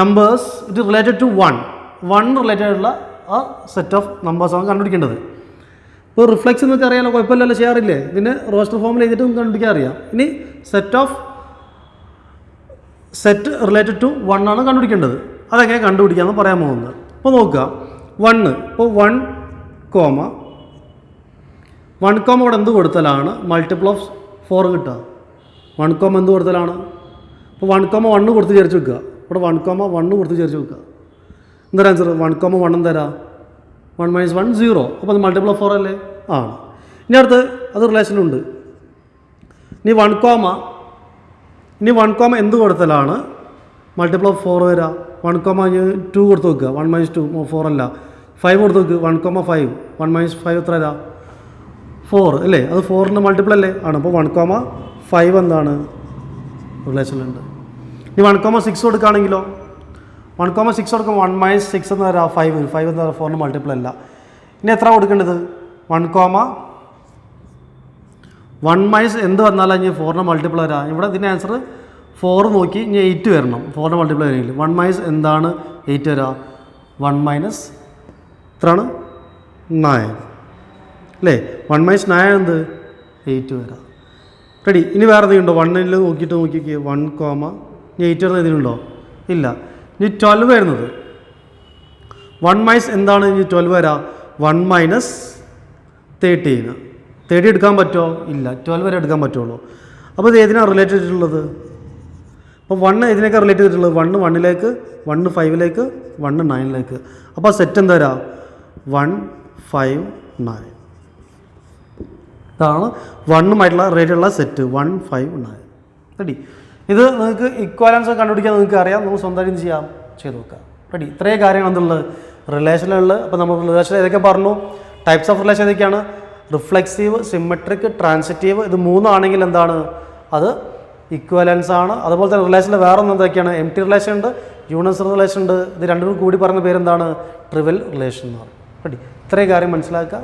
numbers it related to 1 related ഉള്ള ആ സെറ്റ് ഓഫ് നമ്പേഴ്സാണ് കണ്ടുപിടിക്കേണ്ടത്. ഇപ്പോൾ റിഫ്ലെക്സ് നിങ്ങൾക്ക് അറിയാമല്ലോ, കുഴപ്പമില്ലല്ലോ, ചെയ്യാറില്ലേ? ഇതിന് റോസ്റ്റർ ഫോമിൽ എഴുതിയിട്ട് നിങ്ങൾക്ക് കണ്ടുപിടിക്കാൻ അറിയാം. ഇനി സെറ്റ് റിലേറ്റഡ് ടു 1 ആണ് കണ്ടുപിടിക്കേണ്ടത്. അതെങ്ങനെ കണ്ടുപിടിക്കാമെന്ന് പറയാൻ പോകുന്നത്. ഇപ്പോൾ നോക്കുക. 1 ഇപ്പോൾ 1 കോമ ഇവിടെ എന്ത് കൊടുത്താലാണ് മൾട്ടിപ്പിൾ ഓഫ് 4 കിട്ടുക? 1 കോമ എന്ത് കൊടുത്താലാണ്? ഇപ്പോൾ 1 കോമ 1 കൊടുത്ത് ചേർച്ച് വെക്കുക. ഇവിടെ 1 കോമ 1 കൊടുത്ത് ചേർച്ച് വെക്കുക. എന്താ ആൻസർ? 1 കോമ 1 എന്തരാ? 1 - 1 0. അപ്പോൾ അത് മൾട്ടിപ്പിൾ ഓഫ് 4 അല്ലേ? ആണ്. ഇനി അടുത്ത് അത് റിലേഷനുണ്ട്. ഇനി 1 കോമ എന്ത് കൊടുത്താലാണ് മൾട്ടിപ്പിൾ ഓഫ് 4 വരിക? 1 കോമ 2 കൊടുത്ത് വെക്കുക. 1 - 2 4 അല്ല. 5 കൊടുത്ത് വെക്കുക. 1 കോമ 5 1 - 5 എത്ര വരാ? 4 അല്ലേ? അത് 4ൻ്റെ മൾട്ടിപ്പിൾ അല്ലേ? ആണ്. അപ്പോൾ 1 കോമ 5 എന്താണ് റിലേഷനിലുണ്ട്. ഇനി 1 കോമ 6 കൊടുക്കുകയാണെങ്കിലോ? 1 കോമ 6 കൊടുക്കുമ്പോൾ 1 - 6 എന്ന് വരാം 5 എന്ന് പറയാം 4ൻ്റെ മൾട്ടിപ്പിൾ അല്ല. ഇനി എത്ര കൊടുക്കേണ്ടത്? 1 കോമ 1 - എന്ത് വന്നാലും ഇനി 4ൻ്റെ മൾട്ടിപ്പിൾ വരാം. ഇവിടെ ഇതിൻ്റെ ആൻസർ 4 നോക്കി ഇനി 8 വരണം. 4ൻ്റെ മൾട്ടിപ്പിൾ വരെയെങ്കിൽ 1 - എന്താണ് 8 വരാ? 1 - എത്രയാണ്? 9 അല്ലേ? 1 - 9 എന്ത്? 8 വരാം. റെഡി. ഇനി വേറെ എന്തെങ്കിലും ഉണ്ടോ? 1ൽ നോക്കിയിട്ട് 1 കോമ ഇനി 8 വരുന്ന ഇതിലുണ്ടോ? ഇല്ല. ഇനി 12 വരുന്നത് 1 - എന്താണ് ഇനി 12 വരാ? 1 - 13. 30 എടുക്കാൻ പറ്റുമോ? ഇല്ല. 12 വരെ എടുക്കാൻ പറ്റുള്ളൂ. അപ്പോൾ ഇത് ഏതിനാണ് റിലേറ്റ് ചെയ്തിട്ടുള്ളത്? അപ്പോൾ 1 ഇതിനൊക്കെ റിലേറ്റ് ചെയ്തിട്ടുള്ളത് 1 1ലേക്ക്, 1 5ലേക്ക്, 1 9ലേക്ക്. അപ്പോൾ സെറ്റ് എന്താ വരാ? 1 5 9. ഇതാണ് 1ഉമായിട്ടുള്ള റിലേറ്റുള്ള സെറ്റ് 1 5 9. റെഡി. ഇത് നിങ്ങൾക്ക് ഇക്വാലൻസ് കണ്ടുപിടിക്കാൻ നിങ്ങൾക്ക് അറിയാം. നമുക്ക് സ്വന്തമായിട്ട് ചെയ്യാം, ചെയ്ത് നോക്കാം. റെഡി. ഇത്രയും കാര്യങ്ങൾ എന്തുള്ളത് റിലേഷനുള്ളത്. അപ്പോൾ നമ്മൾ റിലേഷൻ ഏതൊക്കെ പറഞ്ഞു? ടൈപ്സ് ഓഫ് റിലേഷൻ ഏതൊക്കെയാണ്? Reflexive, symmetric, transitive. ഇത് 3 ആണെങ്കിൽ എന്താണ്? അത് ഇക്വലൻസ് ആണ്. അതുപോലെ തന്നെ റിലേഷനിൽ വേറെ ഒന്ന് എന്തൊക്കെയാണ്? എം ടി റിലേഷൻ ഉണ്ട്, യൂണിവേഴ്സൽ റിലേഷൻ ഉണ്ട്. ഇത് രണ്ടും കൂടി പറയുന്ന പേരെന്താണ്? ട്രിവൽ റിലേഷൻ എന്ന് പറയും. റെഡി. ഇത്രയും കാര്യം മനസ്സിലാക്കുക.